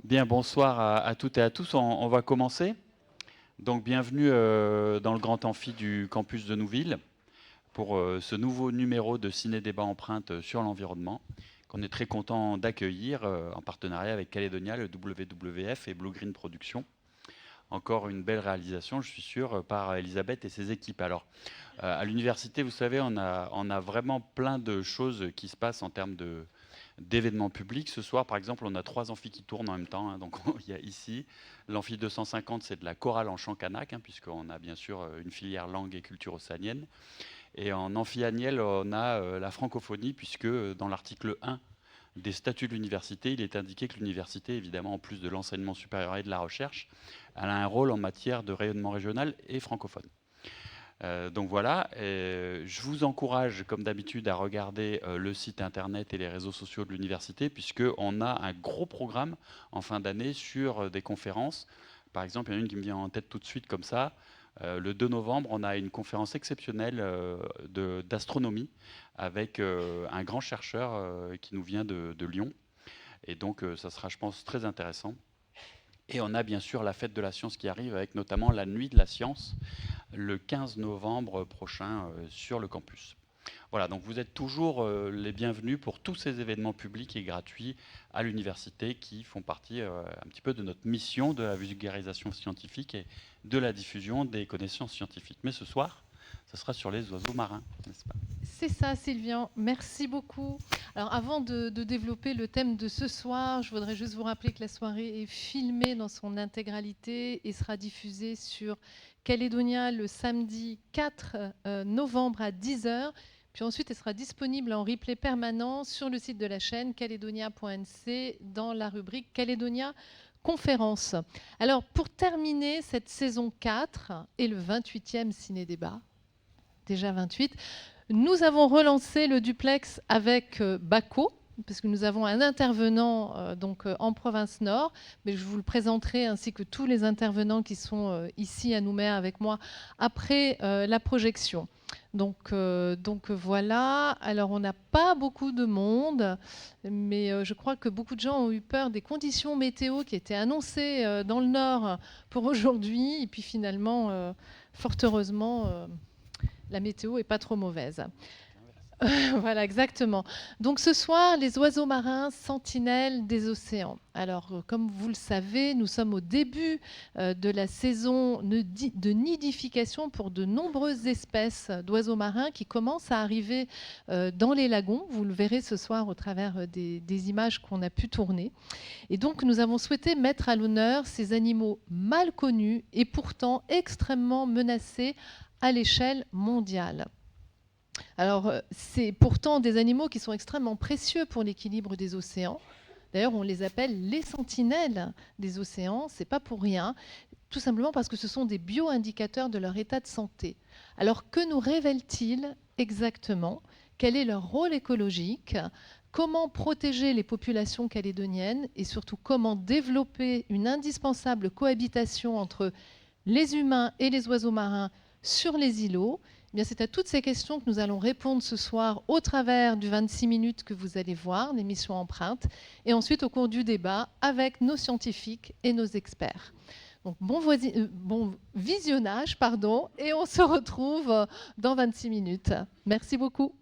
Bien, bonsoir à toutes et à tous. On va commencer. Donc, bienvenue dans le grand amphi du campus de Nouville pour ce nouveau numéro de Ciné-Débat Empreinte sur l'environnement qu'on est très content d'accueillir en partenariat avec Calédonia, le WWF et Blue Green Productions. Encore une belle réalisation, je suis sûr, par Elisabeth et ses équipes. Alors, à l'université, vous savez, on a vraiment plein de choses qui se passent en termes d'événements publics. Ce soir, par exemple, on a 3 amphis qui tournent en même temps, hein. Donc, il y a ici l'amphi 250, c'est de la chorale en chant kanak, hein, puisqu'on a bien sûr une filière langue et culture océanienne. Et en amphi annuel, on a la francophonie, puisque dans l'article 1 des statuts de l'université, il est indiqué que l'université, évidemment, en plus de l'enseignement supérieur et de la recherche, elle a un rôle en matière de rayonnement régional et francophone. Donc voilà, je vous encourage, comme d'habitude, à regarder le site internet et les réseaux sociaux de l'université, puisqu'on a un gros programme en fin d'année sur des conférences. Par exemple, il y en a une qui me vient en tête tout de suite comme ça. Le 2 novembre, on a une conférence exceptionnelle d'astronomie avec un grand chercheur qui nous vient de Lyon. Et donc, ça sera, je pense, très intéressant. Et on a bien sûr la fête de la science qui arrive avec notamment la nuit de la science le 15 novembre prochain sur le campus. Voilà, donc vous êtes toujours les bienvenus pour tous ces événements publics et gratuits à l'université qui font partie un petit peu de notre mission de la vulgarisation scientifique et de la diffusion des connaissances scientifiques. Mais ce soir, ce sera sur les oiseaux marins, n'est-ce pas? C'est ça, Sylvian. Merci beaucoup. Alors, avant de développer le thème de ce soir, je voudrais juste vous rappeler que la soirée est filmée dans son intégralité et sera diffusée sur Calédonia le samedi 4 novembre à 10h. Puis ensuite, elle sera disponible en replay permanent sur le site de la chaîne calédonia.nc dans la rubrique Calédonia Conférence. Alors, pour terminer cette saison 4 et le 28e Ciné-Débat, déjà 28, nous avons relancé le duplex avec Baco, parce que nous avons un intervenant en province nord, mais je vous le présenterai ainsi que tous les intervenants qui sont ici à Nouméa avec moi après la projection. Donc voilà, alors on n'a pas beaucoup de monde, mais je crois que beaucoup de gens ont eu peur des conditions météo qui étaient annoncées dans le nord pour aujourd'hui, et puis finalement, fort heureusement, la météo n'est pas trop mauvaise. Voilà, exactement. Donc ce soir, les oiseaux marins, sentinelles des océans. Alors, comme vous le savez, nous sommes au début de la saison de nidification pour de nombreuses espèces d'oiseaux marins qui commencent à arriver dans les lagons. Vous le verrez ce soir au travers des images qu'on a pu tourner. Et donc, nous avons souhaité mettre à l'honneur ces animaux mal connus et pourtant extrêmement menacés à l'échelle mondiale. Alors, c'est pourtant des animaux qui sont extrêmement précieux pour l'équilibre des océans. D'ailleurs, on les appelle les sentinelles des océans. C'est pas pour rien, tout simplement parce que ce sont des bioindicateurs de leur état de santé. Alors, que nous révèlent-ils exactement? Quel est leur rôle écologique? Comment protéger les populations calédoniennes et surtout comment développer une indispensable cohabitation entre les humains et les oiseaux marins sur les îlots? Eh bien, c'est à toutes ces questions que nous allons répondre ce soir au travers du 26 minutes que vous allez voir, l'émission Empreinte, et ensuite au cours du débat avec nos scientifiques et nos experts. Donc, bon visionnage, et on se retrouve dans 26 minutes. Merci beaucoup.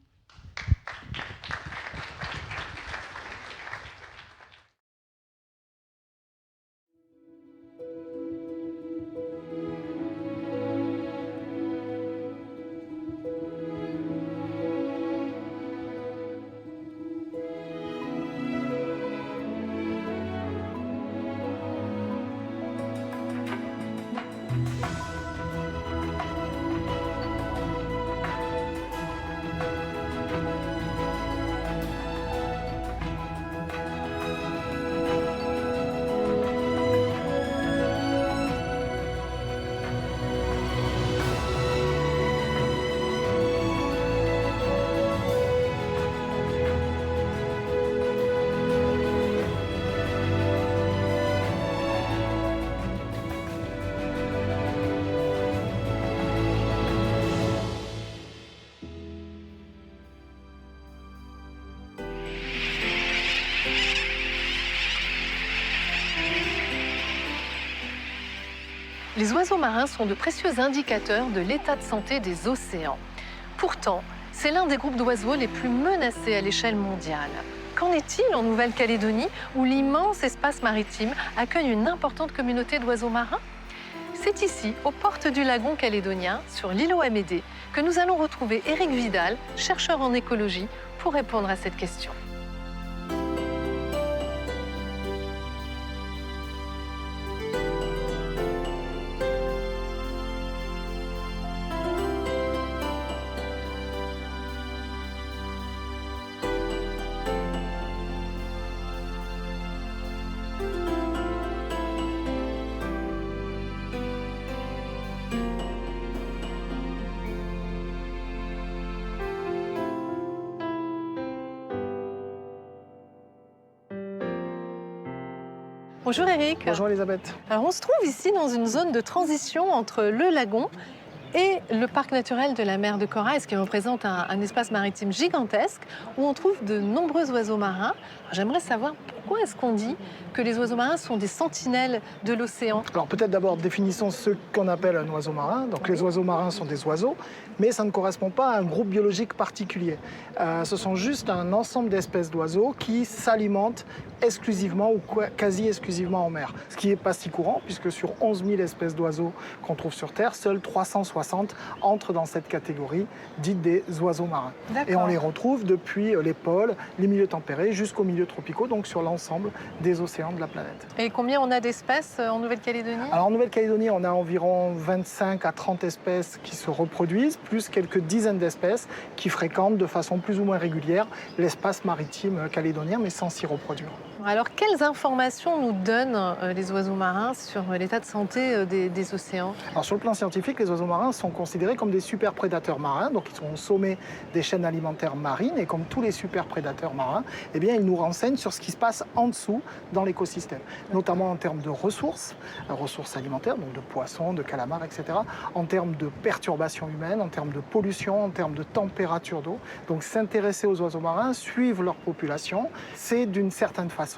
Les oiseaux marins sont de précieux indicateurs de l'état de santé des océans. Pourtant, c'est l'un des groupes d'oiseaux les plus menacés à l'échelle mondiale. Qu'en est-il en Nouvelle-Calédonie, où l'immense espace maritime accueille une importante communauté d'oiseaux marins? C'est ici, aux portes du lagon calédonien, sur l'îlot Amédée, que nous allons retrouver Éric Vidal, chercheur en écologie, pour répondre à cette question. Bonjour Éric. Bonjour Elisabeth. Alors on se trouve ici dans une zone de transition entre le lagon et le parc naturel de la mer de Corail, ce qui représente un espace maritime gigantesque où on trouve de nombreux oiseaux marins. J'aimerais savoir pourquoi est-ce qu'on dit que les oiseaux marins sont des sentinelles de l'océan? Alors peut-être d'abord définissons ce qu'on appelle un oiseau marin. Donc les oiseaux marins sont des oiseaux, mais ça ne correspond pas à un groupe biologique particulier. Ce sont juste un ensemble d'espèces d'oiseaux qui s'alimentent exclusivement ou quasi exclusivement en mer. Ce qui n'est pas si courant, puisque sur 11 000 espèces d'oiseaux qu'on trouve sur Terre, seuls 360 entrent dans cette catégorie dite des oiseaux marins. Et on les retrouve depuis les pôles, les milieux tempérés, jusqu'aux milieux tropicaux, donc sur l'ensemble des océans de la planète. Et combien on a d'espèces en Nouvelle-Calédonie? Alors en Nouvelle-Calédonie, on a environ 25 à 30 espèces qui se reproduisent, plus quelques dizaines d'espèces qui fréquentent de façon plus ou moins régulière l'espace maritime calédonien, mais sans s'y reproduire. Alors, quelles informations nous donnent les oiseaux marins sur l'état de santé des océans? Alors, sur le plan scientifique, les oiseaux marins sont considérés comme des super prédateurs marins, donc ils sont au sommet des chaînes alimentaires marines, et comme tous les super prédateurs marins, eh bien, ils nous renseignent sur ce qui se passe en dessous dans l'écosystème, notamment en termes de ressources alimentaires, donc de poissons, de calamars, etc., en termes de perturbations humaines, en termes de pollution, en termes de température d'eau. Donc, s'intéresser aux oiseaux marins, suivre leur population, c'est d'une certaine façon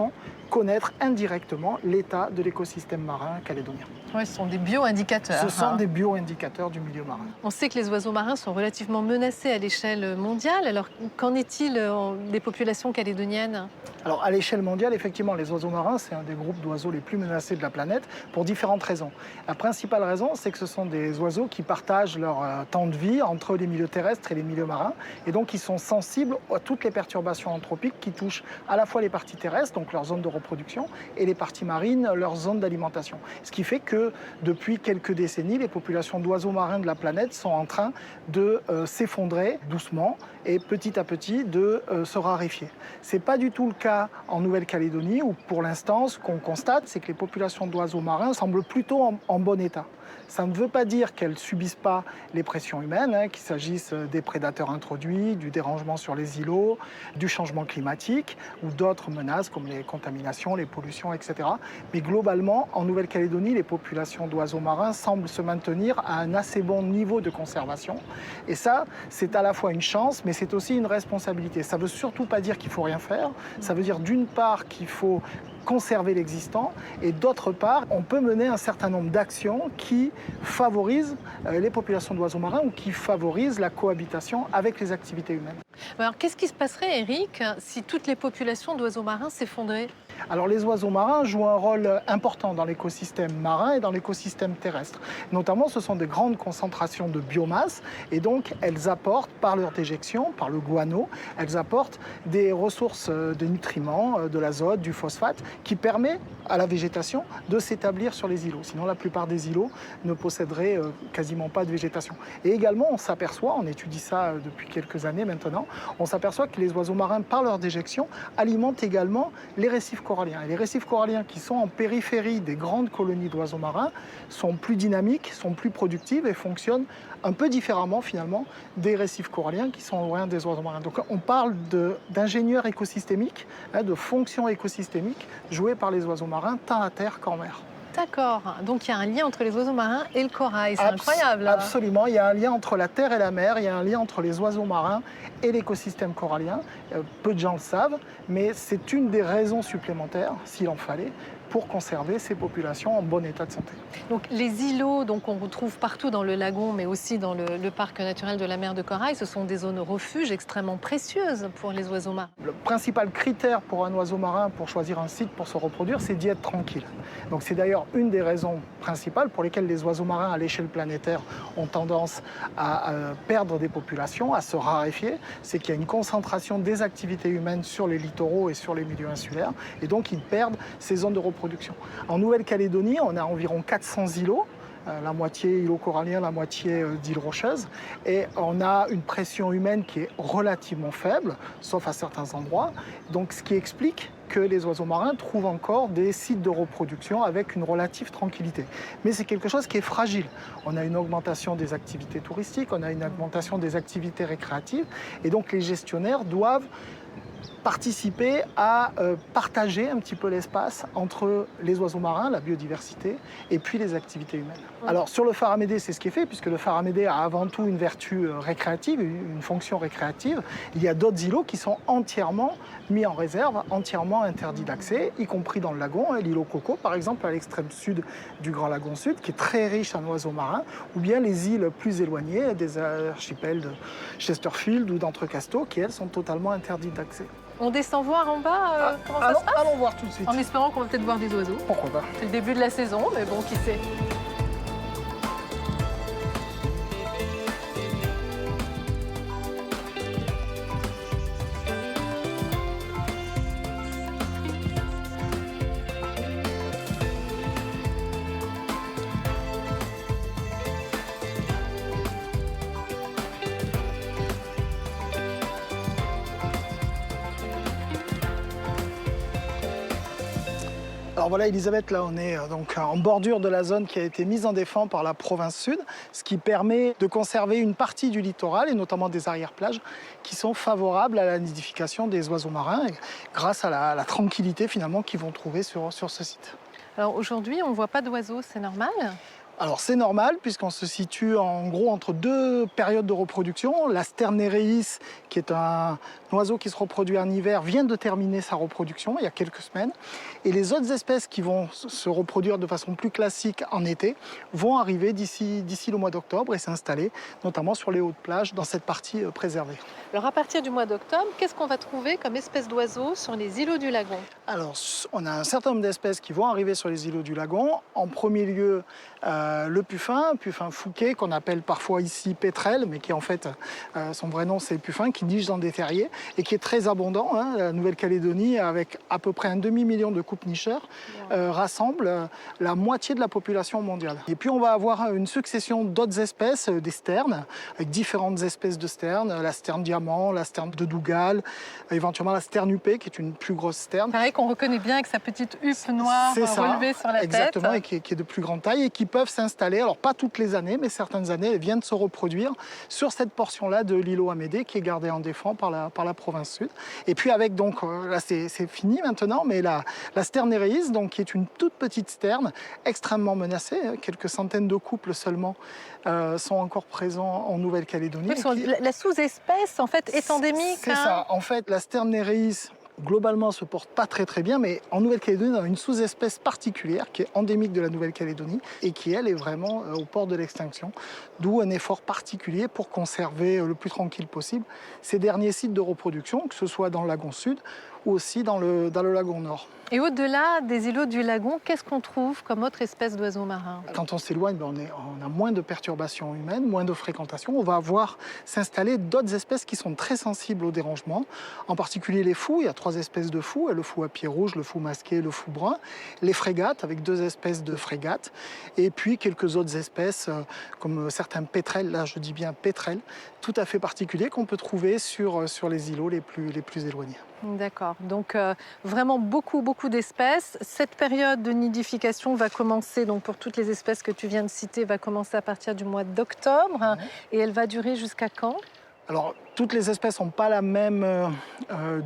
connaître indirectement l'état de l'écosystème marin calédonien. Oui, ce sont des bio-indicateurs. Ce sont des bio-indicateurs du milieu marin. On sait que les oiseaux marins sont relativement menacés à l'échelle mondiale. Alors, qu'en est-il des populations calédoniennes? Alors, à l'échelle mondiale, effectivement, les oiseaux marins, c'est un des groupes d'oiseaux les plus menacés de la planète pour différentes raisons. La principale raison, c'est que ce sont des oiseaux qui partagent leur temps de vie entre les milieux terrestres et les milieux marins. Et donc, ils sont sensibles à toutes les perturbations anthropiques qui touchent à la fois les parties terrestres, donc leur zone de reproduction, et les parties marines, leur zone d'alimentation. Ce qui fait que depuis quelques décennies, les populations d'oiseaux marins de la planète sont en train de s'effondrer doucement et petit à petit de se raréfier. Ce n'est pas du tout le cas en Nouvelle-Calédonie où pour l'instant ce qu'on constate c'est que les populations d'oiseaux marins semblent plutôt en bon état. Ça ne veut pas dire qu'elles ne subissent pas les pressions humaines, qu'il s'agisse des prédateurs introduits, du dérangement sur les îlots, du changement climatique ou d'autres menaces comme les contaminations, les pollutions, etc. Mais globalement, en Nouvelle-Calédonie, les populations d'oiseaux marins semblent se maintenir à un assez bon niveau de conservation. Et ça, c'est à la fois une chance, mais c'est aussi une responsabilité. Ça ne veut surtout pas dire qu'il ne faut rien faire. Ça veut dire d'une part qu'il faut conserver l'existant et d'autre part, on peut mener un certain nombre d'actions qui favorisent les populations d'oiseaux marins ou qui favorisent la cohabitation avec les activités humaines. Alors, qu'est-ce qui se passerait, Éric, si toutes les populations d'oiseaux marins s'effondraient? Alors les oiseaux marins jouent un rôle important dans l'écosystème marin et dans l'écosystème terrestre. Notamment, ce sont de grandes concentrations de biomasse et donc elles apportent par leur déjection, par le guano, elles apportent des ressources de nutriments, de l'azote, du phosphate qui permet à la végétation de s'établir sur les îlots. Sinon, la plupart des îlots ne posséderaient quasiment pas de végétation. Et également, on s'aperçoit, on étudie ça depuis quelques années maintenant, on s'aperçoit que les oiseaux marins, par leur déjection, alimentent également les récifs coralliens. Et les récifs coralliens qui sont en périphérie des grandes colonies d'oiseaux marins sont plus dynamiques, sont plus productives et fonctionnent un peu différemment finalement des récifs coralliens qui sont loin des oiseaux marins. Donc on parle d'ingénieurs écosystémiques, de fonctions écosystémiques jouées par les oiseaux marins tant à terre qu'en mer. D'accord, donc il y a un lien entre les oiseaux marins et le corail, c'est incroyable. Absolument, il y a un lien entre la terre et la mer, il y a un lien entre les oiseaux marins et l'écosystème corallien. Peu de gens le savent, mais c'est une des raisons supplémentaires, s'il en fallait, pour conserver ces populations en bon état de santé. Donc les îlots on retrouve partout dans le lagon, mais aussi dans le parc naturel de la mer de Corail, ce sont des zones refuge extrêmement précieuses pour les oiseaux marins. Le principal critère pour un oiseau marin pour choisir un site pour se reproduire, c'est d'y être tranquille. Donc c'est d'ailleurs une des raisons principales pour lesquelles les oiseaux marins à l'échelle planétaire ont tendance à perdre des populations, à se raréfier. C'est qu'il y a une concentration des activités humaines sur les littoraux et sur les milieux insulaires, et donc ils perdent ces zones de reproduction. En Nouvelle-Calédonie, on a environ 400 îlots, la moitié îlots coralliens, la moitié d'îles rocheuses, et on a une pression humaine qui est relativement faible, sauf à certains endroits, donc ce qui explique que les oiseaux marins trouvent encore des sites de reproduction avec une relative tranquillité. Mais c'est quelque chose qui est fragile. On a une augmentation des activités touristiques, on a une augmentation des activités récréatives, et donc les gestionnaires doivent participer à partager un petit peu l'espace entre les oiseaux marins, la biodiversité, et puis les activités humaines. Alors sur le phare Amédée, c'est ce qui est fait, puisque le phare Amédée a avant tout une vertu récréative, une fonction récréative. Il y a d'autres îlots qui sont entièrement mis en réserve, entièrement interdits d'accès, y compris dans le lagon, l'îlot Coco par exemple, à l'extrême sud du Grand Lagon Sud, qui est très riche en oiseaux marins, ou bien les îles plus éloignées, des archipels de Chesterfield ou d'Entrecasteaux, qui elles sont totalement interdites d'accès. On descend voir en bas comment ça se passe, allons voir tout de suite. en espérant qu'on va peut-être voir des oiseaux. Pourquoi pas. C'est le début de la saison, mais bon, qui sait. Alors voilà Elisabeth, là on est donc en bordure de la zone qui a été mise en défense par la province sud, ce qui permet de conserver une partie du littoral et notamment des arrière-plages qui sont favorables à la nidification des oiseaux marins grâce à la tranquillité finalement qu'ils vont trouver sur ce site. Alors aujourd'hui, on ne voit pas d'oiseaux, c'est normal? Alors c'est normal puisqu'on se situe en gros entre deux périodes de reproduction. La Sterne nereis, qui est un oiseau qui se reproduit en hiver, vient de terminer sa reproduction il y a quelques semaines. Et les autres espèces qui vont se reproduire de façon plus classique en été vont arriver d'ici le mois d'octobre et s'installer notamment sur les hautes plages dans cette partie préservée. Alors à partir du mois d'octobre, qu'est-ce qu'on va trouver comme espèces d'oiseaux sur les îlots du lagon? Alors on a un certain nombre d'espèces qui vont arriver sur les îlots du lagon. En premier lieu, le puffin fouquet, qu'on appelle parfois ici pétrel, mais qui en fait, son vrai nom c'est puffin, qui niche dans des terriers et qui est très abondant. La Nouvelle-Calédonie, avec à peu près un demi-million de couples nicheurs, rassemble la moitié de la population mondiale. Et puis on va avoir une succession d'autres espèces, des sternes, avec différentes espèces de sternes, la sterne diamant, la sterne de Dougal, éventuellement la sterne huppée, qui est une plus grosse sterne. Pareil qu'on reconnaît bien avec sa petite huppe noire relevée sur la tête. Exactement, et qui est de plus grande taille et qui peuvent s'installer, alors pas toutes les années, mais certaines années, elles viennent se reproduire sur cette portion-là de l'îlot Amédée qui est gardée en défense par la province sud. Et puis avec donc, là c'est fini maintenant, mais la Sterne nereis, donc qui est une toute petite sterne extrêmement menacée, quelques centaines de couples seulement sont encore présents en Nouvelle-Calédonie. Oui, la sous-espèce en fait est endémique. C'est ça, en fait la Sterne nereis globalement se porte pas très bien, mais en Nouvelle-Calédonie, on a une sous-espèce particulière qui est endémique de la Nouvelle-Calédonie et qui, elle, est vraiment au port de l'extinction. D'où un effort particulier pour conserver le plus tranquille possible ces derniers sites de reproduction, que ce soit dans le lagon sud ou aussi dans le lagon nord. Et au-delà des îlots du lagon, qu'est-ce qu'on trouve comme autre espèce d'oiseaux marins? Quand on s'éloigne, on a moins de perturbations humaines, moins de fréquentation. On va voir s'installer d'autres espèces qui sont très sensibles au dérangement, en particulier les fous. Il y a 3 espèces de fous, le fou à pied rouge, le fou masqué, le fou brun. Les frégates, avec 2 espèces de frégates. Et puis quelques autres espèces, comme certains pétrels, là je dis bien pétrels, tout à fait particuliers qu'on peut trouver sur les îlots les plus éloignés. D'accord, donc vraiment beaucoup d'espèces. Cette période de nidification va commencer, donc pour toutes les espèces que tu viens de citer, va commencer à partir du mois d'octobre et elle va durer jusqu'à quand? Alors, Toutes les espèces n'ont pas la même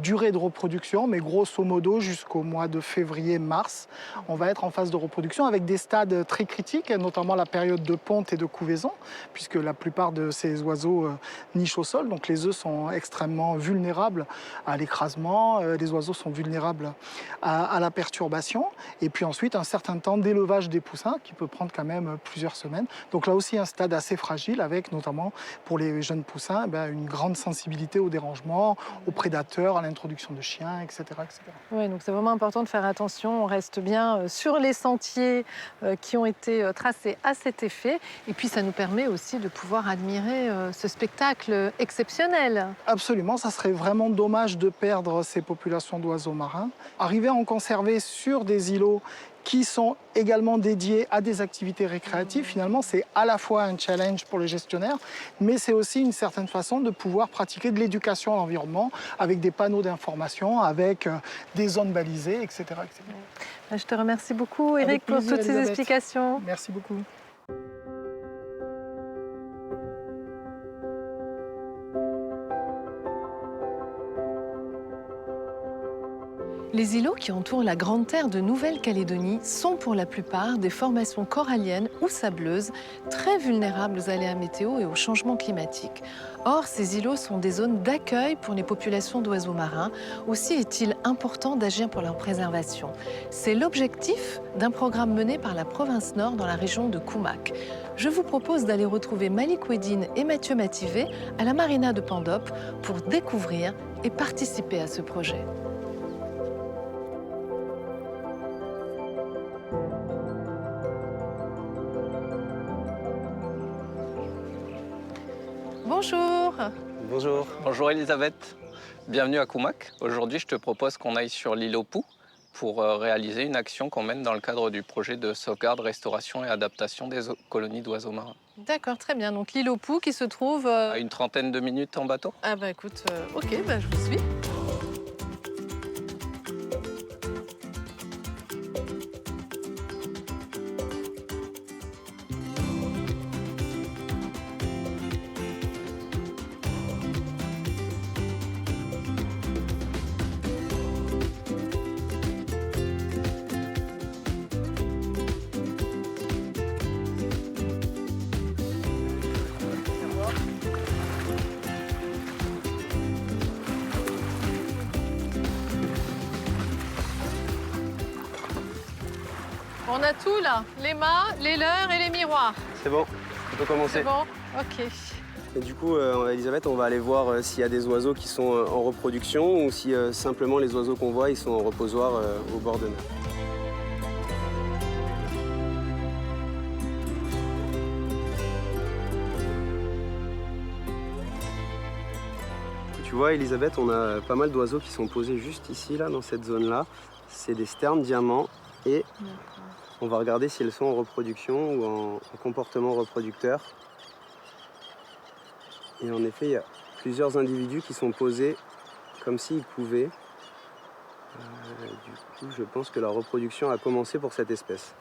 durée de reproduction, mais grosso modo, jusqu'au mois de février-mars, on va être en phase de reproduction avec des stades très critiques, notamment la période de ponte et de couvaison, puisque la plupart de ces oiseaux nichent au sol, donc les œufs sont extrêmement vulnérables à l'écrasement, les oiseaux sont vulnérables à la perturbation, et puis ensuite un certain temps d'élevage des poussins, qui peut prendre quand même plusieurs semaines. Donc là aussi un stade assez fragile, avec notamment pour les jeunes poussins une grande sensibilité aux dérangements, aux prédateurs, à l'introduction de chiens, etc. etc. Oui, donc c'est vraiment important de faire attention. On reste bien sur les sentiers qui ont été tracés à cet effet. Et puis ça nous permet aussi de pouvoir admirer ce spectacle exceptionnel. Absolument, ça serait vraiment dommage de perdre ces populations d'oiseaux marins. Arriver à en conserver sur des îlots qui sont également dédiés à des activités récréatives, finalement, c'est à la fois un challenge pour les gestionnaires, mais c'est aussi une certaine façon de pouvoir pratiquer de l'éducation à l'environnement avec des panneaux d'information, avec des zones balisées, etc. etc. Je te remercie beaucoup, Eric, pour toutes ces explications. Merci beaucoup. Les îlots qui entourent la grande terre de Nouvelle-Calédonie sont pour la plupart des formations coralliennes ou sableuses, très vulnérables aux aléas météo et au changement climatique. Or, ces îlots sont des zones d'accueil pour les populations d'oiseaux marins. Aussi est-il important d'agir pour leur préservation. C'est l'objectif d'un programme mené par la province Nord dans la région de Koumak. Je vous propose d'aller retrouver Malik Wedine et Mathieu Mativet à la marina de Pandop pour découvrir et participer à ce projet. Bonjour. Bonjour. Bonjour Elisabeth, bienvenue à Koumak. Aujourd'hui, je te propose qu'on aille sur l'île au Pou pour réaliser une action qu'on mène dans le cadre du projet de sauvegarde, restauration et adaptation des colonies d'oiseaux marins. D'accord, très bien. Donc l'île au Pou qui se trouve... À une trentaine de minutes en bateau. Ah bah écoute, ok, je vous suis. On a tout là, les mâts, les leurres et les miroirs. C'est bon, on peut commencer. C'est bon, ok. Et du coup, Elisabeth, on va aller voir s'il y a des oiseaux qui sont en reproduction ou si simplement les oiseaux qu'on voit, ils sont en reposoir au bord de mer. Tu vois, Elisabeth, on a pas mal d'oiseaux qui sont posés juste ici, là, dans cette zone-là. C'est des sternes diamants et on va regarder si elles sont en reproduction ou en comportement reproducteur. Et en effet, il y a plusieurs individus qui sont posés comme s'ils couvaient. Du coup, je pense que la reproduction a commencé pour cette espèce.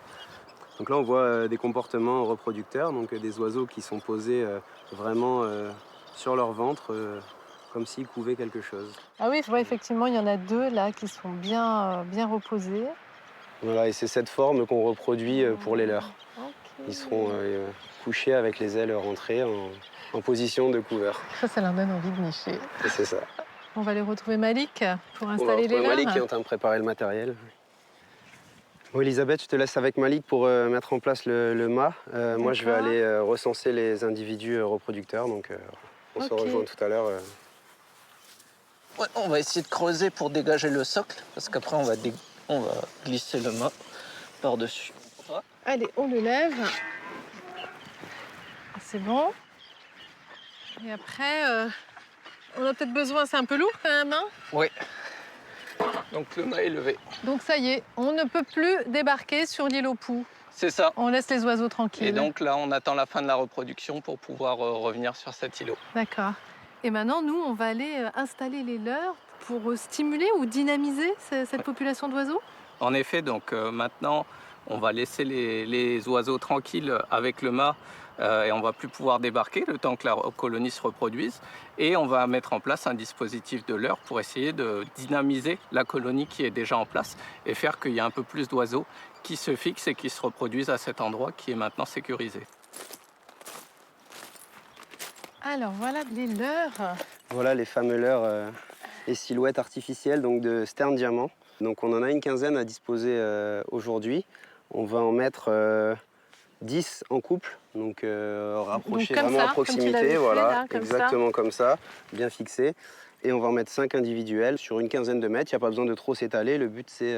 Donc là, on voit des comportements reproducteurs, donc des oiseaux qui sont posés vraiment sur leur ventre, comme s'ils couvaient quelque chose. Ah oui, je vois effectivement, il y en a deux là qui sont bien reposés. Voilà, et c'est cette forme qu'on reproduit pour les leurs. Okay. Ils seront couchés avec les ailes rentrées en position de couvert. Ça leur donne envie de nicher. Et c'est ça. On va aller retrouver Malik pour On va installer les retrouver leurs. Malik qui est en train de préparer le matériel. Bon, Elisabeth, je te laisse avec Malik pour mettre en place le mât. Moi, je vais aller recenser les individus reproducteurs. Donc, on se rejoint tout à l'heure. Ouais, on va essayer de creuser pour dégager le socle, parce qu'après, on va glisser le mât par-dessus. Allez, on le lève. C'est bon. Et après, on a peut-être besoin, c'est un peu lourd quand même, hein? Oui. Donc le mât est levé. Donc ça y est, on ne peut plus débarquer sur l'île au Pou. C'est ça. On laisse les oiseaux tranquilles. Et donc là, on attend la fin de la reproduction pour pouvoir revenir sur cet îlot. D'accord. Et maintenant, nous, on va aller installer les leurs pour stimuler ou dynamiser cette population d'oiseaux? En effet, donc maintenant, on va laisser les oiseaux tranquilles avec le mât et on ne va plus pouvoir débarquer le temps que la colonie se reproduise. Et on va mettre en place un dispositif de leurre pour essayer de dynamiser la colonie qui est déjà en place et faire qu'il y ait un peu plus d'oiseaux qui se fixent et qui se reproduisent à cet endroit qui est maintenant sécurisé. Alors voilà les leurres. Voilà les fameux leurres et silhouettes artificielles donc de sterne diamant. Donc on en a une quinzaine à disposer aujourd'hui. On va en mettre 10 en couple, donc rapprochés comme vraiment ça, à proximité, comme tu l'avais fait, voilà, là, comme exactement ça. comme ça, bien fixé. Et on va en mettre 5 individuels sur une quinzaine de mètres. Il n'y a pas besoin de trop s'étaler. Le but c'est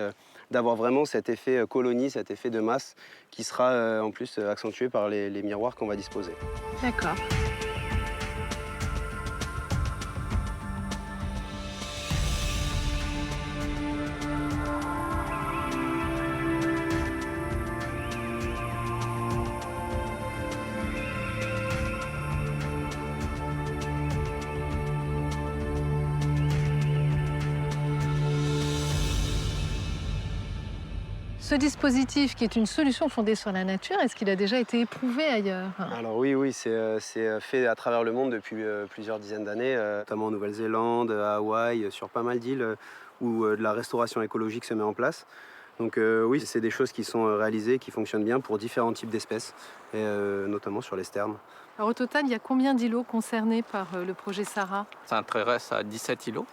d'avoir vraiment cet effet colonie, cet effet de masse qui sera en plus accentué par les miroirs qu'on va disposer. D'accord. Ce dispositif, qui est une solution fondée sur la nature, est-ce qu'il a déjà été éprouvé ailleurs? Alors oui, c'est fait à travers le monde depuis plusieurs dizaines d'années, notamment en Nouvelle-Zélande, à Hawaï, sur pas mal d'îles où de la restauration écologique se met en place. Donc oui, c'est des choses qui sont réalisées, qui fonctionnent bien pour différents types d'espèces, et notamment sur les sternes. Alors au total, il y a combien d'îlots concernés par le projet Sarah? Ça intéresse à 17 îlots,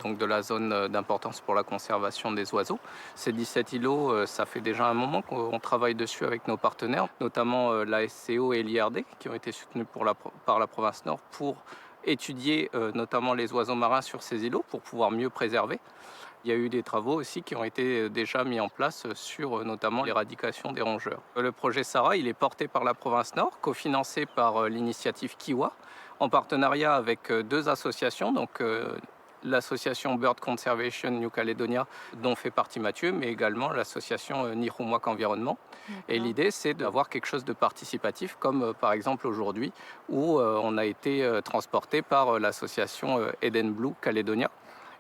donc de la zone d'importance pour la conservation des oiseaux. Ces 17 îlots, ça fait déjà un moment qu'on travaille dessus avec nos partenaires, notamment la SCO et l'IRD, qui ont été soutenus par la province Nord pour étudier notamment les oiseaux marins sur ces îlots pour pouvoir mieux préserver. Il y a eu des travaux aussi qui ont été déjà mis en place sur notamment l'éradication des rongeurs. Le projet Sarah, il est porté par la province Nord, cofinancé par l'initiative Kiwa, en partenariat avec 2 associations, donc l'association Bird Conservation New Caledonia, dont fait partie Mathieu, mais également l'association Nihumwak Environnement. Et l'idée, c'est d'avoir quelque chose de participatif, comme par exemple aujourd'hui, où on a été transporté par l'association Eden Blue Caledonia,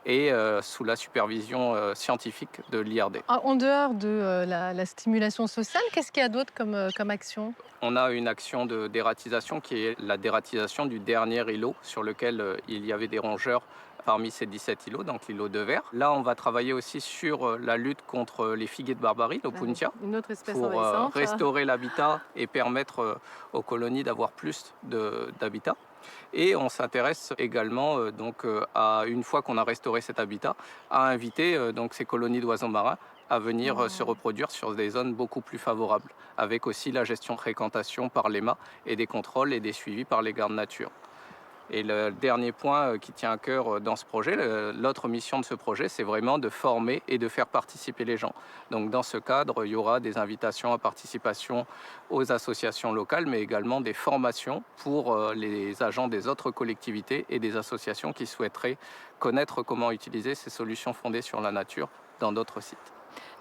et sous la supervision scientifique de l'IRD. En dehors de la stimulation sociale, qu'est-ce qu'il y a d'autre comme action? On a une action de dératisation qui est la dératisation du dernier îlot sur lequel il y avait des rongeurs parmi ces 17 îlots, donc l'îlot de verre. Là, on va travailler aussi sur la lutte contre les figuiers de Barbarie, l'Opuntia, Une autre espèce pour envahissante. restaurer l'habitat et permettre aux colonies d'avoir plus d'habitat. Et on s'intéresse également, à, une fois qu'on a restauré cet habitat, à inviter donc ces colonies d'oiseaux marins à venir se reproduire sur des zones beaucoup plus favorables, avec aussi la gestion de fréquentation par l'EMA et des contrôles et des suivis par les gardes nature. Et le dernier point qui tient à cœur dans ce projet, l'autre mission de ce projet, c'est vraiment de former et de faire participer les gens. Donc dans ce cadre, il y aura des invitations à participation aux associations locales, mais également des formations pour les agents des autres collectivités et des associations qui souhaiteraient connaître comment utiliser ces solutions fondées sur la nature dans d'autres sites.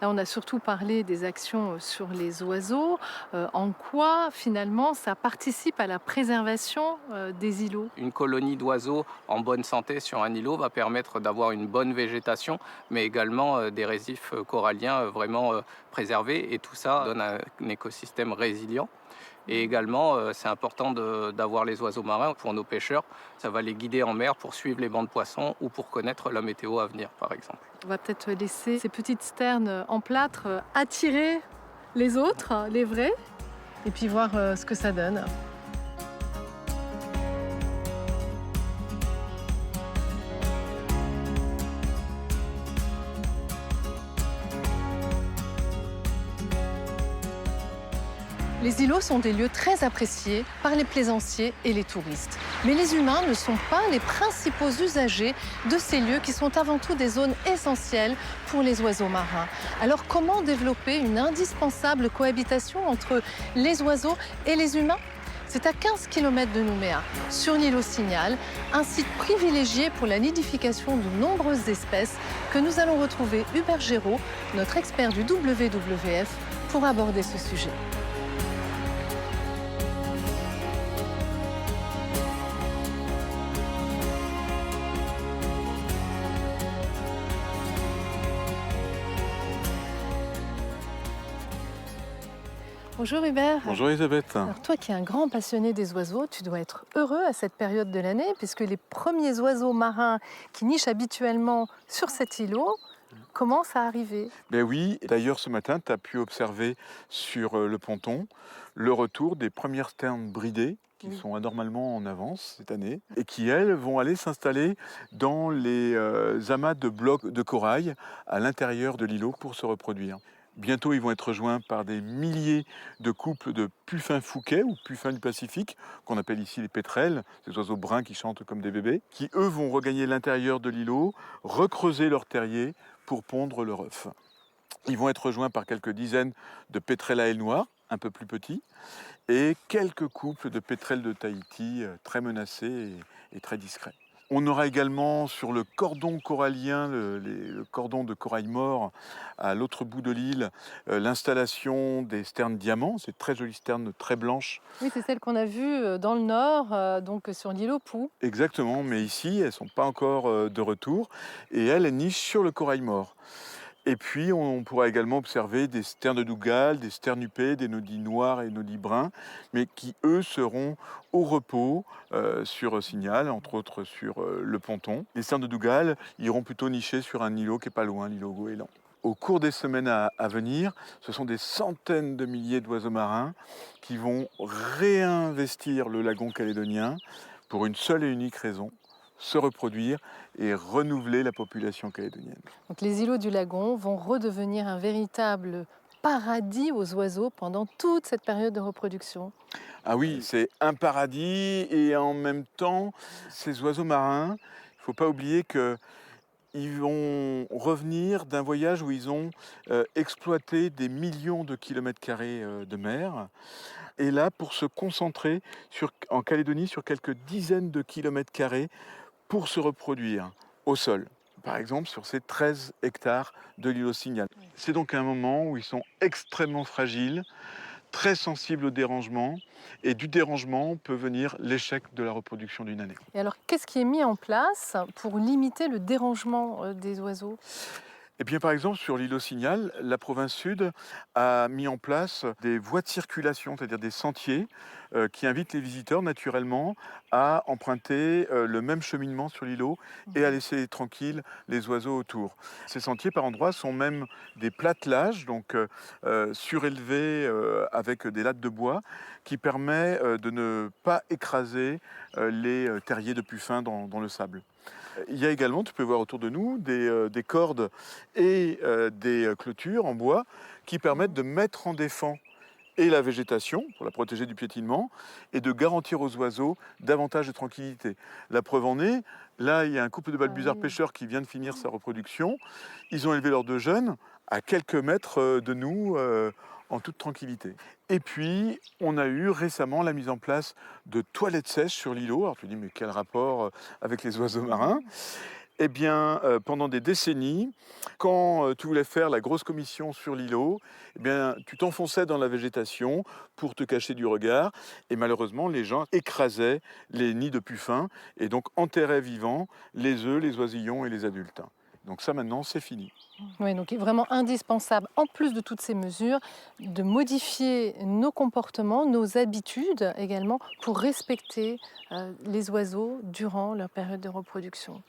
Là, on a surtout parlé des actions sur les oiseaux. En quoi, finalement, ça participe à la préservation des îlots? Une colonie d'oiseaux en bonne santé sur un îlot va permettre d'avoir une bonne végétation, mais également des récifs coralliens vraiment préservés. Et tout ça donne un écosystème résilient. Et également, c'est important d'avoir les oiseaux marins pour nos pêcheurs. Ça va les guider en mer pour suivre les bancs de poissons ou pour connaître la météo à venir, par exemple. On va peut-être laisser ces petites sternes en plâtre attirer les autres, les vrais, et puis voir ce que ça donne. Les îlots sont des lieux très appréciés par les plaisanciers et les touristes. Mais les humains ne sont pas les principaux usagers de ces lieux qui sont avant tout des zones essentielles pour les oiseaux marins. Alors comment développer une indispensable cohabitation entre les oiseaux et les humains? C'est à 15 km de Nouméa, sur l'île au Signal, un site privilégié pour la nidification de nombreuses espèces, que nous allons retrouver Hubert Géraud, notre expert du WWF, pour aborder ce sujet. Bonjour Hubert. Bonjour Elisabeth. Alors toi qui es un grand passionné des oiseaux, tu dois être heureux à cette période de l'année puisque les premiers oiseaux marins qui nichent habituellement sur cet îlot commencent à arriver. Ben oui, d'ailleurs ce matin, tu as pu observer sur le ponton le retour des premières sternes bridées qui Oui. sont anormalement en avance cette année et qui, elles, vont aller s'installer dans les amas de blocs de corail à l'intérieur de l'îlot pour se reproduire. Bientôt, ils vont être rejoints par des milliers de couples de puffins fouquets ou puffins du Pacifique, qu'on appelle ici les pétrels, ces oiseaux bruns qui chantent comme des bébés, qui, eux, vont regagner l'intérieur de l'îlot, recreuser leur terrier pour pondre leur œuf. Ils vont être rejoints par quelques dizaines de pétrels à ailes noires, un peu plus petits, et quelques couples de pétrels de Tahiti très menacés et très discrets. On aura également sur le cordon corallien, le cordon de corail mort à l'autre bout de l'île, l'installation des sternes diamants, ces très jolies sternes très blanches. Oui, c'est celle qu'on a vue dans le nord, donc sur l'île aux Poux. Exactement, mais ici, elles ne sont pas encore de retour et elles nichent sur le corail mort. Et puis, on pourra également observer des sternes dougal, des sternupés, des nodis noirs et nodis bruns, mais qui, eux, seront au repos sur Signal, entre autres sur le ponton. Les sternes de dougal iront plutôt nicher sur un îlot qui n'est pas loin, l'îlot Goéland. Au cours des semaines à venir, ce sont des centaines de milliers d'oiseaux marins qui vont réinvestir le lagon calédonien pour une seule et unique raison, se reproduire et renouveler la population calédonienne. Donc les îlots du lagon vont redevenir un véritable paradis aux oiseaux pendant toute cette période de reproduction. Ah oui, c'est un paradis et en même temps, ces oiseaux marins, il ne faut pas oublier qu'ils vont revenir d'un voyage où ils ont exploité des millions de kilomètres carrés de mer. Et là, pour se concentrer en Calédonie sur quelques dizaines de kilomètres carrés pour se reproduire au sol. Par exemple, sur ces 13 hectares de l'îlot Signal. C'est donc un moment où ils sont extrêmement fragiles, très sensibles au dérangement, et du dérangement peut venir l'échec de la reproduction d'une année. Et alors, qu'est-ce qui est mis en place pour limiter le dérangement des oiseaux ? Eh bien, par exemple, sur l'îlot Signal, la province sud a mis en place des voies de circulation, c'est-à-dire des sentiers qui invitent les visiteurs naturellement à emprunter le même cheminement sur l'îlot et à laisser tranquilles les oiseaux autour. Ces sentiers, par endroits, sont même des plâtelages, donc surélevés avec des lattes de bois, qui permet de ne pas écraser les terriers de puffins dans le sable. Il y a également, tu peux voir autour de nous, des cordes et des clôtures en bois qui permettent de mettre en défense et la végétation pour la protéger du piétinement et de garantir aux oiseaux davantage de tranquillité. La preuve en est, là il y a un couple de balbuzards pêcheurs qui vient de finir sa reproduction. Ils ont élevé leurs deux jeunes à quelques mètres de nous en toute tranquillité. Et puis, on a eu récemment la mise en place de toilettes sèches sur l'îlot. Alors tu dis, mais quel rapport avec les oiseaux marins ? Eh bien, pendant des décennies, quand tu voulais faire la grosse commission sur l'îlot, eh bien, tu t'enfonçais dans la végétation pour te cacher du regard. Et malheureusement, les gens écrasaient les nids de puffins et donc enterraient vivants les œufs, les oisillons et les adultes. Donc ça, maintenant, c'est fini. Oui, donc il est vraiment indispensable, en plus de toutes ces mesures, de modifier nos comportements, nos habitudes également, pour respecter les oiseaux durant leur période de reproduction.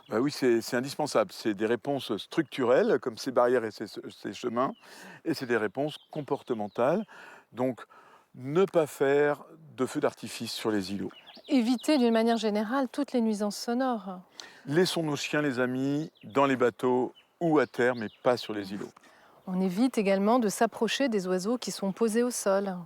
Bah oui, c'est indispensable. C'est des réponses structurelles, comme ces barrières et ces chemins, et c'est des réponses comportementales. Donc, ne pas faire de feux d'artifice sur les îlots. Éviter d'une manière générale toutes les nuisances sonores. Laissons nos chiens, les amis, dans les bateaux ou à terre, mais pas sur les îlots. On évite également de s'approcher des oiseaux qui sont posés au sol.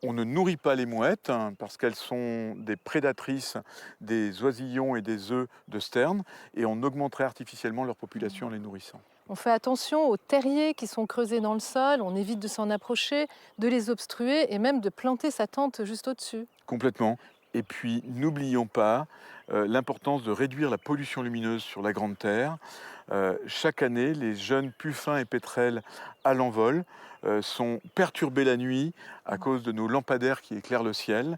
On ne nourrit pas les mouettes parce qu'elles sont des prédatrices des oisillons et des œufs de sterne et on augmenterait artificiellement leur population en les nourrissant. On fait attention aux terriers qui sont creusés dans le sol, on évite de s'en approcher, de les obstruer et même de planter sa tente juste au-dessus. Complètement. Et puis, n'oublions pas l'importance de réduire la pollution lumineuse sur la Grande Terre. Chaque année, les jeunes puffins et pétrels à l'envol sont perturbés la nuit à cause de nos lampadaires qui éclairent le ciel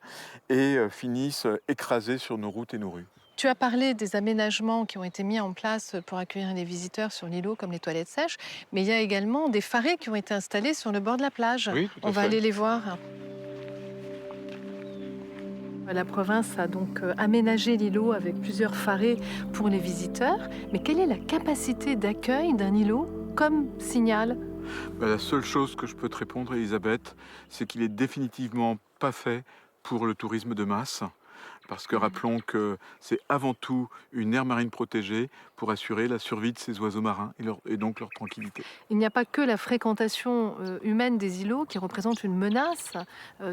et finissent écrasés sur nos routes et nos rues. Tu as parlé des aménagements qui ont été mis en place pour accueillir les visiteurs sur l'îlot, comme les toilettes sèches, mais il y a également des farets qui ont été installés sur le bord de la plage. Oui, tout à On va fait. aller les voir. La province a donc aménagé l'îlot avec plusieurs farets pour les visiteurs. Mais quelle est la capacité d'accueil d'un îlot comme Signal? La seule chose que je peux te répondre, Elisabeth, c'est qu'il est définitivement pas fait pour le tourisme de masse. Parce que rappelons que c'est avant tout une aire marine protégée pour assurer la survie de ces oiseaux marins et donc leur tranquillité. Il n'y a pas que la fréquentation humaine des îlots qui représente une menace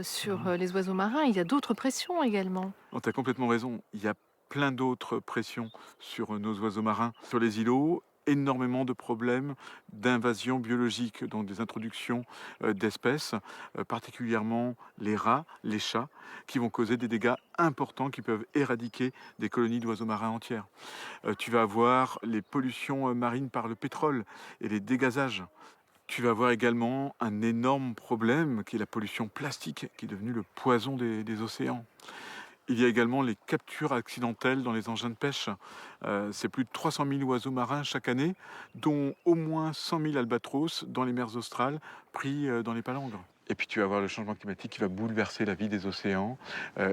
sur les oiseaux marins, il y a d'autres pressions également. Tu as complètement raison, il y a plein d'autres pressions sur nos oiseaux marins. Sur les îlots, énormément de problèmes d'invasion biologique, donc des introductions d'espèces, particulièrement les rats, les chats, qui vont causer des dégâts importants qui peuvent éradiquer des colonies d'oiseaux marins entières. Tu vas avoir les pollutions marines par le pétrole et les dégazages. Tu vas avoir également un énorme problème qui est la pollution plastique, qui est devenue le poison des océans. Il y a également les captures accidentelles dans les engins de pêche. C'est plus de 300 000 oiseaux marins chaque année, dont au moins 100 000 albatros dans les mers australes, pris dans les palangres. Et puis tu vas avoir le changement climatique qui va bouleverser la vie des océans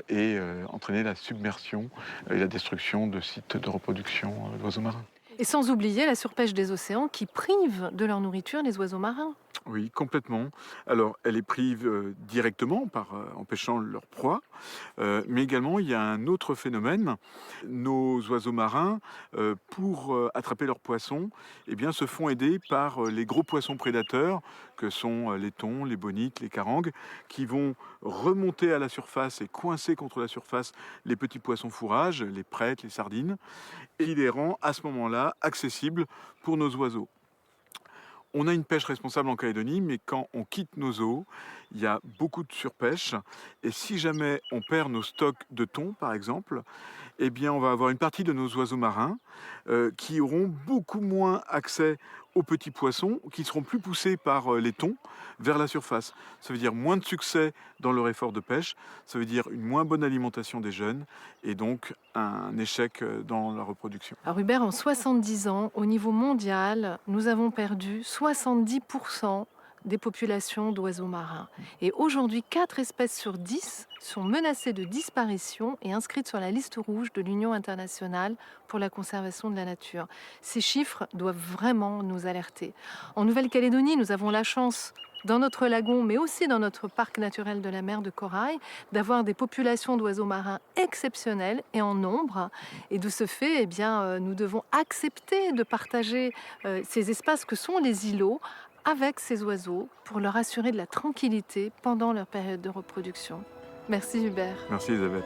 et entraîner la submersion et la destruction de sites de reproduction d'oiseaux marins. Et sans oublier la surpêche des océans qui prive de leur nourriture les oiseaux marins. Oui, complètement. Alors, elle les prive directement en pêchant leur proie, mais également il y a un autre phénomène. Nos oiseaux marins, pour attraper leurs poissons, eh bien, se font aider par les gros poissons prédateurs, que sont les thons, les bonites, les carangues, qui vont remonter à la surface et coincer contre la surface les petits poissons fourrages, les prêtres, les sardines, et il les rend à ce moment-là accessibles pour nos oiseaux. On a une pêche responsable en Calédonie, mais quand on quitte nos eaux, il y a beaucoup de surpêche. Et si jamais on perd nos stocks de thon, par exemple, eh bien, on va avoir une partie de nos oiseaux marins qui auront beaucoup moins accès aux petits poissons, qui seront plus poussés par les thons vers la surface. Ça veut dire moins de succès dans leur effort de pêche, ça veut dire une moins bonne alimentation des jeunes et donc un échec dans la reproduction. Alors Hubert, en 70 ans, au niveau mondial, nous avons perdu 70% des populations d'oiseaux marins. Et aujourd'hui, 4 espèces sur 10 sont menacées de disparition et inscrites sur la liste rouge de l'Union internationale pour la conservation de la nature. Ces chiffres doivent vraiment nous alerter. En Nouvelle-Calédonie, nous avons la chance, dans notre lagon, mais aussi dans notre parc naturel de la mer de Corail, d'avoir des populations d'oiseaux marins exceptionnelles et en nombre. Et de ce fait, eh bien, nous devons accepter de partager ces espaces que sont les îlots avec ces oiseaux pour leur assurer de la tranquillité pendant leur période de reproduction. Merci Hubert. Merci Elisabeth.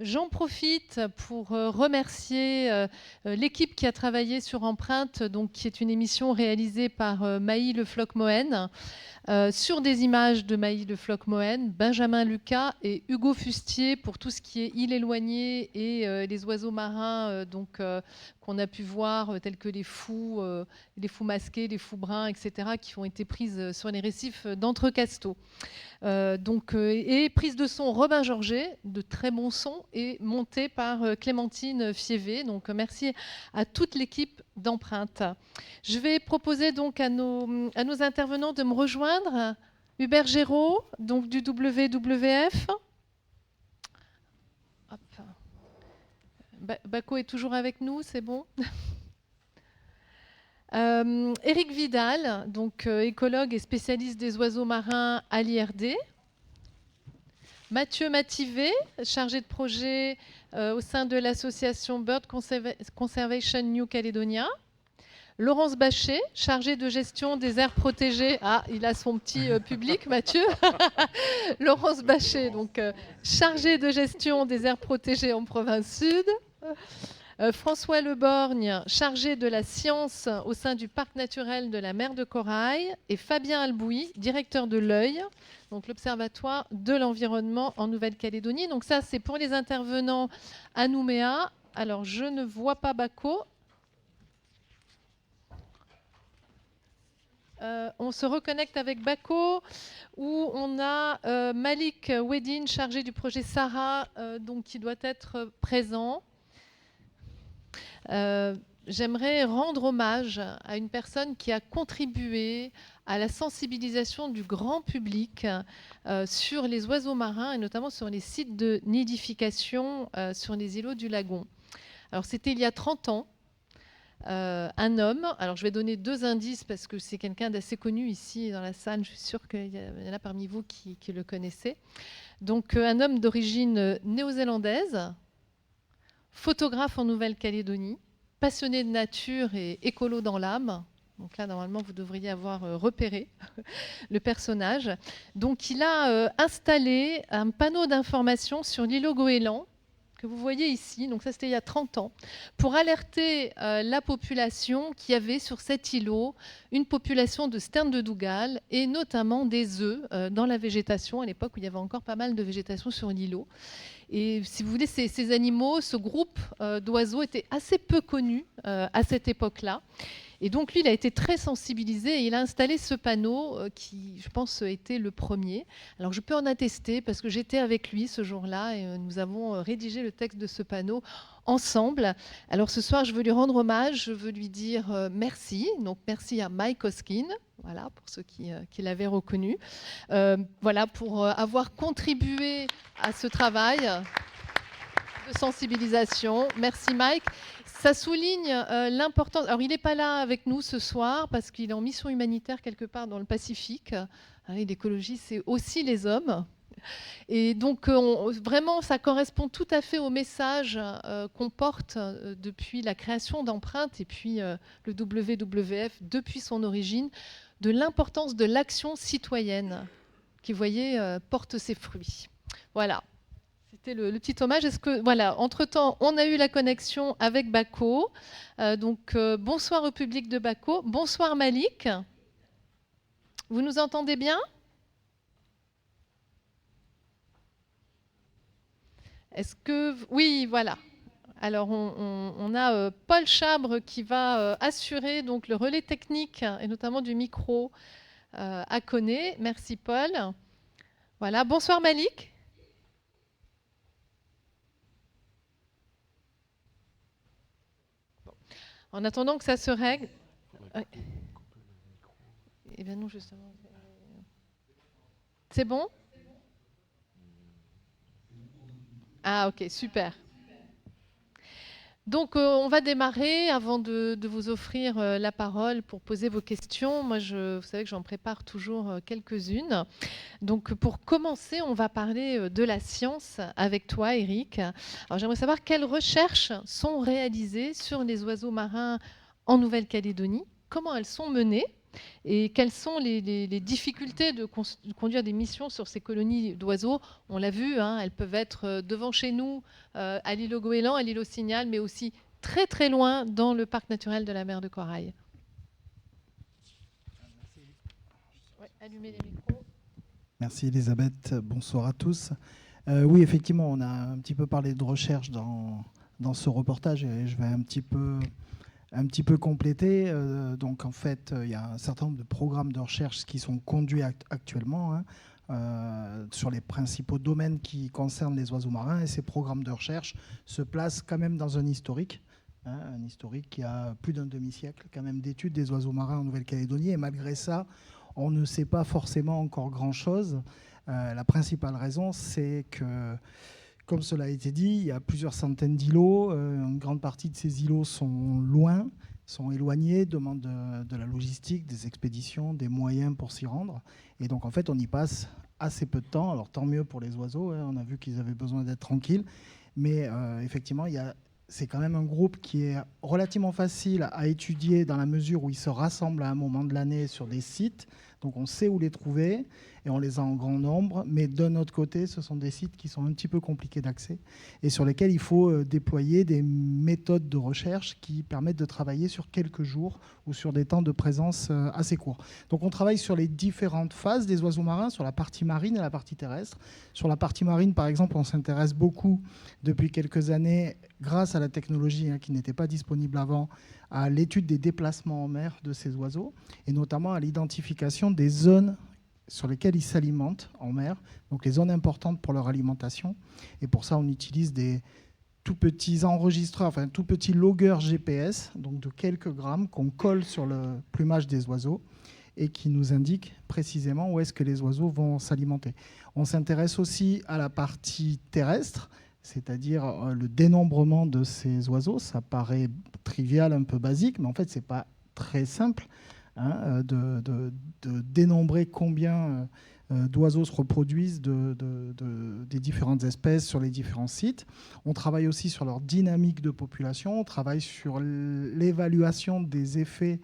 J'en profite pour remercier l'équipe qui a travaillé sur Empreinte, donc, qui est une émission réalisée par Maï Le Floch-Mohen, sur des images de Maï Le Floch-Mohen, Benjamin Lucas et Hugo Fustier pour tout ce qui est îles éloignées et les oiseaux marins qu'on a pu voir, tels que les fous masqués, les fous bruns, etc., qui ont été prises sur les récifs d'Entrecasteaux. Et prise de son Robin Georget, de très bons sons, et montée par Clémentine Fievé. Donc merci à toute l'équipe d'Empreinte. Je vais proposer donc à nos intervenants de me rejoindre. Hubert Géraud, donc du WWF. Hop. Bako est toujours avec nous, c'est bon. Éric Vidal, donc écologue et spécialiste des oiseaux marins à l'IRD. Mathieu Mativet, chargé de projet au sein de l'association Bird Conservation New Caledonia. Laurence Bachet, chargée de gestion des aires protégées. Ah, il a son petit public, Mathieu. Laurence Bachet, donc chargée de gestion des aires protégées en province sud. François Leborgne, chargé de la science au sein du parc naturel de la mer de Corail, et Fabien Albouy, directeur de l'œil, donc l'Observatoire de l'environnement en Nouvelle-Calédonie. Donc ça, c'est pour les intervenants à Nouméa. Alors, je ne vois pas Bako. On se reconnecte avec Bako, où on a Malik Wedin, chargé du projet Sarah, donc qui doit être présent. J'aimerais rendre hommage à une personne qui a contribué à la sensibilisation du grand public sur les oiseaux marins et notamment sur les sites de nidification sur les îlots du lagon. Alors c'était il y a 30 ans. Un homme, alors je vais donner 2 indices parce que c'est quelqu'un d'assez connu ici dans la salle, je suis sûre qu'il y en a parmi vous qui le connaissez. Donc un homme d'origine néo-zélandaise, photographe en Nouvelle-Calédonie, passionné de nature et écolo dans l'âme. Donc là, normalement, vous devriez avoir repéré le personnage. Donc il a installé un panneau d'information sur l'îlot Goéland, que vous voyez ici, donc ça c'était il y a 30 ans, pour alerter la population qu'il y avait sur cet îlot une population de sternes de Dougal et notamment des œufs dans la végétation, à l'époque où il y avait encore pas mal de végétation sur l'îlot. Et si vous voulez, ces animaux, ce groupe d'oiseaux était assez peu connu à cette époque-là. Et donc lui, il a été très sensibilisé et il a installé ce panneau qui, je pense, était le premier. Alors je peux en attester parce que j'étais avec lui ce jour-là et nous avons rédigé le texte de ce panneau ensemble. Alors ce soir, je veux lui rendre hommage, je veux lui dire merci. Donc merci à Mike Hoskin, voilà, pour ceux qui l'avaient reconnu, voilà, pour avoir contribué à ce travail de sensibilisation. Merci Mike. Ça souligne l'importance. Alors, il n'est pas là avec nous ce soir parce qu'il est en mission humanitaire quelque part dans le Pacifique. L'écologie, c'est aussi les hommes. Et donc, vraiment, ça correspond tout à fait au message qu'on porte depuis la création d'Empreinte et puis le WWF depuis son origine, de l'importance de l'action citoyenne qui, vous voyez, porte ses fruits. Voilà. C'était le petit hommage. Est-ce que, voilà, entre-temps, on a eu la connexion avec Bako. Donc, bonsoir au public de Bako. Bonsoir Malik. Vous nous entendez bien ? Est-ce que... Oui, voilà. Alors, on a Paul Chabre qui va assurer donc, le relais technique et notamment du micro à Koné. Merci Paul. Voilà. Bonsoir Malik. En attendant que ça se règle... Eh bien non, justement. C'est bon ? Ah ok, super. Donc on va démarrer avant de vous offrir la parole pour poser vos questions. Moi, vous savez que j'en prépare toujours quelques-unes. Donc pour commencer, on va parler de la science avec toi, Eric. Alors j'aimerais savoir quelles recherches sont réalisées sur les oiseaux marins en Nouvelle-Calédonie, comment elles sont menées et quelles sont les difficultés de conduire des missions sur ces colonies d'oiseaux. On l'a vu, hein, elles peuvent être devant chez nous, à l'îlot Goéland, à l'îlot Signal, mais aussi très très loin dans le parc naturel de la mer de Corail. Ouais, allumez les micros. Merci Elisabeth, bonsoir à tous. Oui, effectivement, on a un petit peu parlé de recherche dans ce reportage et je vais un petit peu compléter. Donc en fait, il y a un certain nombre de programmes de recherche qui sont conduits actuellement sur les principaux domaines qui concernent les oiseaux marins et ces programmes de recherche se placent quand même dans un historique. Un historique qui a plus d'un demi-siècle quand même d'études des oiseaux marins en Nouvelle-Calédonie et malgré ça, on ne sait pas forcément encore grand-chose. La principale raison, c'est que, comme cela a été dit, il y a plusieurs centaines d'îlots. Une grande partie de ces îlots sont loin, sont éloignés, demandent de la logistique, des expéditions, des moyens pour s'y rendre. Et donc, en fait, on y passe assez peu de temps. Alors, tant mieux pour les oiseaux. On a vu qu'ils avaient besoin d'être tranquilles. Mais effectivement, c'est quand même un groupe qui est relativement facile à étudier dans la mesure où ils se rassemblent à un moment de l'année sur des sites. Donc on sait où les trouver. et on les a en grand nombre, mais d'un autre côté, ce sont des sites qui sont un petit peu compliqués d'accès et sur lesquels il faut déployer des méthodes de recherche qui permettent de travailler sur quelques jours ou sur des temps de présence assez courts. Donc on travaille sur les différentes phases des oiseaux marins, sur la partie marine et la partie terrestre. Sur la partie marine, par exemple, on s'intéresse beaucoup depuis quelques années, grâce à la technologie qui n'était pas disponible avant, à l'étude des déplacements en mer de ces oiseaux, et notamment à l'identification des zones sur lesquelles ils s'alimentent en mer, donc les zones importantes pour leur alimentation. Et pour ça, on utilise des tout petits enregistreurs, enfin tout petits loggers GPS, donc de quelques grammes, qu'on colle sur le plumage des oiseaux et qui nous indiquent précisément où est-ce que les oiseaux vont s'alimenter. On s'intéresse aussi à la partie terrestre, c'est-à-dire le dénombrement de ces oiseaux. Ça paraît trivial, un peu basique, mais en fait, ce n'est pas très simple de dénombrer combien d'oiseaux se reproduisent des différentes espèces sur les différents sites. On travaille aussi sur leur dynamique de population, on travaille sur l'évaluation des effets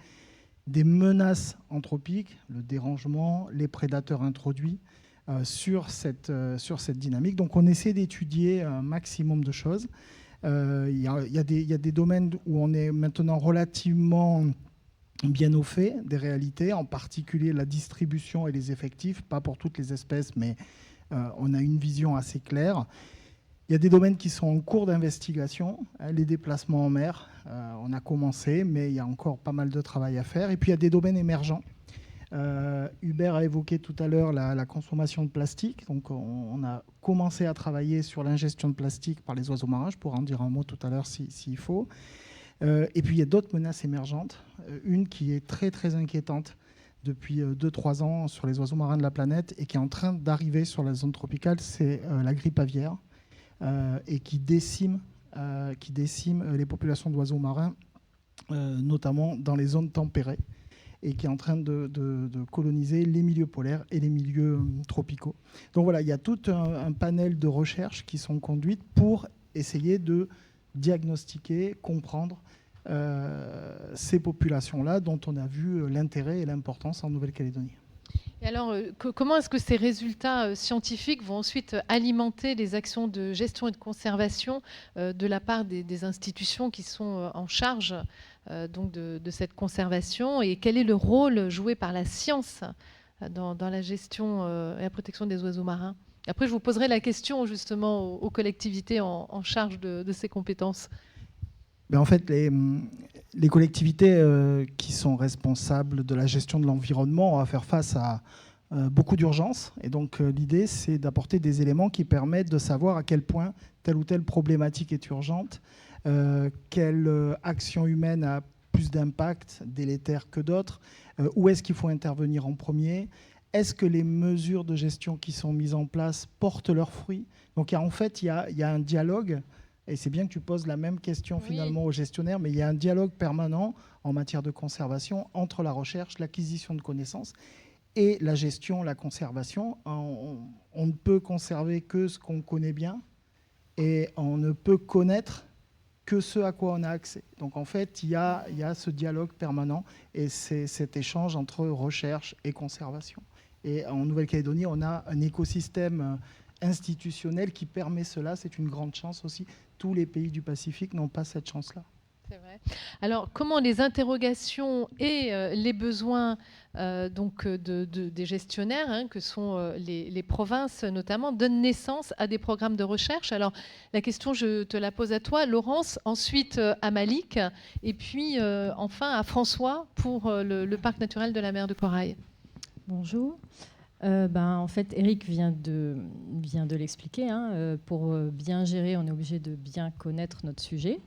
des menaces anthropiques, le dérangement, les prédateurs introduits, sur cette dynamique. Donc on essaie d'étudier un maximum de choses. Il y a des domaines où on est maintenant relativement bien au fait des réalités, en particulier la distribution et les effectifs, pas pour toutes les espèces, mais on a une vision assez claire. Il y a des domaines qui sont en cours d'investigation, les déplacements en mer, on a commencé, mais il y a encore pas mal de travail à faire. Et puis il y a des domaines émergents. Hubert a évoqué tout à l'heure la consommation de plastique. Donc on a commencé à travailler sur l'ingestion de plastique par les oiseaux marins. Je pourrais en dire un mot tout à l'heure s'il faut. Et puis il y a d'autres menaces émergentes. Une qui est très très inquiétante depuis 2-3 ans sur les oiseaux marins de la planète et qui est en train d'arriver sur la zone tropicale, c'est la grippe aviaire et qui décime les populations d'oiseaux marins, notamment dans les zones tempérées, et qui est en train de coloniser les milieux polaires et les milieux tropicaux. Donc voilà, il y a tout un panel de recherches qui sont conduites pour essayer de diagnostiquer, comprendre ces populations-là dont on a vu l'intérêt et l'importance en Nouvelle-Calédonie. Et alors, comment est-ce que ces résultats scientifiques vont ensuite alimenter les actions de gestion et de conservation de la part des institutions qui sont en charge donc de cette conservation, et quel est le rôle joué par la science dans la gestion et la protection des oiseaux marins? Après, je vous poserai la question justement aux collectivités en charge de ces compétences. Ben en fait, les collectivités qui sont responsables de la gestion de l'environnement vont faire face à beaucoup d'urgences. Et donc, l'idée, c'est d'apporter des éléments qui permettent de savoir à quel point telle ou telle problématique est urgente, quelle action humaine a plus d'impact délétère que d'autres, où est-ce qu'il faut intervenir en premier, est-ce que les mesures de gestion qui sont mises en place portent leurs fruits. Donc, en fait, il y a un dialogue. Et c'est bien que tu poses la même question finalement aux gestionnaires, mais il y a un dialogue permanent en matière de conservation entre la recherche, l'acquisition de connaissances et la gestion, la conservation. On ne peut conserver que ce qu'on connaît bien et on ne peut connaître que ce à quoi on a accès. Donc en fait, il y a ce dialogue permanent et c'est cet échange entre recherche et conservation. Et en Nouvelle-Calédonie, on a un écosystème institutionnel qui permet cela. C'est une grande chance aussi. Tous les pays du Pacifique n'ont pas cette chance-là. C'est vrai. Alors, comment les interrogations et les besoins des gestionnaires, que sont les provinces notamment, donnent naissance à des programmes de recherche? Alors, la question, je te la pose à toi, Laurence, ensuite à Malik, et puis enfin à François pour le parc naturel de la mer de Corail. Bonjour. En fait, Eric vient de l'expliquer. Pour bien gérer, on est obligé de bien connaître notre sujet.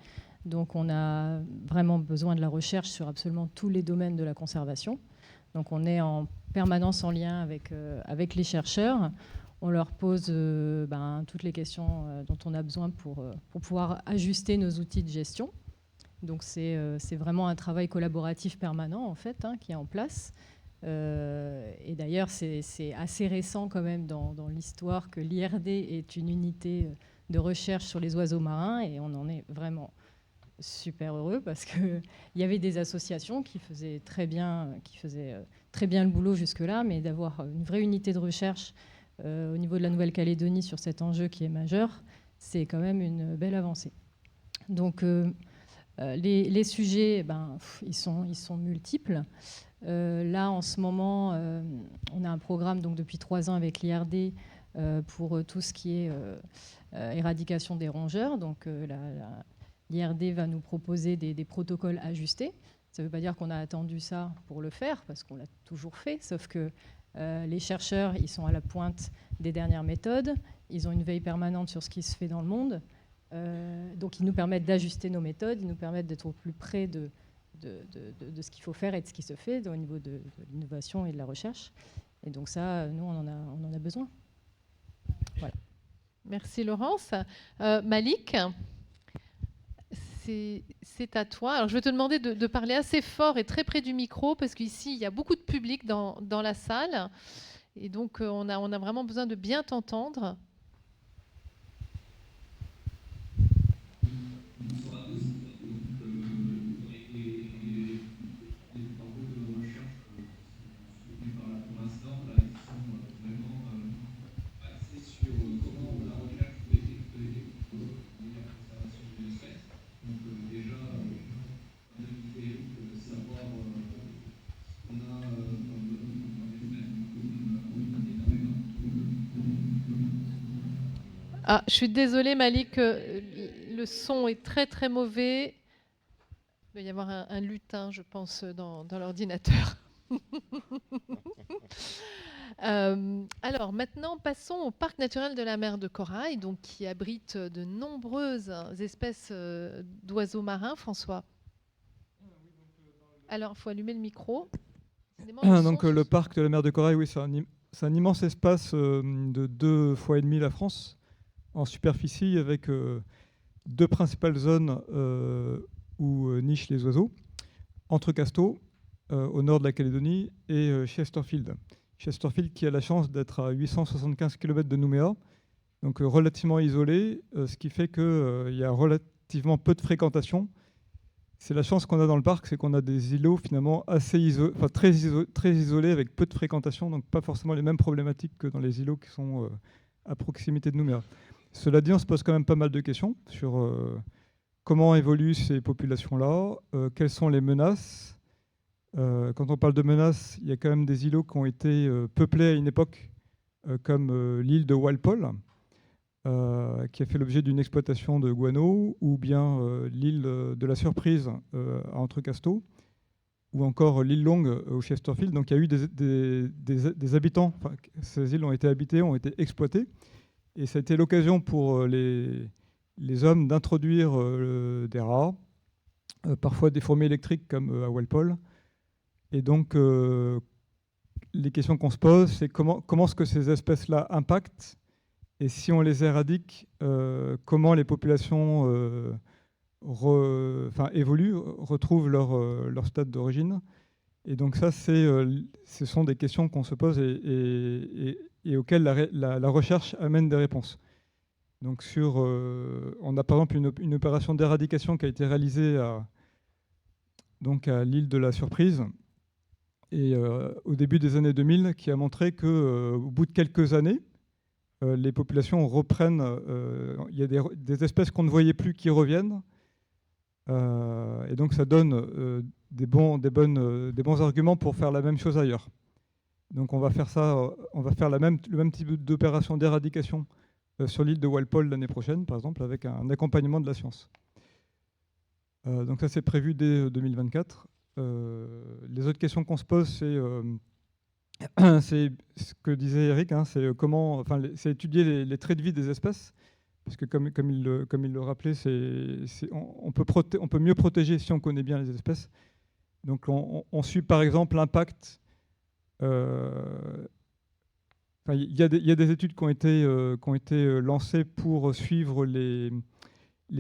Donc, on a vraiment besoin de la recherche sur absolument tous les domaines de la conservation. Donc, on est en permanence en lien avec les chercheurs. On leur pose toutes les questions dont on a besoin pour pouvoir ajuster nos outils de gestion. Donc, c'est vraiment un travail collaboratif permanent, en fait, qui est en place. Et d'ailleurs, c'est assez récent quand même dans l'histoire que l'IRD est une unité de recherche sur les oiseaux marins, et on en est vraiment super heureux parce qu'il y avait des associations qui faisaient très bien le boulot jusque-là, mais d'avoir une vraie unité de recherche au niveau de la Nouvelle-Calédonie sur cet enjeu qui est majeur, c'est quand même une belle avancée. Donc les sujets, ils sont multiples. Là, en ce moment, on a un programme donc, depuis 3 ans avec l'IRD pour tout ce qui est éradication des rongeurs. Donc l'IRD va nous proposer des protocoles ajustés. Ça ne veut pas dire qu'on a attendu ça pour le faire, parce qu'on l'a toujours fait, sauf que les chercheurs, ils sont à la pointe des dernières méthodes, ils ont une veille permanente sur ce qui se fait dans le monde, donc ils nous permettent d'ajuster nos méthodes, ils nous permettent d'être au plus près de ce qu'il faut faire et de ce qui se fait au niveau de l'innovation et de la recherche. Et donc ça, nous, on en a besoin. Voilà. Merci Laurence. Malik, c'est à toi. Alors, je vais te demander de parler assez fort et très près du micro, parce qu'ici, il y a beaucoup de public dans la salle. Et donc, on a vraiment besoin de bien t'entendre. Ah, je suis désolée, Malik, le son est très très mauvais. Il doit y avoir un lutin, je pense, dans l'ordinateur. Alors maintenant, passons au parc naturel de la mer de Corail, donc, qui abrite de nombreuses espèces d'oiseaux marins. François. Alors, il faut allumer le micro. Donc le parc de la mer de Corail, oui, c'est un immense espace de 2,5 fois la France en superficie, avec 2 principales zones où nichent les oiseaux. Entrecasteaux, au nord de la Calédonie, et Chesterfield. Chesterfield qui a la chance d'être à 875 km de Nouméa, donc relativement isolé, ce qui fait qu'il y a relativement peu de fréquentation. C'est la chance qu'on a dans le parc, c'est qu'on a des îlots finalement très isolés, avec peu de fréquentation, donc pas forcément les mêmes problématiques que dans les îlots qui sont à proximité de Nouméa. Cela dit, on se pose quand même pas mal de questions sur comment évoluent ces populations-là, quelles sont les menaces. Quand on parle de menaces, il y a quand même des îlots qui ont été peuplés à une époque, comme l'île de Walpole, qui a fait l'objet d'une exploitation de guano, ou bien l'île de la Surprise à Entrecasteaux, ou encore l'île Longue au Chesterfield. Donc il y a eu des habitants, ces îles ont été habitées, ont été exploitées, et ça a été l'occasion pour les hommes d'introduire des rats, parfois des fourmis électriques comme à Walpole. Et donc les questions qu'on se pose, c'est comment est-ce que ces espèces-là impactent, et si on les éradique, comment les populations évoluent, retrouvent leur stade d'origine. Et donc ça, ce sont des questions qu'on se pose et auxquelles la recherche amène des réponses. Donc on a par exemple une opération d'éradication qui a été réalisée à l'île de la Surprise, et au début des années 2000, qui a montré qu'au bout de quelques années, les populations reprennent, il y a des espèces qu'on ne voyait plus qui reviennent, et donc ça donne des bons arguments pour faire la même chose ailleurs. Donc on va faire le même type d'opération d'éradication sur l'île de Walpole l'année prochaine, par exemple, avec un accompagnement de la science. Donc ça, c'est prévu dès 2024. Les autres questions qu'on se pose, c'est ce que disait Eric, c'est étudier les traits de vie des espèces, parce que comme il le rappelait, on peut mieux protéger si on connaît bien les espèces. Donc on suit par exemple l'impact. Il y a des études qui ont été lancées pour suivre les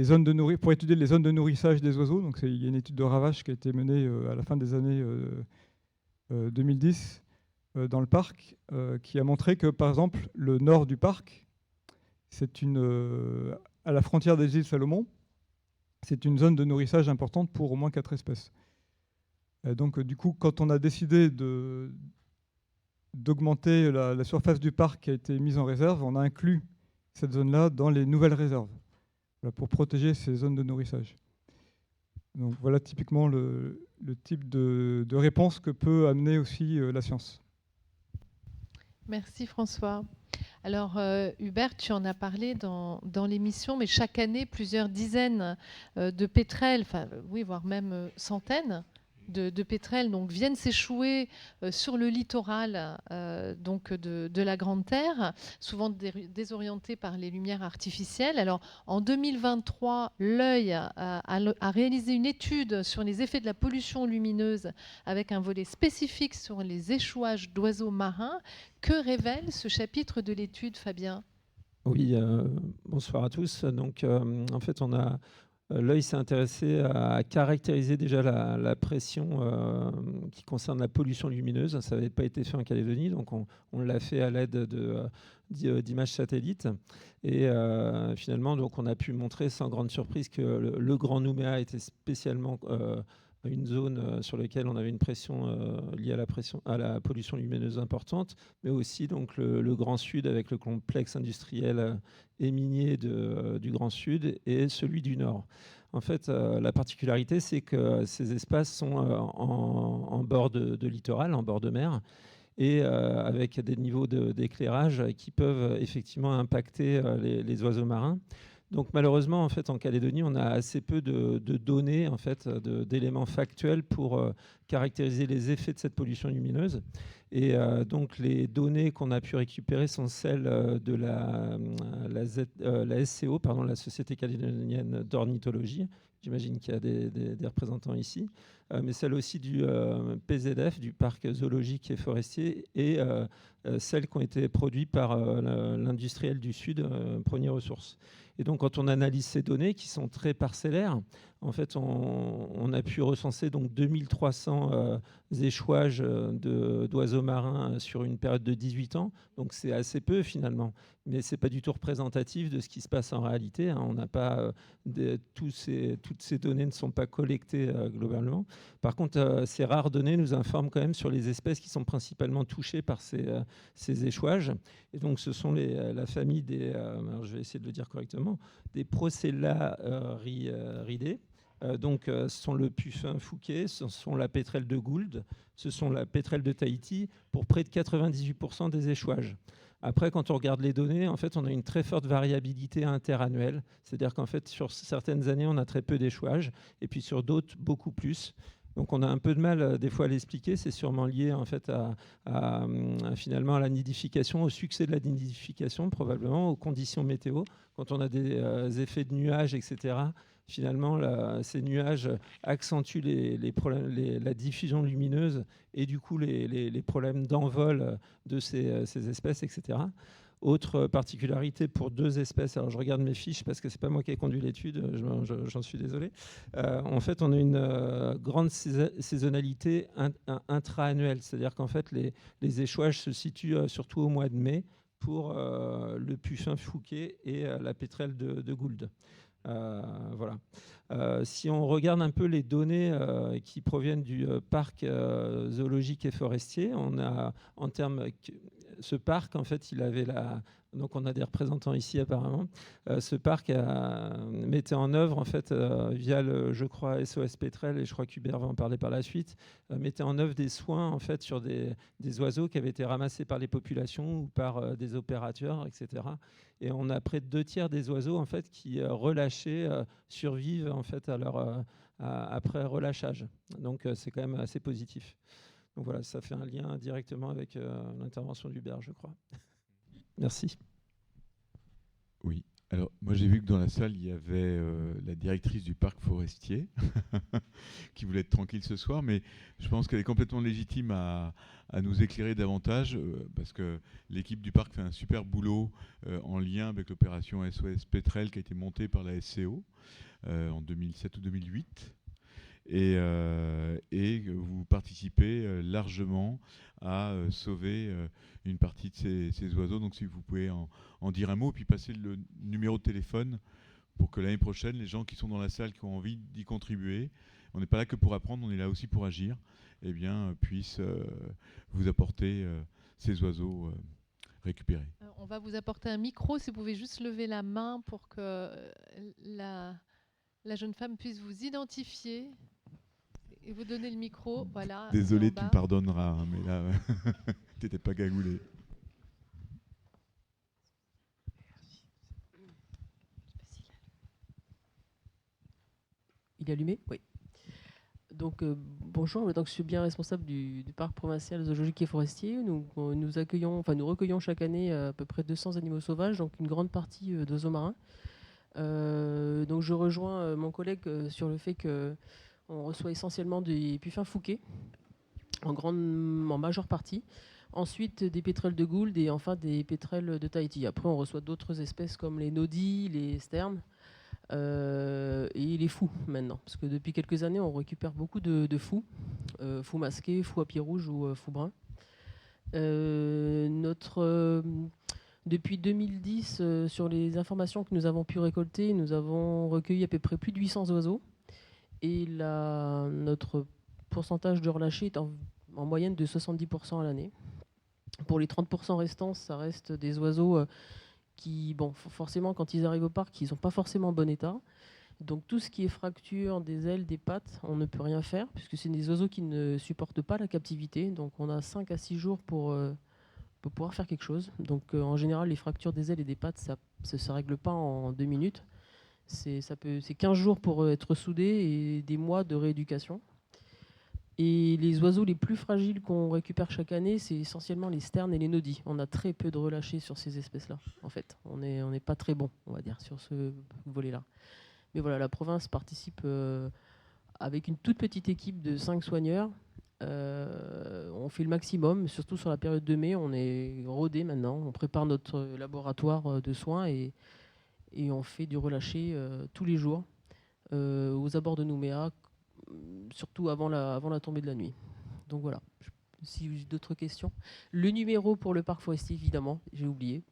zones de pour étudier les zones de nourrissage des oiseaux. Donc il y a une étude de ravage qui a été menée à la fin des années 2010 dans le parc, qui a montré que par exemple le nord du parc, c'est à la frontière des îles Salomon, c'est une zone de nourrissage importante pour au moins 4 espèces. Donc du coup, quand on a décidé d'augmenter la surface du parc qui a été mise en réserve, on a inclus cette zone-là dans les nouvelles réserves, voilà, pour protéger ces zones de nourrissage. Donc voilà typiquement le type de réponse que peut amener aussi la science. Merci François. Alors Hubert, tu en as parlé dans l'émission, mais chaque année, plusieurs dizaines de pétrels, oui, voire même centaines de pétrels donc, viennent s'échouer sur le littoral donc de la Grande Terre, souvent désorientés par les lumières artificielles. Alors, en 2023, l'œil a réalisé une étude sur les effets de la pollution lumineuse avec un volet spécifique sur les échouages d'oiseaux marins. Que révèle ce chapitre de l'étude, Fabien ? Oui, bonsoir à tous. Donc, en fait, l'œil s'est intéressé à caractériser déjà la pression qui concerne la pollution lumineuse. Ça n'avait pas été fait en Calédonie, donc on l'a fait à l'aide d'images satellites. Et finalement, donc, on a pu montrer sans grande surprise que le Grand Nouméa était spécialement une zone sur laquelle on avait une pression liée à la pollution lumineuse importante, mais aussi donc le Grand Sud avec le complexe industriel et minier du Grand Sud et celui du Nord. En fait, la particularité, c'est que ces espaces sont en bord de littoral, en bord de mer, et avec des niveaux d'éclairage qui peuvent effectivement impacter les oiseaux marins. Donc malheureusement, en fait, en Calédonie, on a assez peu de données, en fait, d'éléments factuels pour caractériser les effets de cette pollution lumineuse. Et donc les données qu'on a pu récupérer sont celles de la SCO, pardon, la Société calédonienne d'ornithologie. J'imagine qu'il y a des représentants ici, mais celles aussi du PZF, du parc zoologique et forestier, et celles qui ont été produites par l'industriel du Sud, Premier Ressources. Et donc, quand on analyse ces données, qui sont très parcellaires, en fait, on a pu recenser donc 2300 échouages d'oiseaux marins sur une période de 18 ans. Donc, c'est assez peu finalement. Mais ce n'est pas du tout représentatif de ce qui se passe en réalité. On n'a pas toutes ces données ne sont pas collectées globalement. Par contre, ces rares données nous informent quand même sur les espèces qui sont principalement touchées par ces échouages. Et donc, ce sont la famille des, alors je vais essayer de le dire correctement, des Procellariidae. Donc, ce sont le puffin fouquet, ce sont la pétrelle de Gould, ce sont la pétrelle de Tahiti, pour près de 98% des échouages. Après, quand on regarde les données, en fait, on a une très forte variabilité interannuelle. C'est-à-dire qu'en fait, sur certaines années, on a très peu d'échouages, et puis sur d'autres, beaucoup plus. Donc on a un peu de mal des fois à l'expliquer. C'est sûrement lié en fait finalement à la nidification, au succès de la nidification, probablement aux conditions météo. Quand on a des effets de nuages, etc., finalement ces nuages accentuent la diffusion lumineuse et du coup les problèmes d'envol de ces espèces, etc. Autre particularité pour 2 espèces, alors je regarde mes fiches parce que c'est pas moi qui ai conduit l'étude, j'en suis désolé. En fait, on a une grande saisonnalité intra-annuelle, c'est-à-dire qu'en fait, les échouages se situent surtout au mois de mai pour le puffin fouquet et la pétrelle de Gould. Voilà. Si on regarde un peu les données qui proviennent du parc zoologique et forestier, on a en termes ce parc, en fait, il avait donc on a des représentants ici apparemment. Ce parc mettait en œuvre, en fait, via je crois, SOS Pétrel, et je crois qu'Hubert va en parler par la suite, mettait en œuvre des soins, en fait, sur des oiseaux qui avaient été ramassés par les populations ou par des opérateurs, etc. Et on a près de 2/3 des oiseaux, en fait, qui relâchés survivent, en fait, après relâchage. Donc, c'est quand même assez positif. Donc voilà, ça fait un lien directement avec l'intervention d'Hubert, je crois. Merci. Oui, alors moi j'ai vu que dans la salle, il y avait la directrice du parc forestier qui voulait être tranquille ce soir, mais je pense qu'elle est complètement légitime à nous éclairer davantage parce que l'équipe du parc fait un super boulot en lien avec l'opération SOS Pétrel qui a été montée par la SCO en 2007 ou 2008. Et vous participez largement à sauver une partie de ces oiseaux. Donc si vous pouvez en dire un mot, puis passer le numéro de téléphone pour que l'année prochaine, les gens qui sont dans la salle, qui ont envie d'y contribuer, on n'est pas là que pour apprendre, on est là aussi pour agir, eh bien, puissent vous apporter ces oiseaux récupérés. On va vous apporter un micro, si vous pouvez juste lever la main pour que la jeune femme puisse vous identifier et vous donner le micro. Voilà. Désolé, tu me pardonneras, hein, mais là, tu n'étais pas cagoulé. Il est allumé? Oui. Donc, bonjour, donc, je suis bien responsable du parc provincial zoologique et forestier. Nous recueillons chaque année à peu près 200 animaux sauvages, donc une grande partie d'oiseaux marins. Donc je rejoins mon collègue sur le fait qu'on reçoit essentiellement des puffins fouquets, en majeure partie. Ensuite, des pétrels de Gould et enfin des pétrels de Tahiti. Après, on reçoit d'autres espèces comme les nodis, les sternes. Et les fous maintenant, parce que depuis quelques années on récupère beaucoup de fous, fous masqués, fous à pieds rouges ou fous bruns. Depuis 2010, sur les informations que nous avons pu récolter, nous avons recueilli à peu près plus de 800 oiseaux et notre pourcentage de relâché est en moyenne de 70% à l'année. Pour les 30% restants, ça reste des oiseaux qui, bon, forcément, quand ils arrivent au parc, ils n'ont pas forcément bon état. Donc tout ce qui est fracture des ailes, des pattes, on ne peut rien faire, puisque c'est des oiseaux qui ne supportent pas la captivité. Donc on a 5 à 6 jours pour pouvoir faire quelque chose. Donc en général, les fractures des ailes et des pattes, ça ne se règle pas en 2 minutes. C'est 15 jours pour être soudé et des mois de rééducation. Et les oiseaux les plus fragiles qu'on récupère chaque année, c'est essentiellement les sternes et les nodis. On a très peu de relâchés sur ces espèces-là, en fait. On n'est pas très bon, on va dire, sur ce volet-là. Mais voilà, la province participe avec une toute petite équipe de 5 soigneurs. On fait le maximum, surtout sur la période de mai. On est rodé maintenant. On prépare notre laboratoire de soins et on fait du relâché tous les jours aux abords de Nouméa, surtout avant la tombée de la nuit. Donc voilà, si j'ai d'autres questions. Le numéro pour le parc forestier, évidemment, j'ai oublié.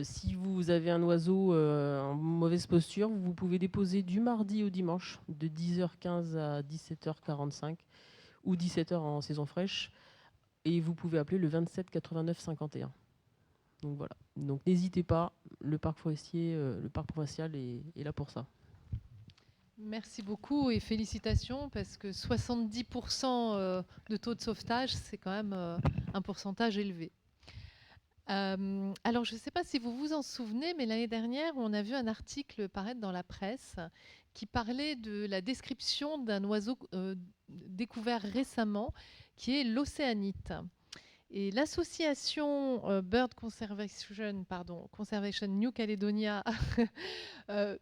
Si vous avez un oiseau en mauvaise posture, vous pouvez déposer du mardi au dimanche, de 10h15 à 17h45 ou 17h en saison fraîche. Et vous pouvez appeler le 27 89 51. Donc voilà. Donc n'hésitez pas, le parc forestier, le parc provincial est là pour ça. Merci beaucoup et félicitations parce que 70% de taux de sauvetage, c'est quand même un pourcentage élevé. Alors, je ne sais pas si vous vous en souvenez, mais l'année dernière, on a vu un article paraître dans la presse qui parlait de la description d'un oiseau découvert récemment, qui est l'océanite. Et l'association Bird Conservation New Caledonia,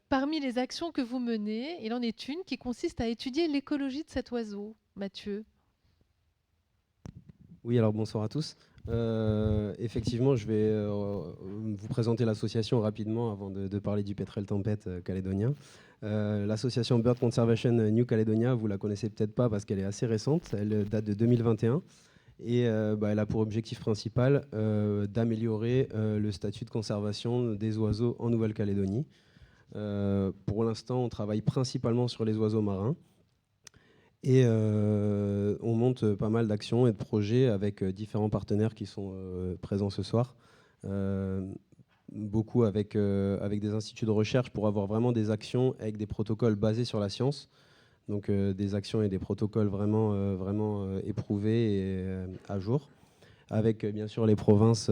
parmi les actions que vous menez, il en est une qui consiste à étudier l'écologie de cet oiseau. Mathieu. Oui, alors bonsoir à tous. Effectivement, je vais vous présenter l'association rapidement avant de parler du pétrel tempête calédonien. L'association Bird Conservation New Caledonia, vous la connaissez peut-être pas parce qu'elle est assez récente, elle date de 2021 et elle a pour objectif principal d'améliorer le statut de conservation des oiseaux en Nouvelle-Calédonie. Pour l'instant, on travaille principalement sur les oiseaux marins. Et on monte pas mal d'actions et de projets avec différents partenaires qui sont présents ce soir. Beaucoup avec des instituts de recherche pour avoir vraiment des actions avec des protocoles basés sur la science. Donc des actions et des protocoles vraiment éprouvés et à jour. Avec bien sûr les provinces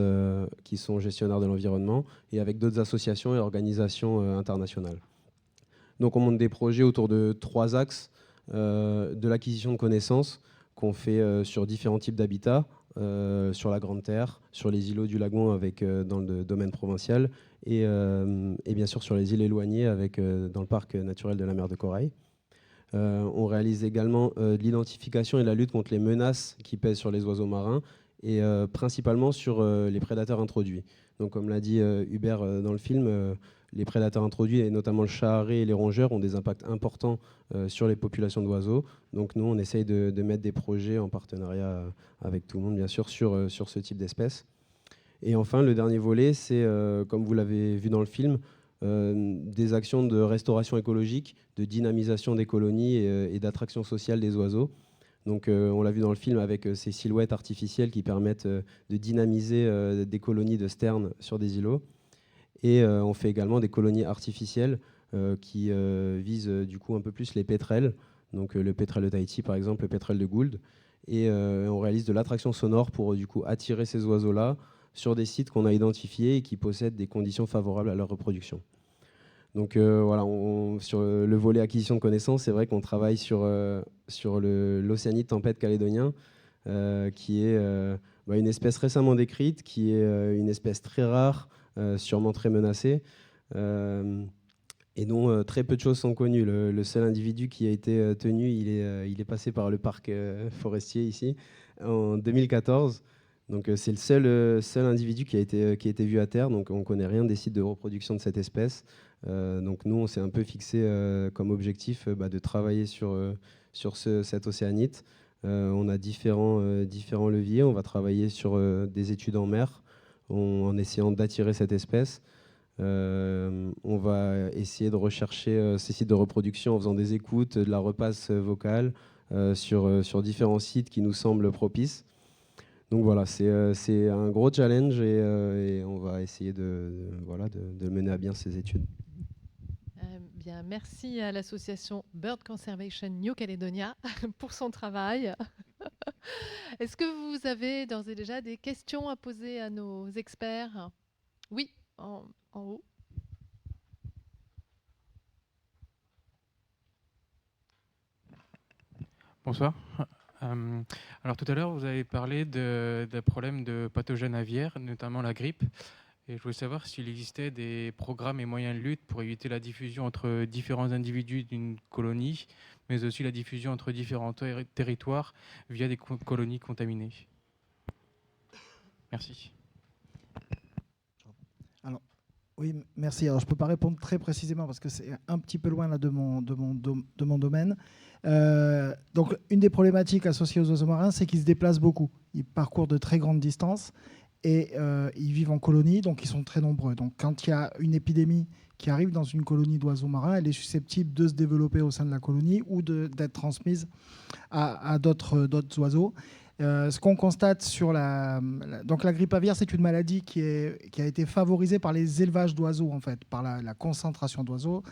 qui sont gestionnaires de l'environnement et avec d'autres associations et organisations internationales. Donc on monte des projets autour de 3 axes. De l'acquisition de connaissances qu'on fait sur différents types d'habitats, sur la Grande Terre, sur les îlots du Lagon dans le domaine provincial et bien sûr sur les îles éloignées dans le parc naturel de la mer de Corail. On réalise également de l'identification et de la lutte contre les menaces qui pèsent sur les oiseaux marins et principalement sur les prédateurs introduits. Donc comme l'a dit Hubert dans le film, les prédateurs introduits, et notamment le chat-arrêt et les rongeurs, ont des impacts importants sur les populations d'oiseaux. Donc nous, on essaye de mettre des projets en partenariat avec tout le monde, bien sûr, sur ce type d'espèces. Et enfin, le dernier volet, c'est, comme vous l'avez vu dans le film, des actions de restauration écologique, de dynamisation des colonies et d'attraction sociale des oiseaux. Donc, on l'a vu dans le film avec ces silhouettes artificielles qui permettent de dynamiser des colonies de sternes sur des îlots. Et on fait également des colonies artificielles qui visent du coup un peu plus les pétrels, donc le pétrel de Tahiti par exemple, le pétrel de Gould. Et on réalise de l'attraction sonore pour du coup attirer ces oiseaux-là sur des sites qu'on a identifiés et qui possèdent des conditions favorables à leur reproduction. Donc voilà, sur le volet acquisition de connaissances, c'est vrai qu'on travaille sur l'océanite tempête calédonien, qui est une espèce récemment décrite, qui est une espèce très rare, sûrement très menacée, et dont très peu de choses sont connues. Le seul individu qui a été tenu, il est passé par le parc forestier ici, en 2014. Donc c'est le seul individu qui a été vu à terre, donc on ne connaît rien des sites de reproduction de cette espèce. Donc nous, on s'est un peu fixé comme objectif de travailler sur cette océanite. On a différents leviers. On va travailler sur des études en mer en essayant d'attirer cette espèce. On va essayer de rechercher ces sites de reproduction en faisant des écoutes, de la repasse vocale sur différents sites qui nous semblent propices. Donc voilà, c'est un gros challenge et on va essayer de mener à bien ces études. Bien, merci à l'association Bird Conservation New Caledonia pour son travail. Est-ce que vous avez d'ores et déjà des questions à poser à nos experts? Oui, en haut. Bonsoir. Alors tout à l'heure, vous avez parlé d'un problème de pathogènes aviaires, notamment la grippe. Et je voulais savoir s'il existait des programmes et moyens de lutte pour éviter la diffusion entre différents individus d'une colonie, mais aussi la diffusion entre différents territoires via des colonies contaminées. Merci. Alors, oui, merci. Alors, je ne peux pas répondre très précisément parce que c'est un petit peu loin là, de mon domaine. Donc, une des problématiques associées aux oiseaux marins, c'est qu'ils se déplacent beaucoup. Ils parcourent de très grandes distances. Et ils vivent en colonie, donc ils sont très nombreux. Donc quand il y a une épidémie qui arrive dans une colonie d'oiseaux marins, elle est susceptible de se développer au sein de la colonie ou d'être transmise à d'autres oiseaux. Ce qu'on constate sur donc la grippe aviaire, c'est une maladie qui a été favorisée par les élevages d'oiseaux, en fait, par la concentration d'oiseaux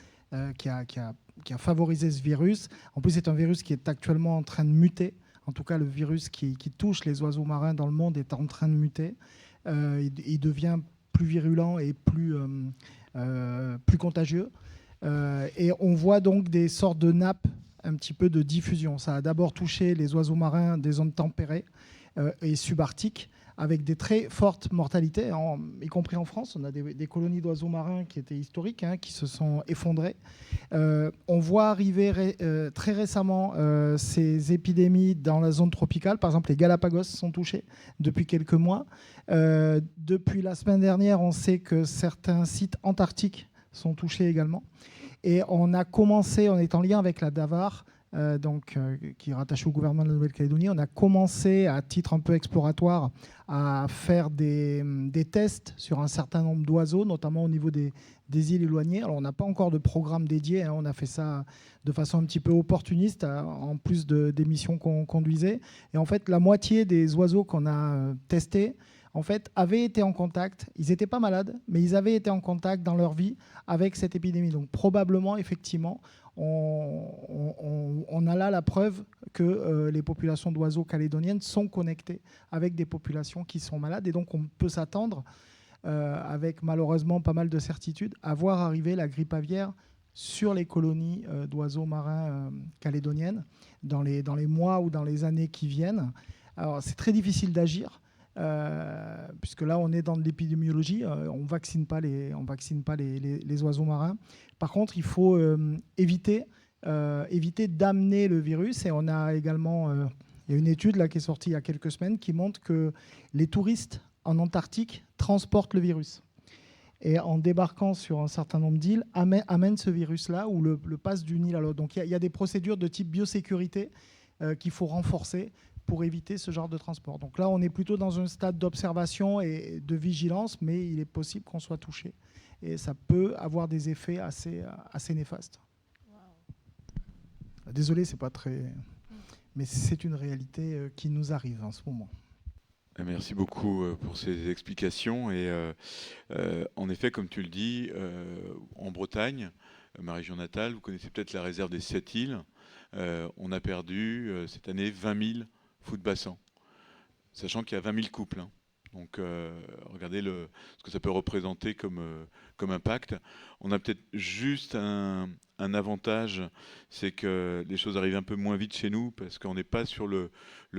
qui a favorisé ce virus. En plus, c'est un virus qui est actuellement en train de muter. En tout cas, le virus qui touche les oiseaux marins dans le monde est en train de muter. Il devient plus virulent et plus contagieux. Et on voit donc des sortes de nappes un petit peu de diffusion. Ça a d'abord touché les oiseaux marins des zones tempérées et subarctiques, avec des très fortes mortalités, y compris en France. On a des colonies d'oiseaux marins qui étaient historiques, qui se sont effondrées. On voit arriver très récemment ces épidémies dans la zone tropicale. Par exemple, les Galapagos sont touchés depuis quelques mois. Depuis la semaine dernière, on sait que certains sites antarctiques sont touchés également. Et on est en lien avec la DAVAR, qui est rattaché au gouvernement de la Nouvelle-Calédonie. On a commencé, à titre un peu exploratoire, à faire des tests sur un certain nombre d'oiseaux, notamment au niveau des îles éloignées. Alors, on n'a pas encore de programme dédié. On a fait ça de façon un petit peu opportuniste, en plus des missions qu'on conduisait. Et en fait, la moitié des oiseaux qu'on a testés, en fait, avaient été en contact. Ils n'étaient pas malades, mais ils avaient été en contact dans leur vie avec cette épidémie. Donc, probablement, effectivement, on a là la preuve que les populations d'oiseaux calédoniennes sont connectées avec des populations qui sont malades. Et donc, on peut s'attendre, avec malheureusement pas mal de certitudes, à voir arriver la grippe aviaire sur les colonies d'oiseaux marins calédoniennes dans les mois ou dans les années qui viennent. Alors, c'est très difficile d'agir. Puisque là on est dans de l'épidémiologie, on vaccine pas les oiseaux marins. Par contre, il faut éviter d'amener le virus. Et on a également, il y a une étude là qui est sortie il y a quelques semaines qui montre que les touristes en Antarctique transportent le virus. Et en débarquant sur un certain nombre d'îles, amènent ce virus-là ou le passe d'une île à l'autre. Donc il y a des procédures de type biosécurité qu'il faut renforcer pour éviter ce genre de transport. Donc là, on est plutôt dans un stade d'observation et de vigilance, mais il est possible qu'on soit touché et ça peut avoir des effets assez néfastes. Désolé, c'est pas très... Mais c'est une réalité qui nous arrive en ce moment. Merci beaucoup pour ces explications. Et en effet, comme tu le dis, en Bretagne, ma région natale, vous connaissez peut-être la réserve des 7 îles. On a perdu cette année 20 000 fous de bassin, sachant qu'il y a 20 000 couples. Hein. Donc regardez ce que ça peut représenter comme impact. On a peut-être juste un avantage, c'est que les choses arrivent un peu moins vite chez nous parce qu'on n'est pas sur le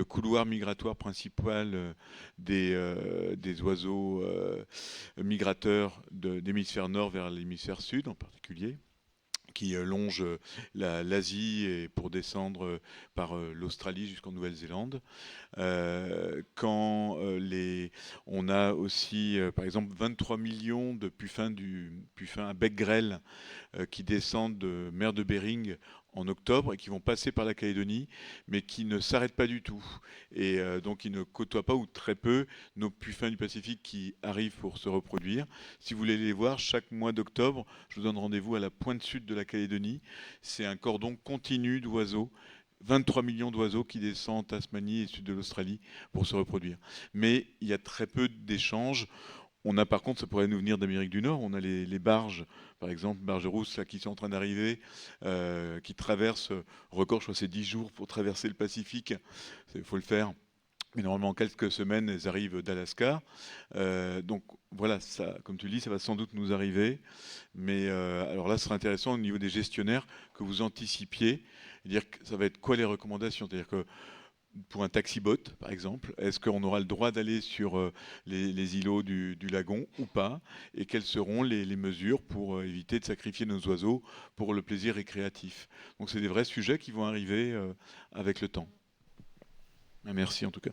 couloir migratoire principal des oiseaux migrateurs d'hémisphère nord vers l'hémisphère sud en particulier, qui longe l'Asie et pour descendre par l'Australie jusqu'en Nouvelle-Zélande. On a aussi, par exemple, 23 millions de puffins à bec grêle qui descendent de mer de Bering en octobre et qui vont passer par la Calédonie, mais qui ne s'arrêtent pas du tout. Et donc, ils ne côtoient pas ou très peu nos puffins du Pacifique qui arrivent pour se reproduire. Si vous voulez les voir, chaque mois d'octobre, je vous donne rendez-vous à la pointe sud de la Calédonie. C'est un cordon continu d'oiseaux. 23 millions d'oiseaux qui descendent en Tasmanie et sud de l'Australie pour se reproduire. Mais il y a très peu d'échanges. On a par contre, ça pourrait nous venir d'Amérique du Nord, on a les barges, par exemple, barges rousses là, qui sont en train d'arriver, qui traversent, record, je crois que c'est 10 jours pour traverser le Pacifique, il faut le faire. Mais normalement, en quelques semaines, elles arrivent d'Alaska. Donc voilà, ça, comme tu le dis, ça va sans doute nous arriver. Mais alors là, ce serait intéressant au niveau des gestionnaires que vous anticipiez. Dire que ça va être quoi les recommandations? C'est-à-dire que pour un taxi-bot, par exemple, est-ce qu'on aura le droit d'aller sur les îlots du lagon ou pas? Et quelles seront les mesures pour éviter de sacrifier nos oiseaux pour le plaisir récréatif? Donc c'est des vrais sujets qui vont arriver avec le temps. Merci en tout cas.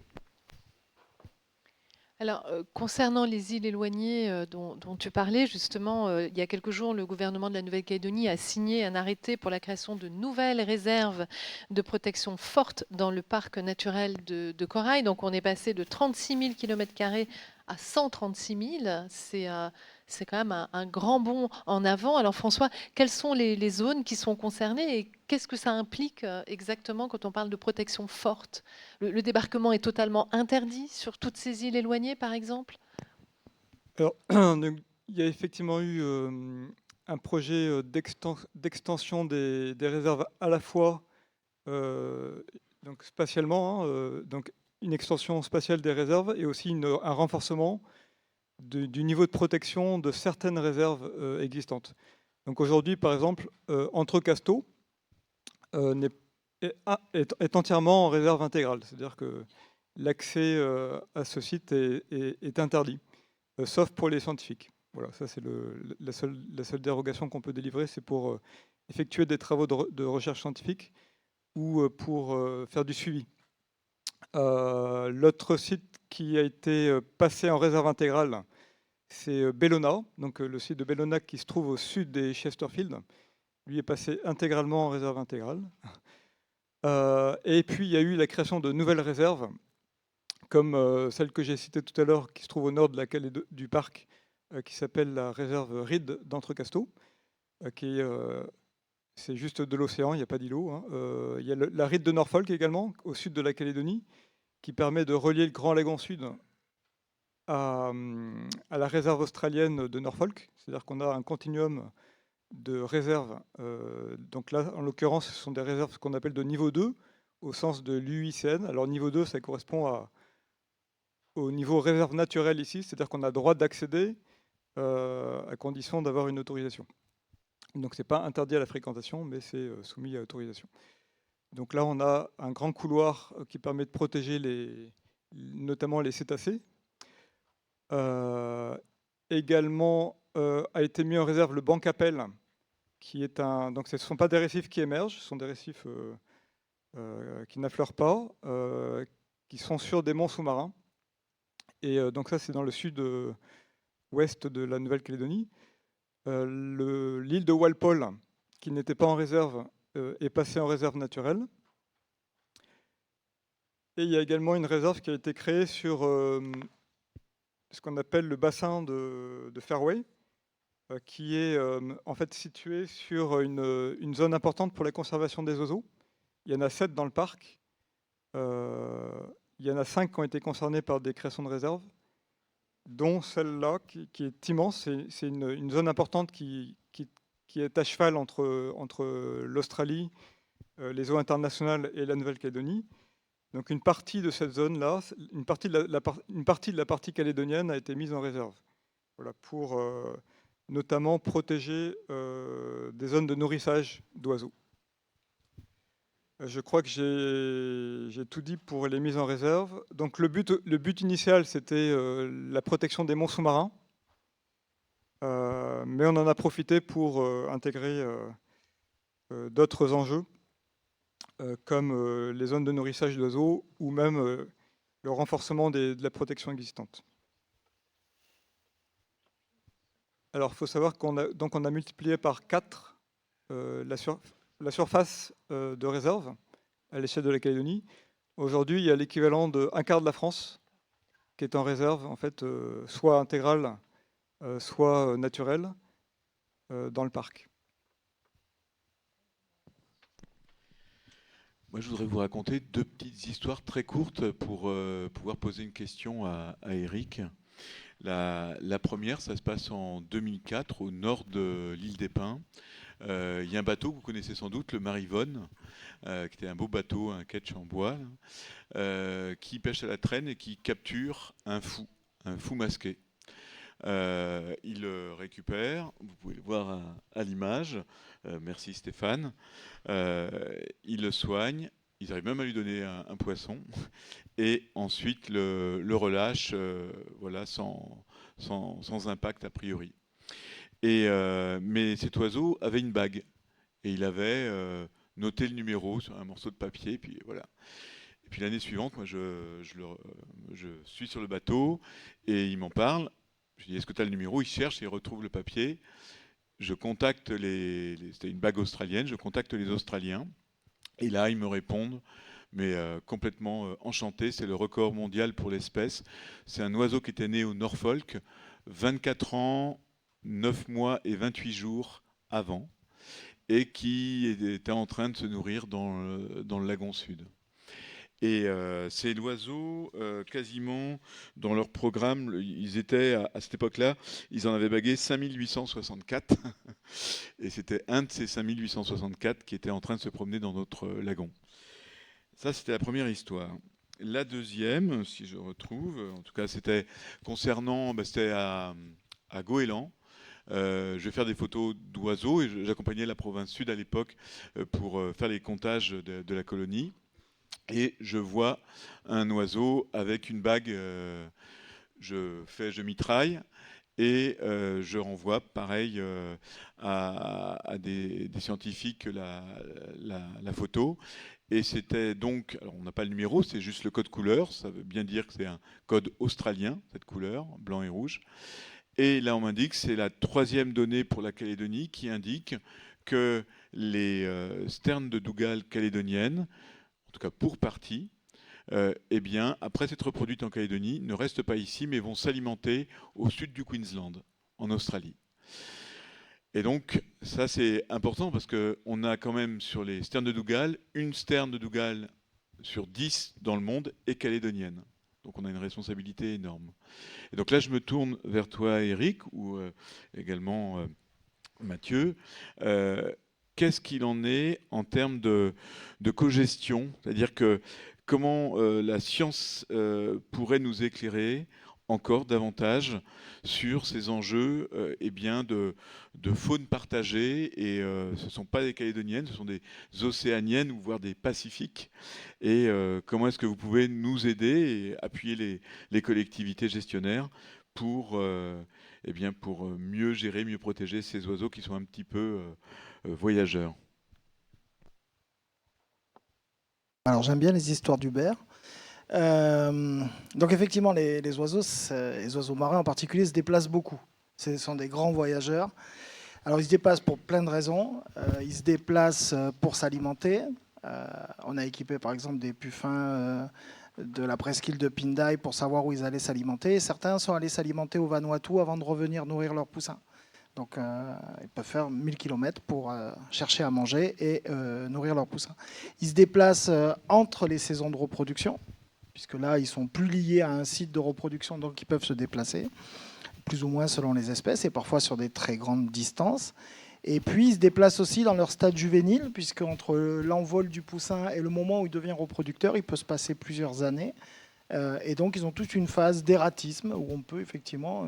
Alors, concernant les îles éloignées dont tu parlais, justement, il y a quelques jours, le gouvernement de la Nouvelle-Calédonie a signé un arrêté pour la création de nouvelles réserves de protection forte dans le parc naturel de Corail. Donc, on est passé de 36 000 km² à 136 000. C'est quand même un grand bond en avant. Alors, François, quelles sont les zones qui sont concernées et qu'est-ce que ça implique exactement quand on parle de protection forte? Le débarquement est totalement interdit sur toutes ces îles éloignées, par exemple? Alors, il y a effectivement eu un projet d'extension des réserves à la fois donc spatialement, donc une extension spatiale des réserves et aussi un renforcement du niveau de protection de certaines réserves existantes. Donc aujourd'hui, par exemple, Entrecasteaux est entièrement en réserve intégrale, c'est-à-dire que l'accès à ce site est interdit, sauf pour les scientifiques. Voilà, ça c'est la seule dérogation qu'on peut délivrer, c'est pour effectuer des travaux de recherche scientifique ou pour faire du suivi. L'autre site qui a été passé en réserve intégrale, c'est Bellona, donc le site de Bellona qui se trouve au sud des Chesterfield. Lui est passé intégralement en réserve intégrale. Et puis il y a eu la création de nouvelles réserves, comme celle que j'ai citée tout à l'heure, qui se trouve au nord de du parc, qui s'appelle la réserve Reed d'Entrecasteaux, c'est juste de l'océan, il n'y a pas d'îlot. Hein. Il y a la Reed de Norfolk également, au sud de la Calédonie, qui permet de relier le Grand Lagon Sud à la réserve australienne de Norfolk. C'est-à-dire qu'on a un continuum de réserves. Donc là, en l'occurrence, ce sont des réserves qu'on appelle de niveau 2, au sens de l'UICN. Alors niveau 2, ça correspond au niveau réserve naturelle ici, c'est-à-dire qu'on a le droit d'accéder à condition d'avoir une autorisation. Donc ce n'est pas interdit à la fréquentation, mais c'est soumis à autorisation. Donc là, on a un grand couloir qui permet de protéger notamment les cétacés. Également a été mis en réserve le banc Capel, qui est donc ce ne sont pas des récifs qui émergent, ce sont des récifs qui n'affleurent pas, qui sont sur des monts sous-marins. Et donc ça, c'est dans le sud-ouest de la Nouvelle-Calédonie. L'île de Walpole, qui n'était pas en réserve, est passée en réserve naturelle. Et il y a également une réserve qui a été créée sur ce qu'on appelle le bassin de Fairway, qui est en fait située sur une zone importante pour la conservation des oiseaux. Il y en a 7 dans le parc. Il y en a 5 qui ont été concernés par des créations de réserve, dont celle-là qui est immense. C'est une zone importante qui est à cheval entre l'Australie, les eaux internationales et la Nouvelle-Calédonie. Donc une partie de cette zone-là, une partie de la partie calédonienne a été mise en réserve. Voilà, pour notamment protéger des zones de nourrissage d'oiseaux. Je crois que j'ai tout dit pour les mises en réserve. Donc le but initial, c'était la protection des monts sous-marins. Mais on en a profité pour intégrer d'autres enjeux, comme les zones de nourrissage d'oiseaux ou même le renforcement de la protection existante. Alors il faut savoir qu'on a multiplié par 4 la surface de réserve à l'échelle de la Calédonie. Aujourd'hui, il y a l'équivalent d'un quart de la France qui est en réserve, en fait, soit intégrale, soit naturelle, dans le parc. Moi, je voudrais vous raconter 2 petites histoires très courtes pour pouvoir poser une question à Eric. La première, ça se passe en 2004 au nord de l'île des Pins. Il y a un bateau que vous connaissez sans doute, le Marivonne, qui était un beau bateau, un ketch en bois, qui pêche à la traîne et qui capture un fou masqué. Il le récupère, vous pouvez le voir à l'image, merci Stéphane. Il le soigne, ils arrivent même à lui donner un poisson, et ensuite le relâche voilà, sans impact a priori. Mais cet oiseau avait une bague, et il avait noté le numéro sur un morceau de papier, puis voilà. Et puis l'année suivante, moi je suis sur le bateau, et il m'en parle. Je dis, est-ce que tu as le numéro? Il cherche et il retrouve le papier. Je contacte c'était une bague australienne, je contacte les Australiens. Et là, ils me répondent, mais complètement enchantés. C'est le record mondial pour l'espèce. C'est un oiseau qui était né au Norfolk, 24 ans, 9 mois et 28 jours avant, et qui était en train de se nourrir dans le lagon sud. Et c'est l'oiseau, quasiment, dans leur programme, ils étaient, à cette époque-là, ils en avaient bagué 5864. Et c'était un de ces 5864 qui était en train de se promener dans notre lagon. Ça, c'était la première histoire. La deuxième, si je retrouve, en tout cas, c'était concernant, c'était à Goéland. Je vais faire des photos d'oiseaux et j'accompagnais la province sud à l'époque pour faire les comptages de la colonie. Et je vois un oiseau avec une bague, je mitraille et je renvoie pareil à des scientifiques la photo. Et c'était donc, alors on n'a pas le numéro, c'est juste le code couleur, ça veut bien dire que c'est un code australien, cette couleur, blanc et rouge. Et là on m'indique, c'est la 3e donnée pour la Calédonie qui indique que les sternes de Dougal calédoniennes, en tout cas pour partie, eh bien, après s'être reproduites en Calédonie, ne restent pas ici, mais vont s'alimenter au sud du Queensland, en Australie. Et donc, ça c'est important parce qu'on a quand même sur les sternes de Dougal, une sterne de Dougal sur 10 dans le monde est calédonienne. Donc on a une responsabilité énorme. Et donc là, je me tourne vers toi, Eric, ou également Mathieu. Qu'est-ce qu'il en est en termes de cogestion? C'est-à-dire que comment la science pourrait nous éclairer encore davantage sur ces enjeux eh bien de faune partagée. Et ce ne sont pas des calédoniennes, ce sont des océaniennes ou voire des pacifiques. Et comment est-ce que vous pouvez nous aider et appuyer les collectivités gestionnaires pour, eh bien, pour mieux gérer, mieux protéger ces oiseaux qui sont un petit peu voyageurs? Alors j'aime bien les histoires d'Hubert. Donc effectivement, les oiseaux marins en particulier, se déplacent beaucoup. Ce sont des grands voyageurs. Alors ils se déplacent pour plein de raisons. Ils se déplacent pour s'alimenter. On a équipé par exemple des puffins de la presqu'île de Pindai pour savoir où ils allaient s'alimenter. Certains sont allés s'alimenter au Vanuatu avant de revenir nourrir leurs poussins. Donc ils peuvent faire 1000 km pour chercher à manger et nourrir leurs poussins. Ils se déplacent entre les saisons de reproduction, puisque là, ils sont plus liés à un site de reproduction, donc ils peuvent se déplacer, plus ou moins selon les espèces, et parfois sur des très grandes distances. Et puis, ils se déplacent aussi dans leur stade juvénile, puisque entre l'envol du poussin et le moment où il devient reproducteur, il peut se passer plusieurs années. Et donc, ils ont toute une phase d'ératisme, où on peut effectivement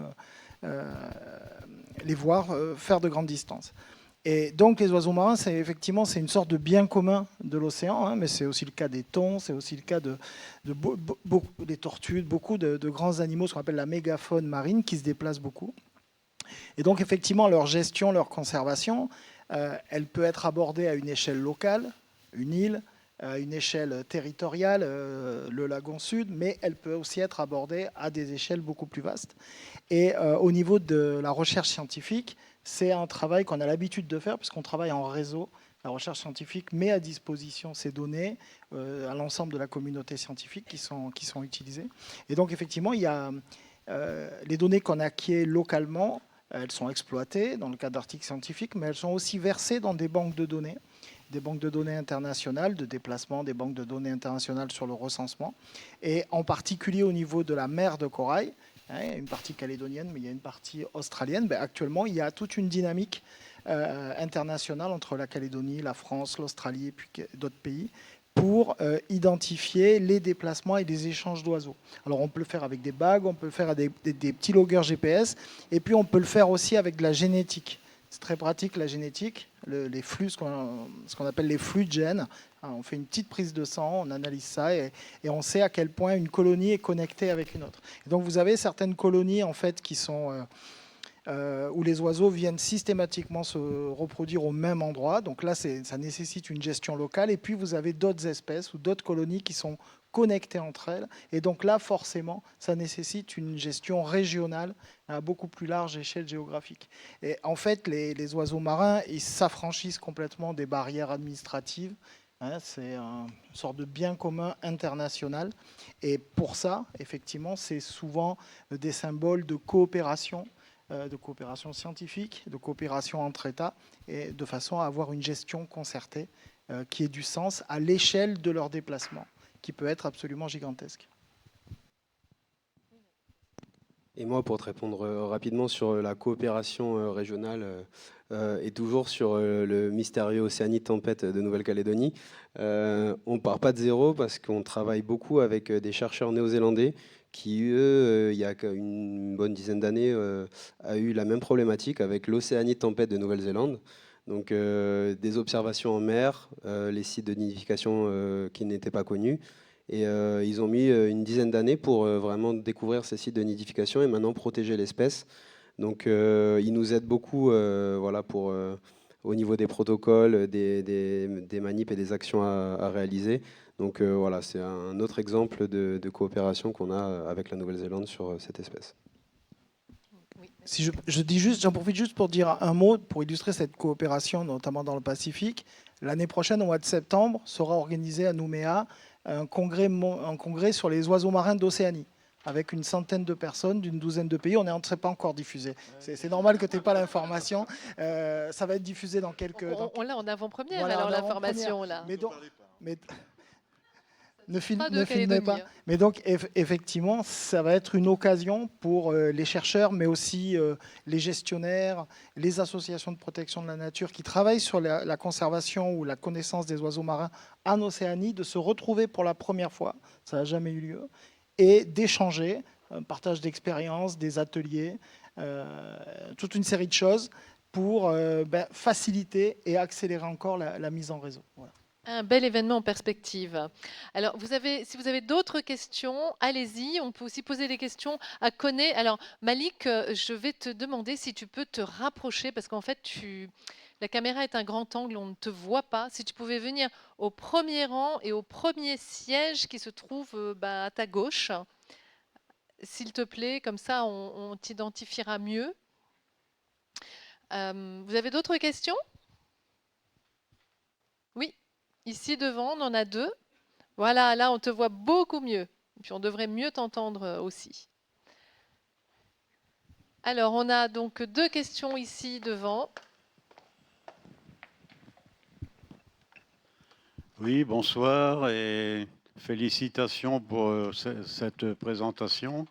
les voir faire de grandes distances. Et donc, les oiseaux marins, c'est une sorte de bien commun de l'océan, hein, mais c'est aussi le cas des thons, c'est aussi le cas des tortues, beaucoup de grands animaux, ce qu'on appelle la mégafaune marine, qui se déplacent beaucoup. Et donc, effectivement, leur gestion, leur conservation, elle peut être abordée à une échelle locale, une île, à une échelle territoriale, le lagon sud, mais elle peut aussi être abordée à des échelles beaucoup plus vastes. Et au niveau de la recherche scientifique, c'est un travail qu'on a l'habitude de faire, puisqu'on travaille en réseau. La recherche scientifique met à disposition ces données à l'ensemble de la communauté scientifique qui sont utilisées. Et donc, effectivement, il y a les données qu'on acquiert localement, elles sont exploitées dans le cadre d'articles scientifiques, mais elles sont aussi versées dans des banques de données internationales de déplacement, des banques de données internationales sur le recensement, et en particulier au niveau de la mer de corail. Il y a une partie calédonienne, mais il y a une partie australienne. Actuellement, il y a toute une dynamique internationale entre la Calédonie, la France, l'Australie et puis d'autres pays pour identifier les déplacements et les échanges d'oiseaux. Alors on peut le faire avec des bagues, on peut le faire avec des petits loggers GPS, et puis on peut le faire aussi avec de la génétique. C'est très pratique la génétique, les flux, ce qu'on appelle les flux de gènes. On fait une petite prise de sang, on analyse ça et on sait à quel point une colonie est connectée avec une autre. Et donc vous avez certaines colonies en fait qui sont où les oiseaux viennent systématiquement se reproduire au même endroit. Donc là, ça nécessite une gestion locale. Et puis vous avez d'autres espèces ou d'autres colonies qui sont connectées entre elles. Et donc là, forcément, ça nécessite une gestion régionale à beaucoup plus large échelle géographique. Et en fait, les oiseaux marins, ils s'affranchissent complètement des barrières administratives. C'est une sorte de bien commun international. Et pour ça, effectivement, c'est souvent des symboles de coopération scientifique, de coopération entre États, et de façon à avoir une gestion concertée qui ait du sens à l'échelle de leur déplacement, qui peut être absolument gigantesque. Et moi, pour te répondre rapidement sur la coopération régionale et toujours sur le mystérieux Océanie Tempête de Nouvelle-Calédonie, on ne part pas de zéro parce qu'on travaille beaucoup avec des chercheurs néo-zélandais qui, eux, il y a une bonne dizaine d'années, a eu la même problématique avec l'Océanie Tempête de Nouvelle-Zélande. Donc des observations en mer, les sites de nidification qui n'étaient pas connus. Et ils ont mis une dizaine d'années pour vraiment découvrir ces sites de nidification et maintenant protéger l'espèce. Donc ils nous aident beaucoup voilà, au niveau des protocoles, des manips et des actions à réaliser. Donc voilà, c'est un autre exemple de coopération qu'on a avec la Nouvelle-Zélande sur cette espèce. Si j'en profite juste pour dire un mot pour illustrer cette coopération, notamment dans le Pacifique. L'année prochaine, au mois de septembre, sera organisé à Nouméa un congrès sur les oiseaux marins d'Océanie, avec une centaine de personnes d'une douzaine de pays. On ne s'est pas encore diffusé. C'est normal que tu n'aies pas l'information. Ça va être diffusé dans quelques... On l'a en avant-première, voilà, alors l'information. Là. Ne filmez pas. Mais donc, effectivement, ça va être une occasion pour les chercheurs, mais aussi les gestionnaires, les associations de protection de la nature qui travaillent sur la conservation ou la connaissance des oiseaux marins en Océanie, de se retrouver pour la première fois, ça n'a jamais eu lieu, et d'échanger, un partage d'expériences, des ateliers, toute une série de choses pour faciliter et accélérer encore la mise en réseau. Voilà. Un bel événement en perspective. Alors, si vous avez d'autres questions, allez-y. On peut aussi poser des questions à Koné. Alors, Malik, je vais te demander si tu peux te rapprocher, parce qu'en fait, la caméra est un grand angle, on ne te voit pas. Si tu pouvais venir au premier rang et au premier siège qui se trouve à ta gauche, s'il te plaît, comme ça, on t'identifiera mieux. Vous avez d'autres questions ? Oui. Ici devant, on en a deux. Voilà, là, on te voit beaucoup mieux. Puis on devrait mieux t'entendre aussi. Alors, on a donc 2 questions ici devant. Oui, bonsoir et félicitations pour cette présentation.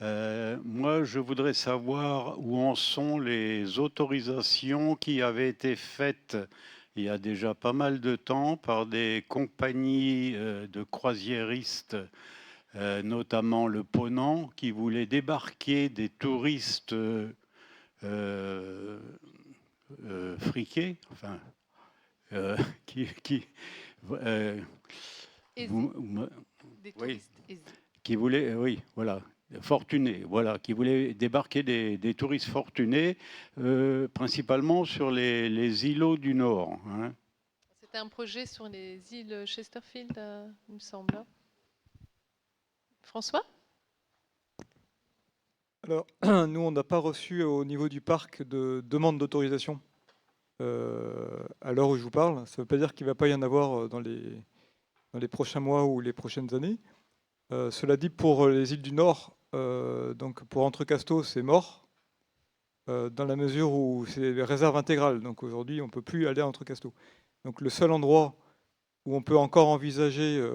Moi, je voudrais savoir où en sont les autorisations qui avaient été faites il y a déjà pas mal de temps par des compagnies de croisiéristes, notamment le Ponant, qui voulaient débarquer des touristes friqués, enfin, qui voulaient, oui, voilà, fortunés, voilà, qui voulaient débarquer des touristes fortunés, principalement sur les îlots du Nord. Hein. C'était un projet sur les îles Chesterfield, il me semble. François ? Alors, nous, on n'a pas reçu au niveau du parc de demande d'autorisation à l'heure où je vous parle. Ça ne veut pas dire qu'il ne va pas y en avoir dans les prochains mois ou les prochaines années. Cela dit, pour les îles du Nord, donc pour Entrecasteaux, c'est mort, dans la mesure où c'est des réserves intégrales. Donc aujourd'hui, on ne peut plus aller à Entrecasteaux. Donc le seul endroit où on peut encore envisager,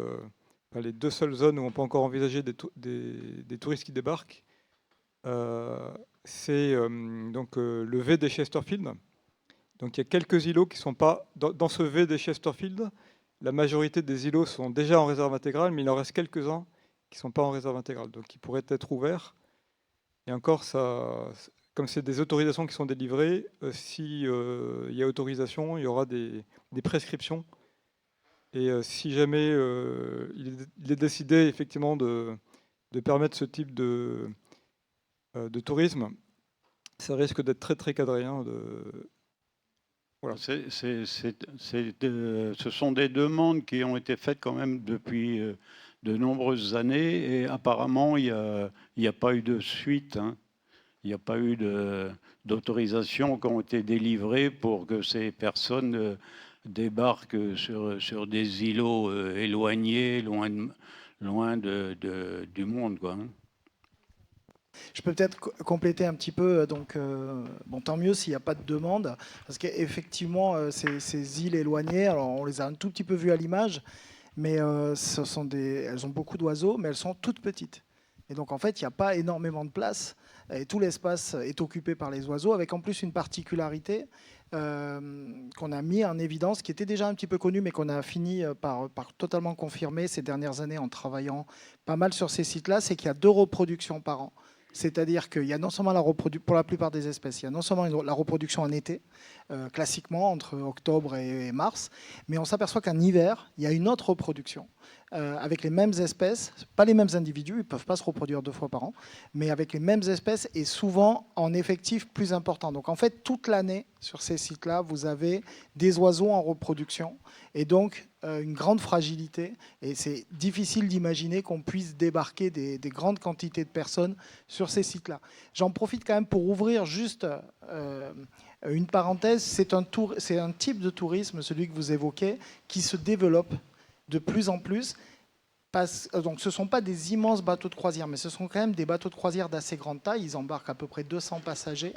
les 2 seules zones où on peut encore envisager des touristes qui débarquent, c'est donc le V des Chesterfield. Donc il y a quelques îlots qui ne sont pas dans ce V des Chesterfield. La majorité des îlots sont déjà en réserve intégrale, mais il en reste quelques-uns qui ne sont pas en réserve intégrale, donc qui pourraient être ouverts. Et encore, ça, comme c'est des autorisations qui sont délivrées, si il y a autorisation, il y aura des prescriptions. Et si jamais il est décidé effectivement de permettre ce type de tourisme, ça risque d'être très très cadré. Hein, voilà. Ce sont des demandes qui ont été faites quand même depuis de nombreuses années et apparemment il n'y a pas eu de suite. Hein. Il n'y a pas eu d'autorisation qui ont été délivrées pour que ces personnes débarquent sur des îlots éloignés, loin du monde, quoi. Hein. Je peux peut-être compléter un petit peu. Donc, bon, tant mieux s'il n'y a pas de demande, parce qu'effectivement, ces îles éloignées, alors on les a un tout petit peu vues à l'image, mais elles ont beaucoup d'oiseaux, mais elles sont toutes petites. Et donc, en fait, il n'y a pas énormément de place, et tout l'espace est occupé par les oiseaux, avec en plus une particularité qu'on a mis en évidence, qui était déjà un petit peu connue, mais qu'on a fini par totalement confirmer ces dernières années en travaillant pas mal sur ces sites-là, c'est qu'il y a 2 reproductions par an. C'est-à-dire qu'il y a non seulement la reproduction, pour la plupart des espèces, il y a non seulement la reproduction en été, classiquement entre octobre et mars, mais on s'aperçoit qu'en hiver, il y a une autre reproduction avec les mêmes espèces, pas les mêmes individus, ils ne peuvent pas se reproduire 2 fois par an, mais avec les mêmes espèces et souvent en effectif plus important. Donc en fait, toute l'année, sur ces sites-là, vous avez des oiseaux en reproduction et donc une grande fragilité. Et c'est difficile d'imaginer qu'on puisse débarquer des grandes quantités de personnes sur ces sites-là. J'en profite quand même pour ouvrir juste une parenthèse. C'est un type de tourisme, celui que vous évoquez, qui se développe de plus en plus. Donc ce ne sont pas des immenses bateaux de croisière, mais ce sont quand même des bateaux de croisière d'assez grande taille. Ils embarquent à peu près 200 passagers.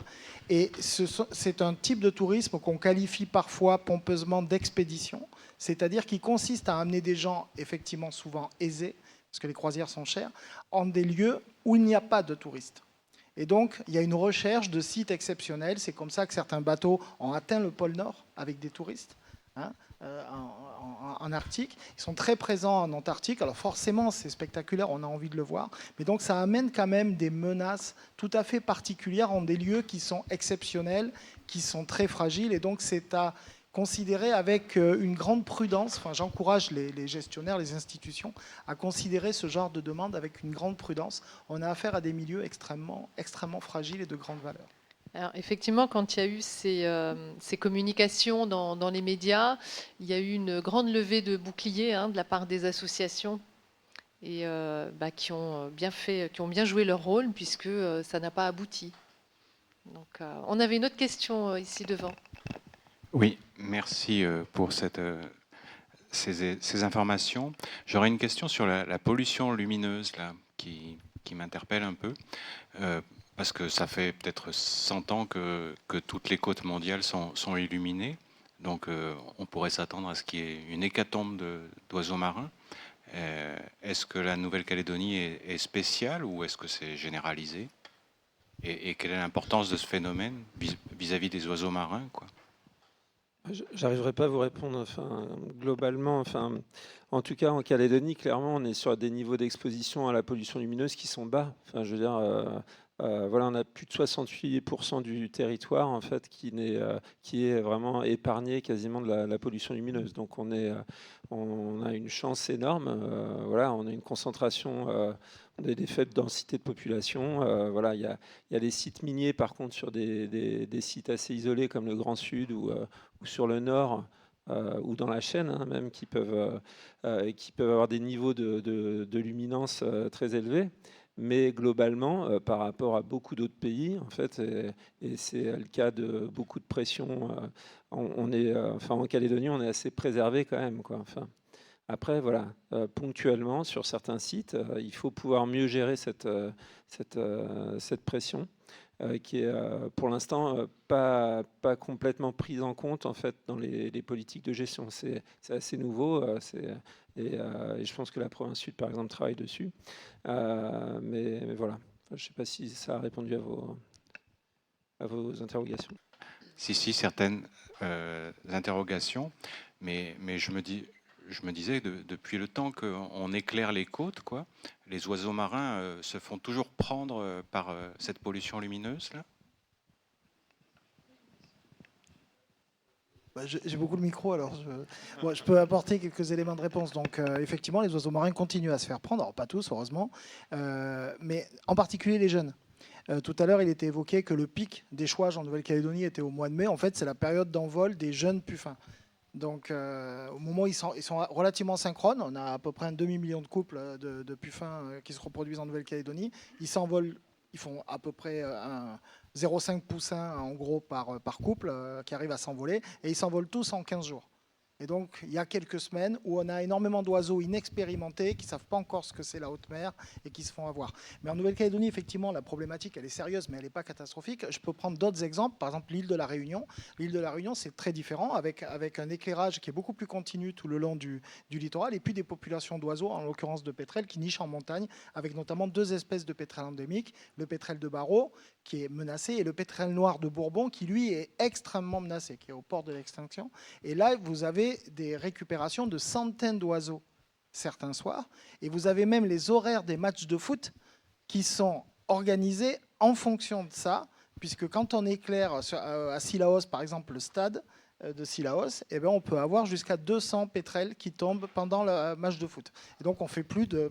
Et c'est un type de tourisme qu'on qualifie parfois pompeusement d'expédition, c'est-à-dire qui consiste à amener des gens effectivement souvent aisés, parce que les croisières sont chères, en des lieux où il n'y a pas de touristes. Et donc, il y a une recherche de sites exceptionnels. C'est comme ça que certains bateaux ont atteint le pôle Nord avec des touristes. Hein, en Arctique. Ils sont très présents en Antarctique. Alors forcément, c'est spectaculaire, on a envie de le voir. Mais donc ça amène quand même des menaces tout à fait particulières en des lieux qui sont exceptionnels, qui sont très fragiles. Et donc c'est à considérer avec une grande prudence. Enfin, j'encourage les gestionnaires, les institutions à considérer ce genre de demande avec une grande prudence. On a affaire à des milieux extrêmement, extrêmement fragiles et de grande valeur. Alors, effectivement, quand il y a eu ces communications dans les médias, il y a eu une grande levée de boucliers de la part des associations et qui ont bien joué leur rôle puisque ça n'a pas abouti. Donc, on avait une autre question ici devant. Oui, merci pour ces informations. J'aurais une question sur la pollution lumineuse là, qui m'interpelle un peu. Parce que ça fait peut-être 100 ans que toutes les côtes mondiales sont illuminées. Donc on pourrait s'attendre à ce qu'il y ait une hécatombe d'oiseaux marins. Est-ce que la Nouvelle-Calédonie est spéciale ou est-ce que c'est généralisé? Et quelle est l'importance de ce phénomène vis-à-vis des oiseaux marins, quoi? J'arriverai pas à vous répondre. Enfin, globalement, enfin, en tout cas en Calédonie, clairement, on est sur des niveaux d'exposition à la pollution lumineuse qui sont bas. Enfin, je veux dire, voilà, on a plus de 68% du territoire en fait qui est vraiment épargné quasiment de la pollution lumineuse. Donc on a une chance énorme. Voilà, on a une concentration. On a des faibles densités de population. Voilà, il y a des sites miniers par contre sur des sites assez isolés comme le Grand Sud ou sur le nord ou dans la chaîne hein, même qui peuvent avoir des niveaux de luminance très élevés. Mais globalement, par rapport à beaucoup d'autres pays, en fait, et c'est le cas de beaucoup de pression, enfin, en Calédonie, on est assez préservé quand même, quoi. Enfin, après, voilà, ponctuellement, sur certains sites, il faut pouvoir mieux gérer cette pression. Qui est pour l'instant pas complètement prise en compte en fait dans les politiques de gestion. C'est assez nouveau et je pense que la province Sud par exemple travaille dessus. Mais voilà, je ne sais pas si ça a répondu à vos interrogations. Si, certaines interrogations, mais je me disais depuis le temps qu'on éclaire les côtes, quoi, les oiseaux marins se font toujours prendre par cette pollution lumineuse là. J'ai beaucoup de micros, alors je peux apporter quelques éléments de réponse. Donc effectivement, les oiseaux marins continuent à se faire prendre, alors pas tous heureusement, mais en particulier les jeunes. Tout à l'heure, il était évoqué que le pic d'échouage en Nouvelle-Calédonie était au mois de mai. En fait, c'est la période d'envol des jeunes puffins. Donc, au moment où ils sont relativement synchrones, on a à peu près un demi-million de couples de puffins qui se reproduisent en Nouvelle-Calédonie. Ils s'envolent, ils font à peu près 0,5 poussins en gros par couple qui arrivent à s'envoler. Et ils s'envolent tous en 15 jours. Et donc, il y a quelques semaines où on a énormément d'oiseaux inexpérimentés qui ne savent pas encore ce que c'est la haute mer et qui se font avoir. Mais en Nouvelle-Calédonie, effectivement, la problématique, elle est sérieuse, mais elle n'est pas catastrophique. Je peux prendre d'autres exemples. Par exemple, l'île de la Réunion. L'île de la Réunion, c'est très différent, avec un éclairage qui est beaucoup plus continu tout le long du littoral, et puis des populations d'oiseaux, en l'occurrence de pétrels, qui nichent en montagne, avec notamment 2 espèces de pétrels endémiques, le pétrel de Barreau, qui est menacé, et le pétrel noir de Bourbon, qui lui est extrêmement menacé, qui est au port de l'extinction. Et là, vous avez des récupérations de centaines d'oiseaux certains soirs, et vous avez même les horaires des matchs de foot qui sont organisés en fonction de ça, puisque quand on éclaire à Sillaos, par exemple, le stade de Sillaos, eh bien, on peut avoir jusqu'à 200 pétrels qui tombent pendant le match de foot. Et donc on fait plus de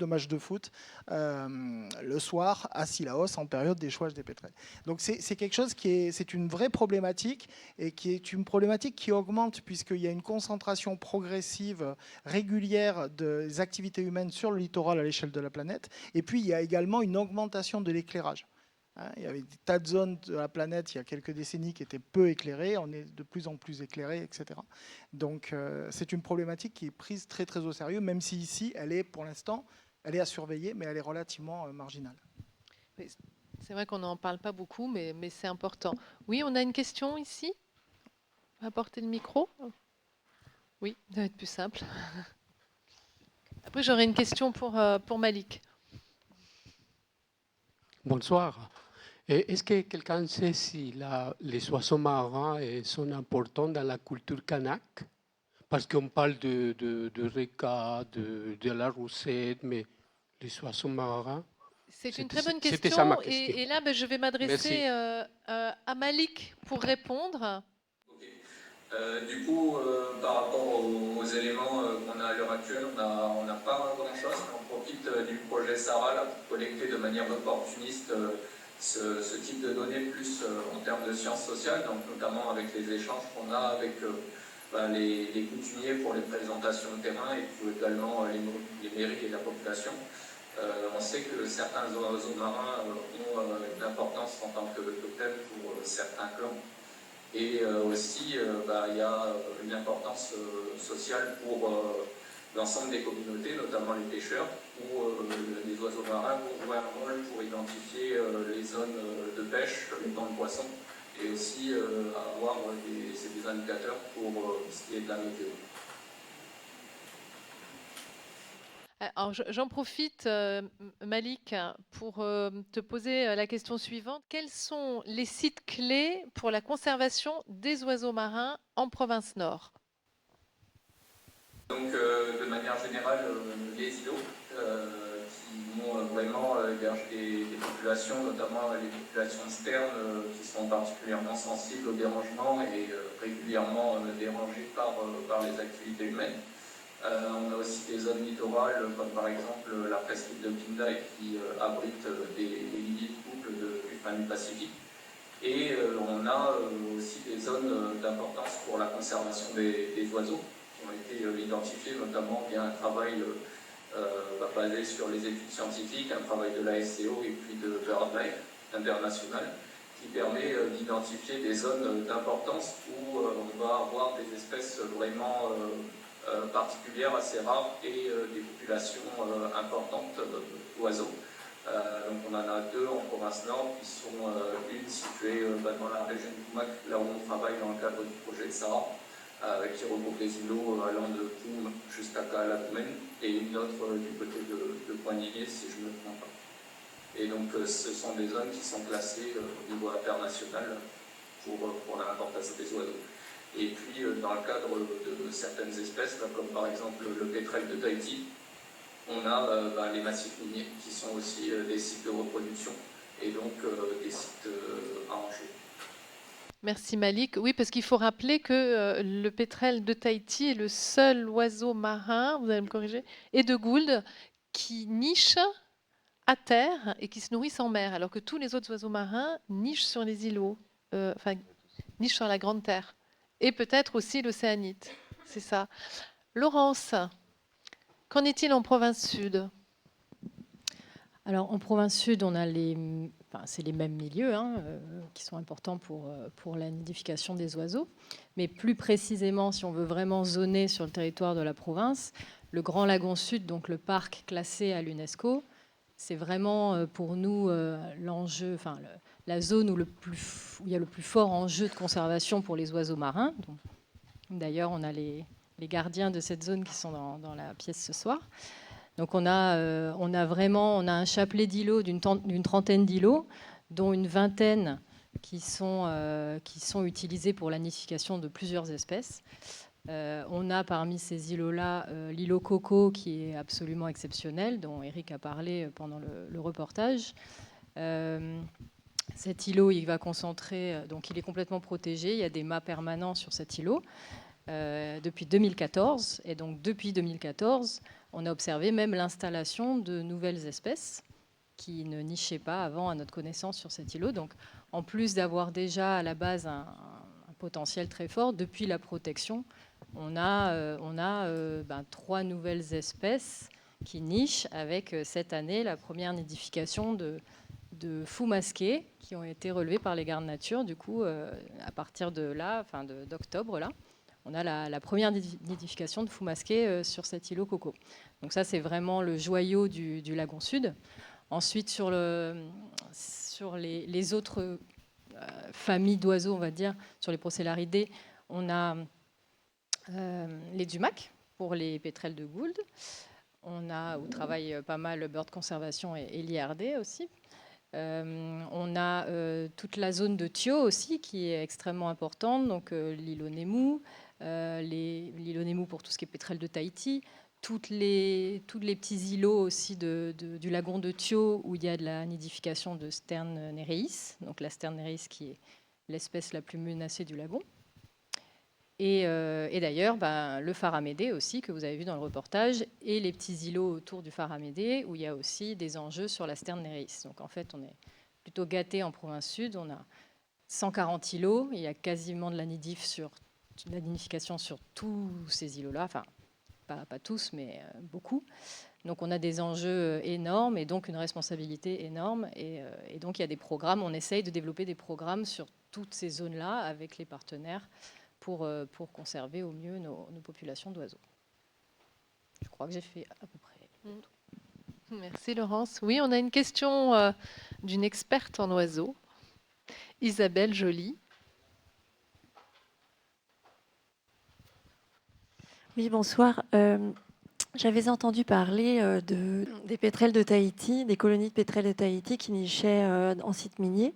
matchs de foot le soir à Sillaos en période d'échouage des pétrels. Donc c'est quelque chose c'est une vraie problématique, et qui est une problématique qui augmente puisqu'il y a une concentration progressive régulière des activités humaines sur le littoral à l'échelle de la planète. Et puis il y a également une augmentation de l'éclairage. Il y avait des tas de zones de la planète il y a quelques décennies qui étaient peu éclairées, on est de plus en plus éclairé, etc. Donc c'est une problématique qui est prise très très au sérieux, même si ici elle est pour l'instant, elle est à surveiller, mais elle est relativement marginale. C'est vrai qu'on n'en parle pas beaucoup, mais c'est important. Oui, on a une question ici. On va apporter le micro. Oui, ça va être plus simple. Après, j'aurai une question pour Malik. Bonsoir. Est-ce que quelqu'un sait si les oiseaux marins sont importants dans la culture kanak? Parce qu'on parle de Reka, de la roussette, mais les oiseaux marins... C'est une très bonne question. Et là, je vais m'adresser à Malik pour répondre. Du coup, par rapport aux éléments qu'on a à l'heure actuelle, on n'a pas grand-chose. On profite du projet SARA là, pour collecter de manière opportuniste ce type de données, plus en termes de sciences sociales, donc notamment avec les échanges qu'on a avec les coutumiers pour les présentations de terrain, et puis également les mairies et la population. On sait que certains oiseaux marins ont une importance en tant que totem pour certains clans. Et aussi, il y a une importance sociale pour l'ensemble des communautés, notamment les pêcheurs, où les oiseaux marins vont jouer un rôle pour identifier les zones de pêche, les temps de poissons, et aussi avoir des indicateurs pour ce qui est de la météo. Alors, j'en profite, Malik, pour te poser la question suivante. Quels sont les sites clés pour la conservation des oiseaux marins en province Nord? Donc, de manière générale, les îlots qui vont vraiment héberger des populations, notamment les populations sternes, qui sont particulièrement sensibles au dérangement et régulièrement dérangées par les activités humaines. On a aussi des zones littorales, comme par exemple la presqu'île de Pindai, qui abrite des milliers de couples du Pacifique. Et on a aussi des zones d'importance pour la conservation des oiseaux, qui ont été identifiés notamment via un travail basé sur les études scientifiques, un travail de la SCO et puis de BirdLife International, qui permet d'identifier des zones d'importance où on va avoir des espèces vraiment particulières, assez rares, et des populations importantes d'oiseaux. Donc on en a deux en province Nord, qui sont une située dans la région du Kumak, là où on travaille dans le cadre du projet Sarah, qui regroupe les îlots allant de Poum jusqu'à Kalakumen, et une autre du côté de Poigny, si je ne me trompe pas. Et donc ce sont des zones qui sont classées au niveau international pour l'importation des oiseaux. Et puis dans le cadre de certaines espèces, comme par exemple le pétrel de Tahiti, on a les massifs miniers qui sont aussi des sites de reproduction et donc des sites à enjeu. Merci Malik. Oui, parce qu'il faut rappeler que le pétrel de Tahiti est le seul oiseau marin, vous allez me corriger, et de Gould, qui niche à terre et qui se nourrissent en mer, alors que tous les autres oiseaux marins nichent sur les îlots, nichent sur la Grande Terre. Et peut-être aussi l'océanite. C'est ça. Laurence, qu'en est-il en province sud? Alors en province sud, on a c'est les mêmes milieux qui sont importants pour la nidification des oiseaux. Mais plus précisément, si on veut vraiment zoner sur le territoire de la province, le Grand Lagon Sud, donc le parc classé à l'UNESCO, c'est vraiment pour nous l'enjeu, la zone où il y a le plus fort enjeu de conservation pour les oiseaux marins. D'ailleurs, on a les gardiens de cette zone qui sont dans la pièce ce soir. Donc on a un chapelet d'îlots d'une trentaine d'îlots, dont une vingtaine qui sont utilisés pour la nidification de plusieurs espèces. On a parmi ces îlots-là l'îlot Coco, qui est absolument exceptionnel, dont Eric a parlé pendant le reportage. Cet îlot, il va concentrer, donc il est complètement protégé, il y a des mâts permanents sur cet îlot depuis 2014. Et donc depuis 2014, on a observé même l'installation de nouvelles espèces qui ne nichaient pas avant à notre connaissance sur cet îlot. Donc en plus d'avoir déjà à la base un potentiel très fort, depuis la protection, on a 3 nouvelles espèces qui nichent, avec cette année la première nidification de fous masqués qui ont été relevés par les gardes nature. Du coup, à partir de là, d'octobre, là, on a la première nidification de fous masqués sur cet îlot Coco. Donc ça, c'est vraiment le joyau du lagon sud. Ensuite, sur les autres familles d'oiseaux, on va dire, sur les Procélaridés, on a les Dumac pour les pétrels de Gould. On a où travaille pas mal Bird Conservation et l'IRD aussi. On a toute la zone de Thio aussi qui est extrêmement importante, donc l'îlot Nemu, l'îlot Nemu pour tout ce qui est pétrel de Tahiti, tous les petits îlots aussi du lagon de Thio où il y a de la nidification de Sterne nereis, donc la Sterne nereis qui est l'espèce la plus menacée du lagon. Et d'ailleurs, le phare Amédée aussi, que vous avez vu dans le reportage, et les petits îlots autour du phare Amédée, où il y a aussi des enjeux sur la Sterne nereis. Donc en fait, on est plutôt gâtés en province sud. On a 140 îlots, il y a quasiment de la nidification sur tous ces îlots-là, enfin, pas tous, mais beaucoup. Donc on a des enjeux énormes et donc une responsabilité énorme. Et donc il y a des programmes, on essaye de développer des programmes sur toutes ces zones-là avec les partenaires pour conserver au mieux nos populations d'oiseaux. Je crois que j'ai fait à peu près. Merci Laurence. Oui, on a une question d'une experte en oiseaux, Isabelle Joly. Oui, bonsoir. J'avais entendu parler des pétrels de Tahiti, des colonies de pétrels de Tahiti qui nichaient en site minier.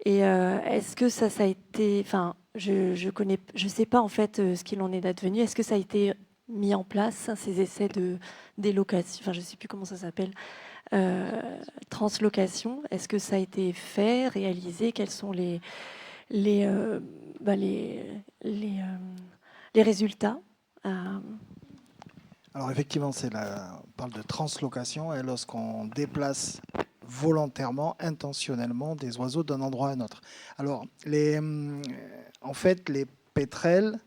Et est-ce que ça a été... Enfin, je sais pas en fait ce qu'il en est advenu. Est-ce que ça a été mis en place, ces essais de délocation, enfin je ne sais plus comment ça s'appelle, translocation? Est-ce que ça a été fait, réalisé? Quels sont les résultats? Alors effectivement, on parle de translocation, et lorsqu'on déplace volontairement, intentionnellement, des oiseaux d'un endroit à un autre. Alors, en fait, les pétrels,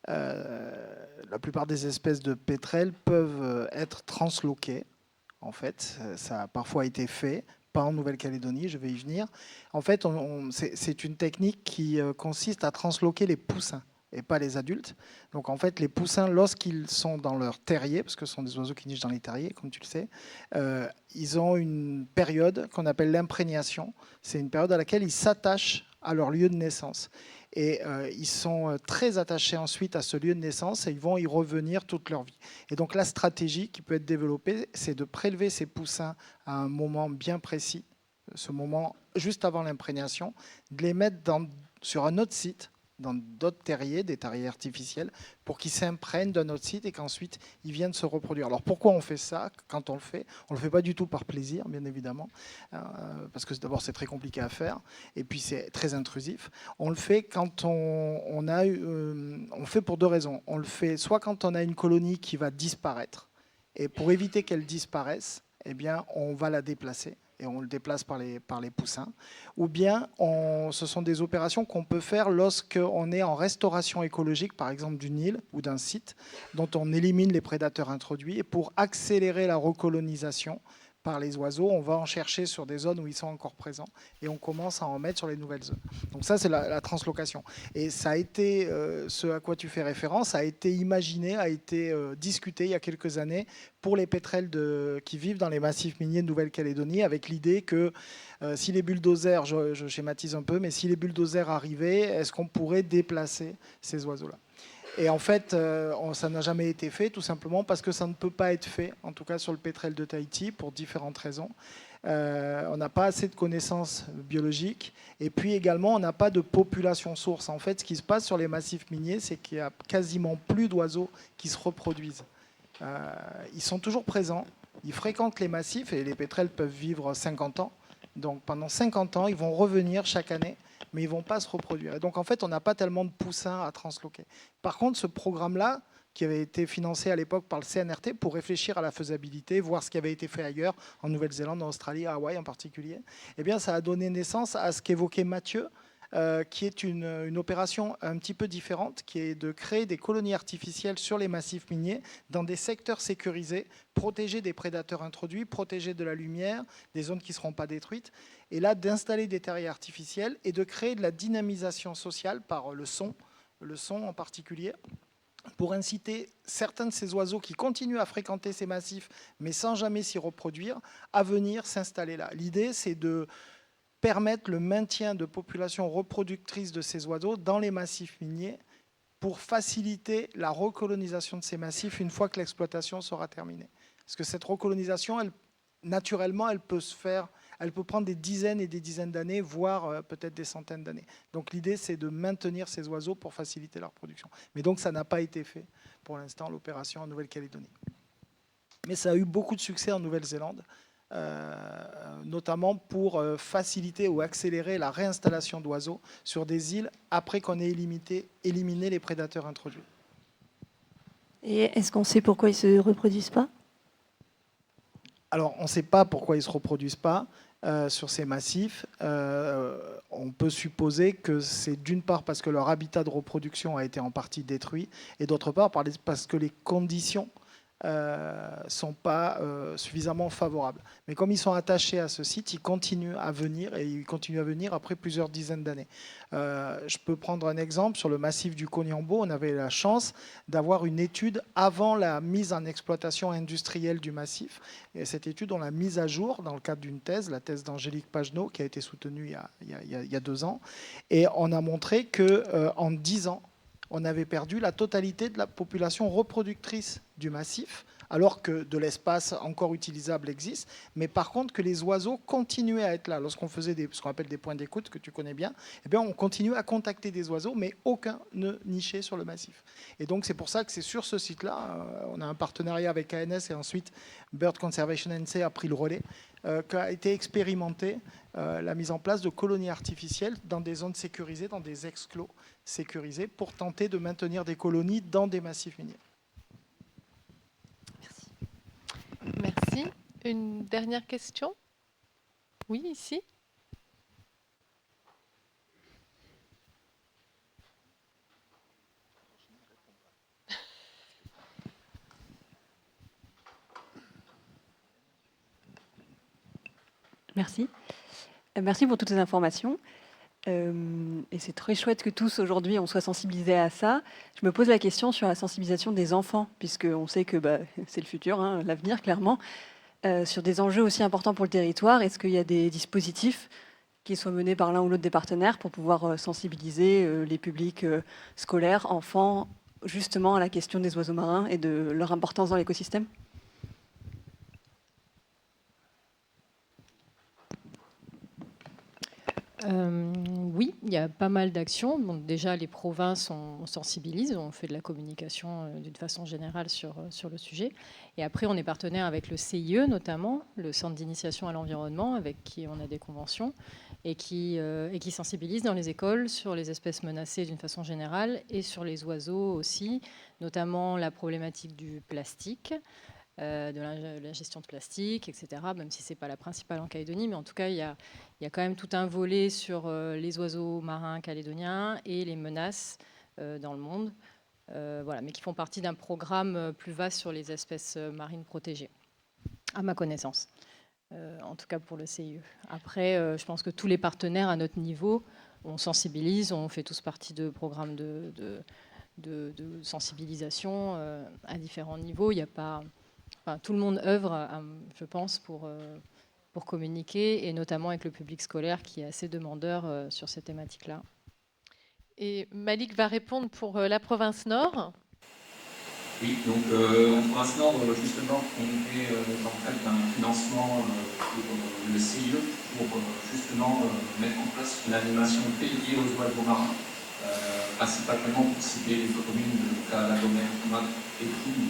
la plupart des espèces de pétrels peuvent être transloquées. En fait, ça a parfois été fait, pas en Nouvelle-Calédonie, je vais y venir. En fait, c'est une technique qui consiste à transloquer les poussins et pas les adultes. Donc en fait, les poussins, lorsqu'ils sont dans leur terrier, parce que ce sont des oiseaux qui nichent dans les terriers, comme tu le sais, ils ont une période qu'on appelle l'imprégnation. C'est une période à laquelle ils s'attachent à leur lieu de naissance. Et ils sont très attachés ensuite à ce lieu de naissance et ils vont y revenir toute leur vie. Et donc la stratégie qui peut être développée, c'est de prélever ces poussins à un moment bien précis, ce moment juste avant l'imprégnation, de les mettre sur un autre site, dans d'autres terriers, des terriers artificiels, pour qu'ils s'imprègnent d'un autre site et qu'ensuite ils viennent se reproduire. Alors pourquoi on fait ça quand on le fait? On ne le fait pas du tout par plaisir, bien évidemment, parce que d'abord c'est très compliqué à faire, et puis c'est très intrusif. On le fait quand on fait pour deux raisons. On le fait soit quand on a une colonie qui va disparaître, et pour éviter qu'elle disparaisse, eh bien, on va la déplacer. Et on le déplace par les poussins. Ou bien, ce sont des opérations qu'on peut faire lorsqu'on est en restauration écologique, par exemple d'une île ou d'un site, dont on élimine les prédateurs introduits. Et pour accélérer la recolonisation par les oiseaux, on va en chercher sur des zones où ils sont encore présents et on commence à en mettre sur les nouvelles zones. Donc ça, c'est la translocation. Et ça a été, ce à quoi tu fais référence, a été imaginé, a été discuté il y a quelques années pour les pétrels qui vivent dans les massifs miniers de Nouvelle-Calédonie, avec l'idée que si les bulldozers, je schématise un peu, mais si les bulldozers arrivaient, est-ce qu'on pourrait déplacer ces oiseaux-là? Et en fait, ça n'a jamais été fait, tout simplement parce que ça ne peut pas être fait, en tout cas sur le pétrel de Tahiti, pour différentes raisons. On n'a pas assez de connaissances biologiques, et puis également, on n'a pas de population source. En fait, ce qui se passe sur les massifs miniers, c'est qu'il n'y a quasiment plus d'oiseaux qui se reproduisent. Ils sont toujours présents, ils fréquentent les massifs, et les pétrels peuvent vivre 50 ans. Donc pendant 50 ans, ils vont revenir chaque année, mais ils ne vont pas se reproduire. Et donc, en fait, on n'a pas tellement de poussins à transloquer. Par contre, ce programme-là, qui avait été financé à l'époque par le CNRT pour réfléchir à la faisabilité, voir ce qui avait été fait ailleurs, en Nouvelle-Zélande, en Australie, à Hawaï en particulier, eh bien, ça a donné naissance à ce qu'évoquait Mathieu, qui est une opération un petit peu différente, qui est de créer des colonies artificielles sur les massifs miniers dans des secteurs sécurisés, protégés des prédateurs introduits, protégés de la lumière, des zones qui ne seront pas détruites, et là d'installer des terriers artificiels et de créer de la dynamisation sociale par le son en particulier, pour inciter certains de ces oiseaux qui continuent à fréquenter ces massifs, mais sans jamais s'y reproduire, à venir s'installer là. L'idée, c'est de permettre le maintien de populations reproductrices de ces oiseaux dans les massifs miniers pour faciliter la recolonisation de ces massifs une fois que l'exploitation sera terminée. Parce que cette recolonisation, naturellement, elle peut se faire, elle peut prendre des dizaines et des dizaines d'années, voire peut-être des centaines d'années. Donc l'idée, c'est de maintenir ces oiseaux pour faciliter leur production. Mais donc ça n'a pas été fait pour l'instant, l'opération en Nouvelle-Calédonie. Mais ça a eu beaucoup de succès en Nouvelle-Zélande, notamment pour faciliter ou accélérer la réinstallation d'oiseaux sur des îles après qu'on ait éliminé les prédateurs introduits. Et est-ce qu'on sait pourquoi ils ne se reproduisent pas? Alors, on ne sait pas pourquoi ils ne se reproduisent pas sur ces massifs. On peut supposer que c'est d'une part parce que leur habitat de reproduction a été en partie détruit, et d'autre part parce que les conditions sont pas suffisamment favorables. Mais comme ils sont attachés à ce site, ils continuent à venir, et ils continuent à venir après plusieurs dizaines d'années. Je peux prendre un exemple. Sur le massif du Cognambo, on avait la chance d'avoir une étude avant la mise en exploitation industrielle du massif. Et cette étude, on l'a mise à jour dans le cadre d'une thèse, la thèse d'Angélique Pagenot, qui a été soutenue il y a 2 ans. Et on a montré qu'en 10 ans, on avait perdu la totalité de la population reproductrice du massif, alors que de l'espace encore utilisable existe, mais par contre que les oiseaux continuaient à être là. Lorsqu'on faisait ce qu'on appelle des points d'écoute, que tu connais bien, eh bien on continuait à contacter des oiseaux, mais aucun ne nichait sur le massif. Et donc c'est pour ça que c'est sur ce site-là, on a un partenariat avec ANS et ensuite Bird Conservation NC a pris le relais, qu'a été expérimentée la mise en place de colonies artificielles dans des zones sécurisées, dans des exclos sécurisés, pour tenter de maintenir des colonies dans des massifs miniers. Merci. Une dernière question? Oui, ici. Merci. Merci pour toutes ces informations. Et c'est très chouette que tous aujourd'hui on soit sensibilisés à ça. Je me pose la question sur la sensibilisation des enfants, puisqu'on sait que c'est le futur, hein, l'avenir clairement. Sur des enjeux aussi importants pour le territoire, est-ce qu'il y a des dispositifs qui soient menés par l'un ou l'autre des partenaires pour pouvoir sensibiliser les publics scolaires, enfants, justement à la question des oiseaux marins et de leur importance dans l'écosystème ? Oui, il y a pas mal d'actions. Bon, déjà, les provinces, on sensibilise, on fait de la communication d'une façon générale sur le sujet. Et après, on est partenaire avec le CIE, notamment, le Centre d'initiation à l'environnement, avec qui on a des conventions, et qui sensibilise dans les écoles sur les espèces menacées d'une façon générale, et sur les oiseaux aussi, notamment la problématique du plastique, de la gestion de plastique, etc., même si ce n'est pas la principale en Calédonie, mais en tout cas, il y a quand même tout un volet sur les oiseaux marins calédoniens et les menaces dans le monde, voilà, mais qui font partie d'un programme plus vaste sur les espèces marines protégées, à ma connaissance, en tout cas pour le CIE. Après, je pense que tous les partenaires à notre niveau, on sensibilise, on fait tous partie de programmes de sensibilisation à différents niveaux. Il n'y a pas... Enfin, tout le monde œuvre, je pense, pour communiquer, et notamment avec le public scolaire qui est assez demandeur sur ces thématiques-là. Et Malik va répondre pour la province Nord. Oui, donc en province Nord, justement, on est dans le cadre d'un financement pour le CIE pour justement mettre en place une animation dédiée aux oiseaux marins, principalement pour cibler les communes de Calagomène, Comac et Pouille,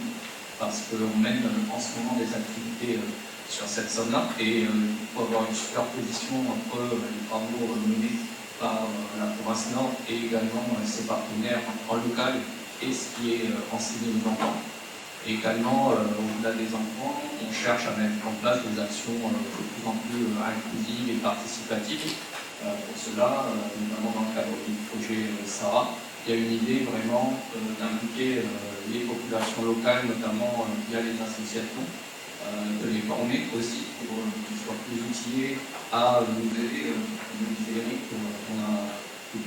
parce qu'on mène en ce moment des activités sur cette zone-là et il faut avoir une superposition entre les travaux menés par la province Nord et également ses partenaires en local et ce qui est enseigné aux enfants. Et également, au-delà des enfants, on cherche à mettre en place des actions de plus en plus inclusives et participatives. Pour cela, notamment dans le cadre du projet Sarah, il y a une idée vraiment d'impliquer les populations locales, notamment via les associations, de les former aussi pour qu'ils soient plus outillés à nous aider. Comme disait Eric, on a plus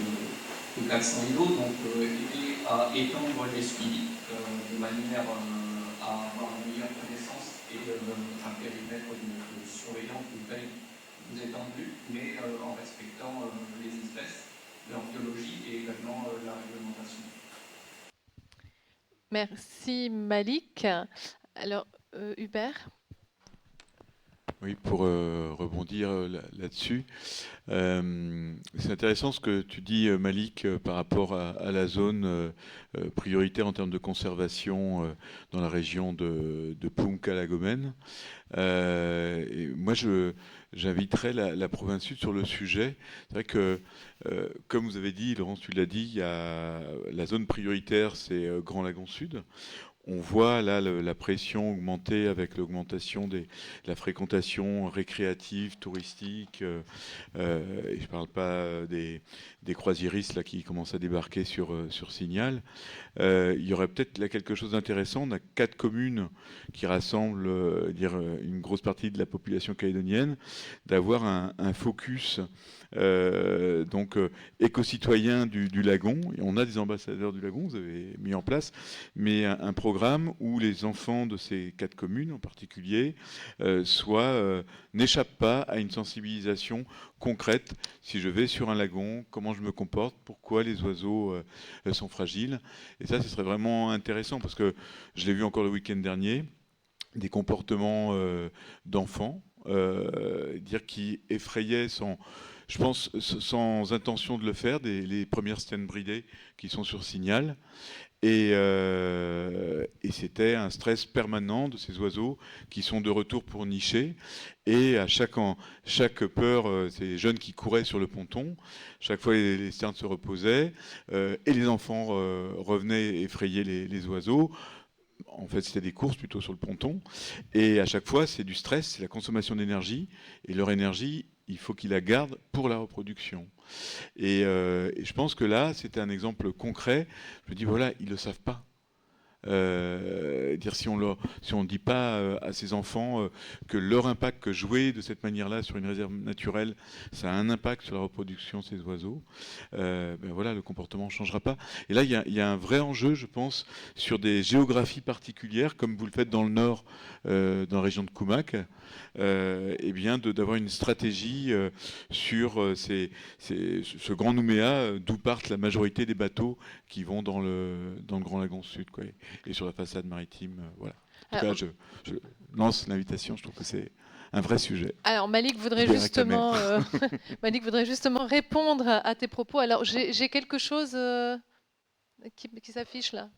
de 400 îlots, donc aider à étendre les suivis de manière à avoir une meilleure connaissance et un périmètre de surveillance de veille plus étendu, mais en respectant les espèces, leur biologie et également la réglementation. Merci Malik. Alors, Hubert ? Oui, pour rebondir là-dessus, c'est intéressant ce que tu dis, Malik, par rapport à la zone prioritaire en termes de conservation dans la région de Poum-Calagomène. Et moi, j'inviterais la province sud sur le sujet. C'est vrai que, comme vous avez dit, Laurence, tu l'as dit, il y a la zone prioritaire, c'est Grand Lagon Sud. on voit là la pression augmenter avec l'augmentation de la fréquentation récréative, touristique. Et je ne parle pas des croisiéristes là, qui commencent à débarquer sur Signal. Il y aurait peut-être là quelque chose d'intéressant. On a 4 communes qui rassemblent une grosse partie de la population calédonienne, d'avoir un focus donc éco-citoyen du lagon. Et on a des ambassadeurs du lagon, vous avez mis en place, mais un programme où les enfants de ces 4 communes en particulier n'échappent pas à une sensibilisation concrète. Si je vais sur un lagon, comment je me comporte, pourquoi les oiseaux sont fragiles. Et ça, ce serait vraiment intéressant parce que je l'ai vu encore le week-end dernier, des comportements d'enfants qui effrayaient je pense sans intention de le faire, les premières scènes bridées qui sont sur Signal. Et c'était un stress permanent de ces oiseaux qui sont de retour pour nicher. Et à chaque peur, ces jeunes qui couraient sur le ponton, chaque fois les sternes se reposaient et les enfants revenaient effrayer les oiseaux. En fait, c'était des courses plutôt sur le ponton. Et à chaque fois, c'est du stress, c'est la consommation d'énergie. Et leur énergie, il faut qu'ils la gardent pour la reproduction. Et je pense que là, c'était un exemple concret. Je me dis, voilà, ils ne le savent pas. Si on ne dit pas à ces enfants que leur impact, que jouer de cette manière-là sur une réserve naturelle, ça a un impact sur la reproduction de ces oiseaux, voilà, le comportement ne changera pas. Et là, il y a un vrai enjeu, je pense, sur des géographies particulières, comme vous le faites dans le nord, dans la région de Koumak, d'avoir une stratégie sur ce grand Nouméa, d'où partent la majorité des bateaux qui vont dans le Grand Lagon Sud, quoi, et sur la façade maritime. Voilà. En tout cas, je lance l'invitation, je trouve que c'est un vrai sujet. Alors Malik voudrait justement répondre à tes propos. Alors j'ai quelque chose qui s'affiche là.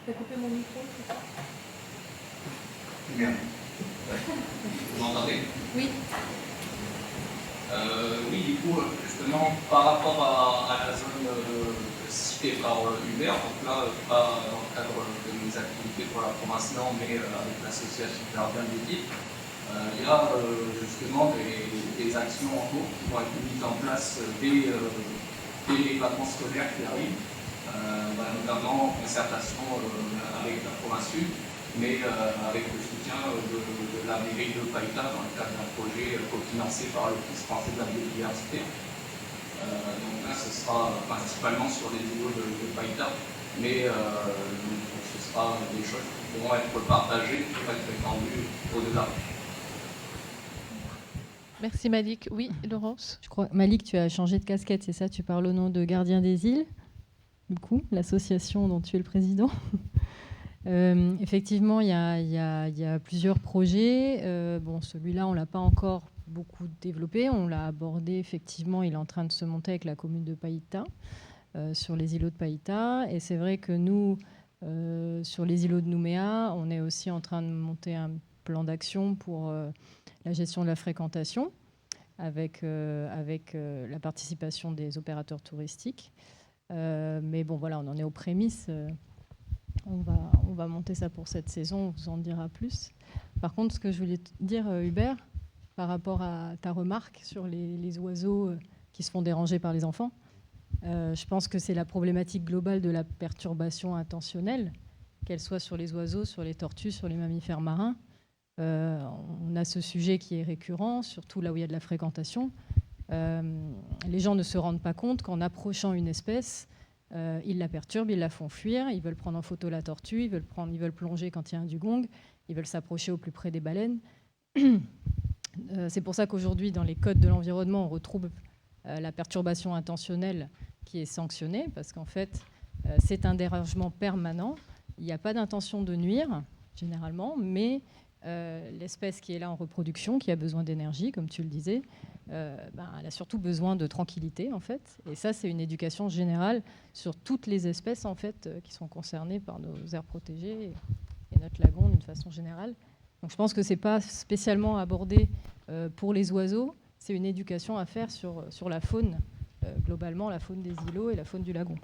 T'as coupé mon micro, c'est ça ? Bien. Vous m'entendez ? Oui. Oui, du coup, justement, par rapport à la zone citée par Hubert, donc là, pas dans le cadre de mes activités pour la province Nord, mais avec l'association Gardien des Villes, il y a justement des actions en cours qui vont être mises en place dès les vacances scolaires qui arrivent, notamment en concertation avec la province Sud, mais avec le soutien de la mairie de Païta dans le cadre d'un projet cofinancé par l'Office français de la biodiversité. Donc là, ce sera principalement sur les îlots de Païta, mais ce sera des choses qui pourront être partagées, qui pourront être étendues au-delà. Merci Malik. Oui, Laurence ? Je crois, Malik, tu as changé de casquette, c'est ça ? Tu parles au nom de Gardien des Îles, du coup, l'association dont tu es le président. Effectivement, il y a plusieurs projets. Celui-là, on ne l'a pas encore beaucoup développé. On l'a abordé, effectivement, il est en train de se monter avec la commune de Païta, sur les îlots de Païta. Et c'est vrai que nous, sur les îlots de Nouméa, on est aussi en train de monter un plan d'action pour la gestion de la fréquentation, avec la participation des opérateurs touristiques. Mais bon, voilà, on en est aux prémices. On va monter ça pour cette saison, on vous en dira plus. Par contre, ce que je voulais te dire, Hubert, par rapport à ta remarque sur les oiseaux qui se font déranger par les enfants, je pense que c'est la problématique globale de la perturbation intentionnelle, qu'elle soit sur les oiseaux, sur les tortues, sur les mammifères marins. On a ce sujet qui est récurrent, surtout là où il y a de la fréquentation. Les gens ne se rendent pas compte qu'en approchant une espèce, ils la perturbent, ils la font fuir, ils veulent prendre en photo la tortue, ils veulent plonger quand il y a un dugong, ils veulent s'approcher au plus près des baleines. C'est pour ça qu'aujourd'hui, dans les codes de l'environnement, on retrouve la perturbation intentionnelle qui est sanctionnée, parce qu'en fait, c'est un dérangement permanent. Il n'y a pas d'intention de nuire, généralement, mais l'espèce qui est là en reproduction, qui a besoin d'énergie, comme tu le disais, elle a surtout besoin de tranquillité, en fait. Et ça, c'est une éducation générale sur toutes les espèces, en fait, qui sont concernées par nos aires protégées et notre lagon d'une façon générale. Donc, je pense que ce n'est pas spécialement abordé pour les oiseaux. C'est une éducation à faire sur la faune globalement la faune des îlots et la faune du lagon.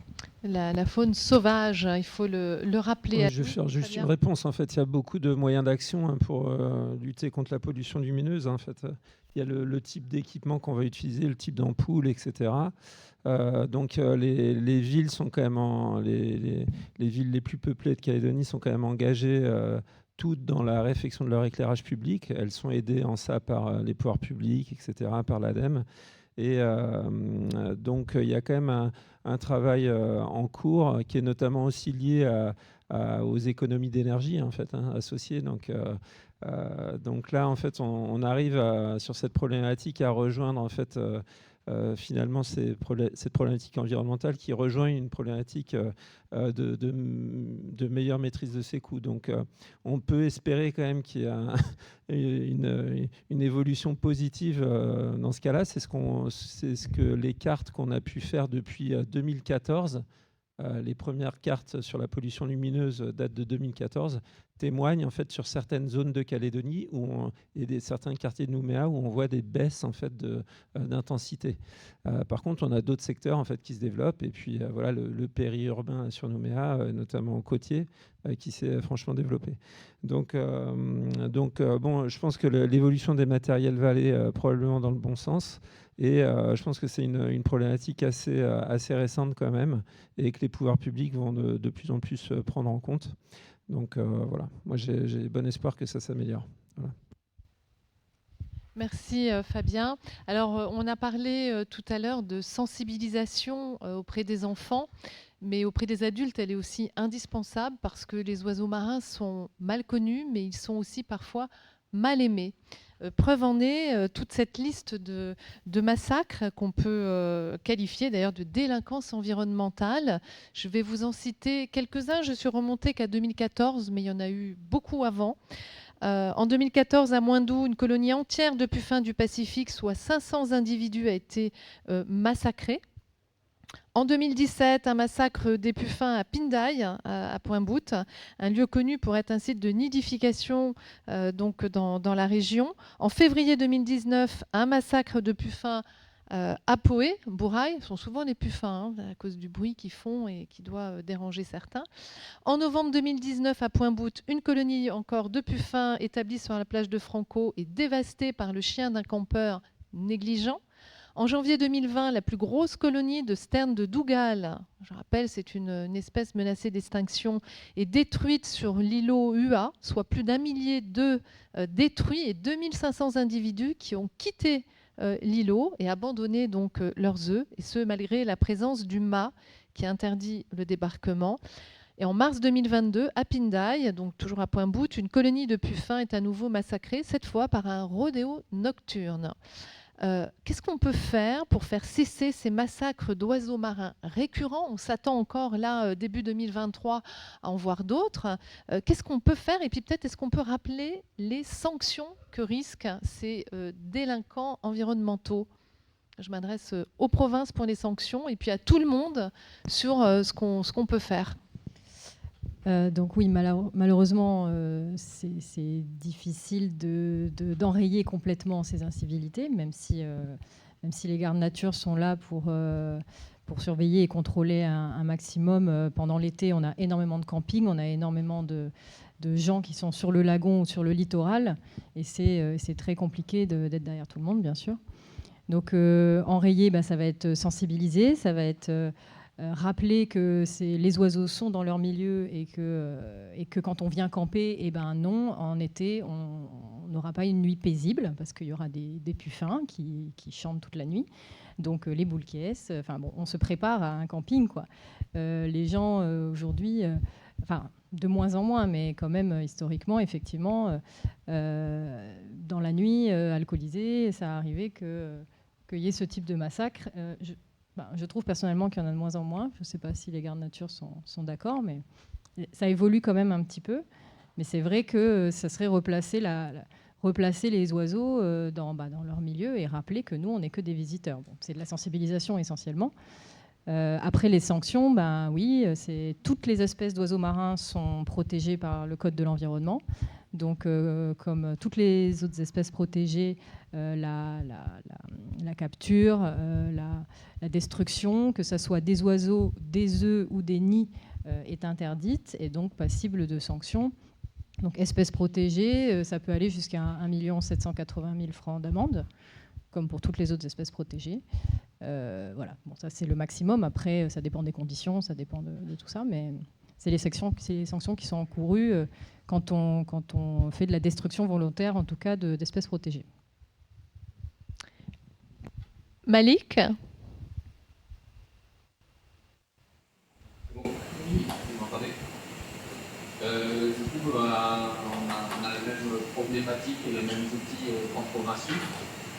La faune sauvage, il faut le rappeler. Oui, je vais faire juste une réponse. En fait, il y a beaucoup de moyens d'action pour lutter contre la pollution lumineuse. En fait, il y a le type d'équipement qu'on va utiliser, le type d'ampoule, etc. Donc, les villes sont quand même les villes les plus peuplées de Calédonie sont quand même engagées toutes dans la réfection de leur éclairage public. Elles sont aidées en ça par les pouvoirs publics, etc., par l'ADEME. Et donc, il y a quand même un travail en cours qui est notamment aussi lié aux économies d'énergie, en fait, associées. Donc là, en fait, on arrive sur cette problématique à rejoindre, en fait, finalement, cette problématique environnementale qui rejoint une problématique de meilleure maîtrise de ses coûts. Donc, on peut espérer quand même qu'il y a une évolution positive dans ce cas-là. C'est ce que les cartes qu'on a pu faire depuis 2014. Les premières cartes sur la pollution lumineuse datent de 2014, témoignent en fait sur certaines zones de Calédonie et certains quartiers de Nouméa où on voit des baisses en fait d'intensité. Par contre, on a d'autres secteurs en fait qui se développent et puis voilà le périurbain sur Nouméa, notamment côtier, qui s'est franchement développé. Donc bon, je pense que l'évolution des matériels va aller probablement dans le bon sens. Et je pense que c'est une problématique assez récente quand même, et que les pouvoirs publics vont de plus en plus prendre en compte. Donc voilà, moi j'ai bon espoir que ça s'améliore. Voilà. Merci Fabien. Alors on a parlé tout à l'heure de sensibilisation auprès des enfants, mais auprès des adultes, elle est aussi indispensable parce que les oiseaux marins sont mal connus, mais ils sont aussi parfois mal aimés. Preuve en est toute cette liste de massacres qu'on peut qualifier d'ailleurs de délinquance environnementale. Je vais vous en citer quelques-uns. Je suis remontée qu'à 2014, mais il y en a eu beaucoup avant. En 2014, à Moindou, une colonie entière de puffins du Pacifique, soit 500 individus, a été massacrée. En 2017, un massacre des puffins à Pindai, à Point-Bout, un lieu connu pour être un site de nidification donc dans la région. En février 2019, un massacre de puffins à Poé, Bouraï. Ce sont souvent les puffins à cause du bruit qu'ils font et qui doit déranger certains. En novembre 2019, à Point-Bout, une colonie encore de puffins établie sur la plage de Franco est dévastée par le chien d'un campeur négligent. En janvier 2020, la plus grosse colonie de sternes de Dougal, je rappelle, c'est une espèce menacée d'extinction, est détruite sur l'îlot Ua, soit plus d'1 millier d'œufs détruits et 2500 individus qui ont quitté l'îlot et abandonné donc leurs œufs, et ce malgré la présence du mât qui interdit le débarquement. Et en mars 2022, à Pindai, donc toujours à Point-Bout, une colonie de puffins est à nouveau massacrée, cette fois par un rodéo nocturne. Qu'est-ce qu'on peut faire pour faire cesser ces massacres d'oiseaux marins récurrents? On s'attend encore là, début 2023, à en voir d'autres. Qu'est-ce qu'on peut faire? Et puis peut-être, est-ce qu'on peut rappeler les sanctions que risquent ces délinquants environnementaux? Je m'adresse aux provinces pour les sanctions et puis à tout le monde sur ce qu'on peut faire. Donc oui, malheureusement, c'est difficile d'enrayer complètement ces incivilités, même si les gardes nature sont là pour surveiller et contrôler un maximum. Pendant l'été, on a énormément de camping, on a énormément de gens qui sont sur le lagon ou sur le littoral, et c'est très compliqué d'être derrière tout le monde, bien sûr. Donc enrayer, ça va être sensibiliser, ça va être... rappeler que les oiseaux sont dans leur milieu et que quand on vient camper, non, en été, on n'aura pas une nuit paisible parce qu'il y aura des puffins qui chantent toute la nuit. Donc les boules qui est, on se prépare à un camping, quoi. Les gens aujourd'hui, de moins en moins, mais quand même historiquement, effectivement, dans la nuit, alcoolisés, ça a arrivé qu'il y ait ce type de massacre. Je trouve personnellement qu'il y en a de moins en moins. Je ne sais pas si les gardes nature sont d'accord, mais ça évolue quand même un petit peu. Mais c'est vrai que ça serait replacer les oiseaux dans leur milieu et rappeler que nous, on n'est que des visiteurs. Bon, c'est de la sensibilisation essentiellement. Après les sanctions, oui, toutes les espèces d'oiseaux marins sont protégées par le Code de l'environnement. Donc, comme toutes les autres espèces protégées, la capture, la destruction, que ce soit des oiseaux, des œufs ou des nids, est interdite et donc passible de sanctions. Donc, espèces protégées, ça peut aller jusqu'à 1 780 000 francs d'amende, comme pour toutes les autres espèces protégées. Voilà, bon, ça c'est le maximum. Après, ça dépend des conditions, ça dépend de tout ça, mais c'est les sanctions qui sont encourues quand on fait de la destruction volontaire, en tout cas d'espèces protégées. Malik ? Oui, vous m'entendez ? Du coup, on a les mêmes problématiques et les mêmes outils contre-massifs.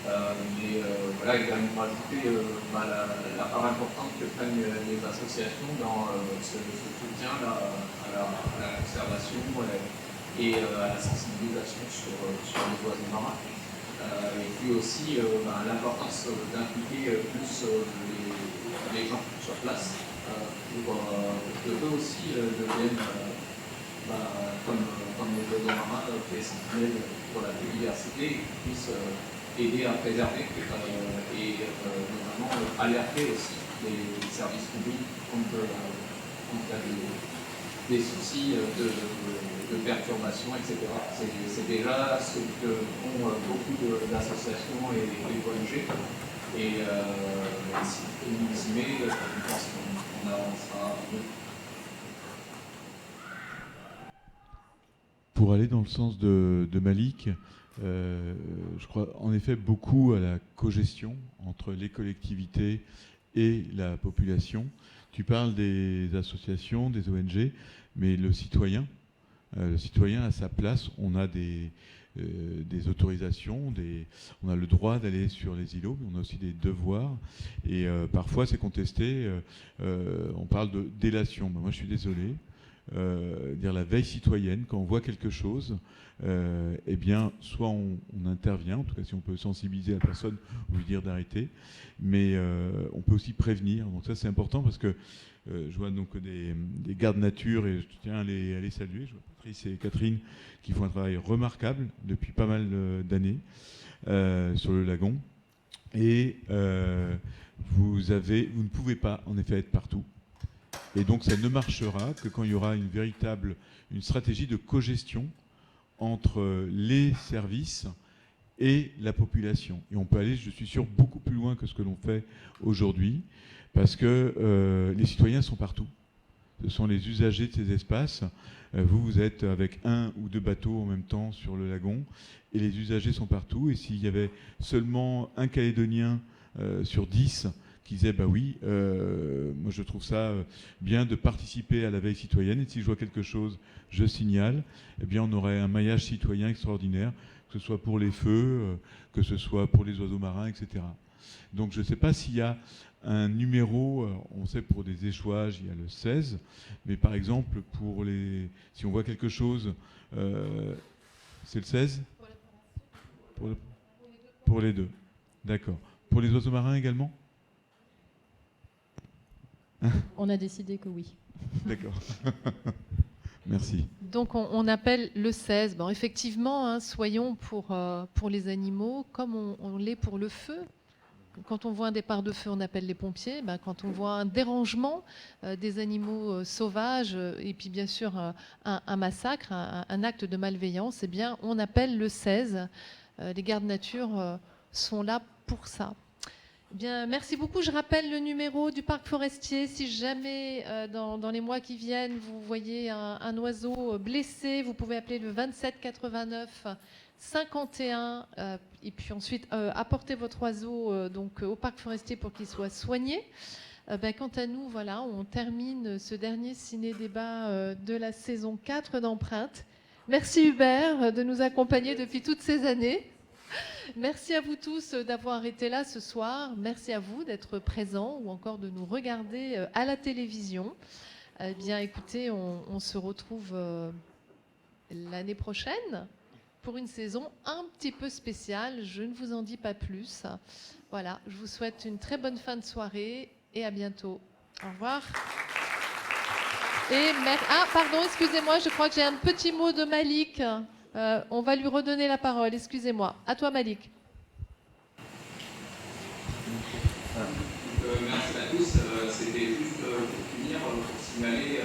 Mais voilà, également rajouter la part importante que prennent les associations dans ce soutien à la conservation et à la sensibilisation sur les oiseaux marins. Et puis aussi l'importance d'impliquer plus les gens sur place pour que eux aussi deviennent, comme les oiseaux marins, des sentinelles pour la biodiversité et puissent aider à préserver et notamment alerter aussi les services publics quand il y a des soucis de perturbation, etc. C'est déjà ce que font beaucoup d'associations et d'ONG. Et si on s'y met, je pense qu'on avancera mieux. Pour aller dans le sens de Malik, je crois en effet beaucoup à la cogestion entre les collectivités et la population. Tu parles des associations, des ONG, mais le citoyen a sa place. On a des autorisations, on a le droit d'aller sur les îlots, mais on a aussi des devoirs. Et parfois c'est contesté. On parle de délation. Moi je suis désolé. Dire la veille citoyenne, quand on voit quelque chose, eh bien, soit on intervient, en tout cas si on peut sensibiliser la personne ou lui dire d'arrêter, mais on peut aussi prévenir. Donc ça c'est important parce que je vois donc des gardes nature et je tiens à les saluer. Je vois Patrice et Catherine qui font un travail remarquable depuis pas mal d'années sur le lagon. Et vous ne pouvez pas en effet être partout. Et donc ça ne marchera que quand il y aura une stratégie de cogestion entre les services et la population. Et on peut aller, je suis sûr, beaucoup plus loin que ce que l'on fait aujourd'hui, parce que les citoyens sont partout. Ce sont les usagers de ces espaces. Vous êtes avec 1 ou 2 bateaux en même temps sur le lagon, et les usagers sont partout. Et s'il y avait seulement un Calédonien sur 10 qui disait bah oui, moi je trouve ça bien de participer à la veille citoyenne, et si je vois quelque chose, je signale, eh bien on aurait un maillage citoyen extraordinaire, que ce soit pour les feux, que ce soit pour les oiseaux marins, etc. Donc je ne sais pas s'il y a un numéro, on sait pour des échouages, il y a le 16, mais par exemple, si on voit quelque chose, c'est le 16 pour les deux. D'accord. Pour les oiseaux marins également ? On a décidé que oui. D'accord. Merci. Donc on appelle le 16. Bon, effectivement, soyons pour les animaux comme on l'est pour le feu. Quand on voit un départ de feu, on appelle les pompiers. Quand on voit un dérangement des animaux sauvages et puis bien sûr un massacre, un acte de malveillance, eh bien on appelle le 16. Les gardes nature sont là pour ça. Bien, merci beaucoup. Je rappelle le numéro du parc forestier. Si jamais, dans les mois qui viennent, vous voyez un oiseau blessé, vous pouvez appeler le 27 89 51 et puis ensuite apporter votre oiseau donc, au parc forestier pour qu'il soit soigné. Quant à nous, voilà, on termine ce dernier ciné-débat de la saison 4 d'Empreinte. Merci Hubert de nous accompagner depuis toutes ces années. Merci à vous tous d'avoir été là ce soir. Merci à vous d'être présents ou encore de nous regarder à la télévision. Eh bien, écoutez, on se retrouve l'année prochaine pour une saison un petit peu spéciale. Je ne vous en dis pas plus. Voilà, je vous souhaite une très bonne fin de soirée et à bientôt. Au revoir. Et pardon, excusez-moi, je crois que j'ai un petit mot de Malik. On va lui redonner la parole, excusez-moi. À toi, Malik. Merci à tous. C'était juste pour finir, pour signaler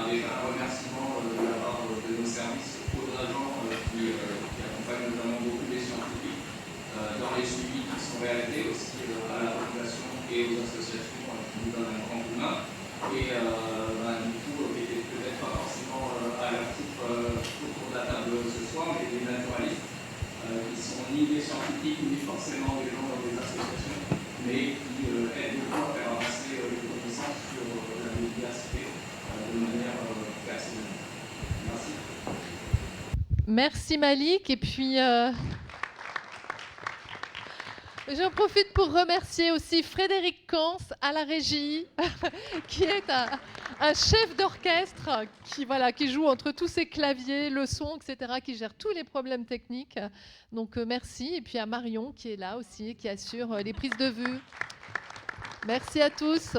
déjà un remerciement de la part de nos services aux agents qui accompagnent notamment beaucoup les scientifiques dans les suivis qui sont réalisés, aussi à la population et aux associations qui nous donnent un grand coup de main. Et du coup, qui n'étaient peut-être pas forcément à l'actif autour de la table ce soir, mais des naturalistes qui sont ni des scientifiques, ni forcément des gens des associations, mais qui aident beaucoup à faire avancer les connaissances sur la biodiversité de manière personnelle. Merci. Merci Malik. Et puis, j'en profite pour remercier aussi Frédéric Kans à la régie, qui est un chef d'orchestre qui joue entre tous ces claviers, le son, etc., qui gère tous les problèmes techniques. Donc merci. Et puis à Marion qui est là aussi, qui assure les prises de vue. Merci à tous.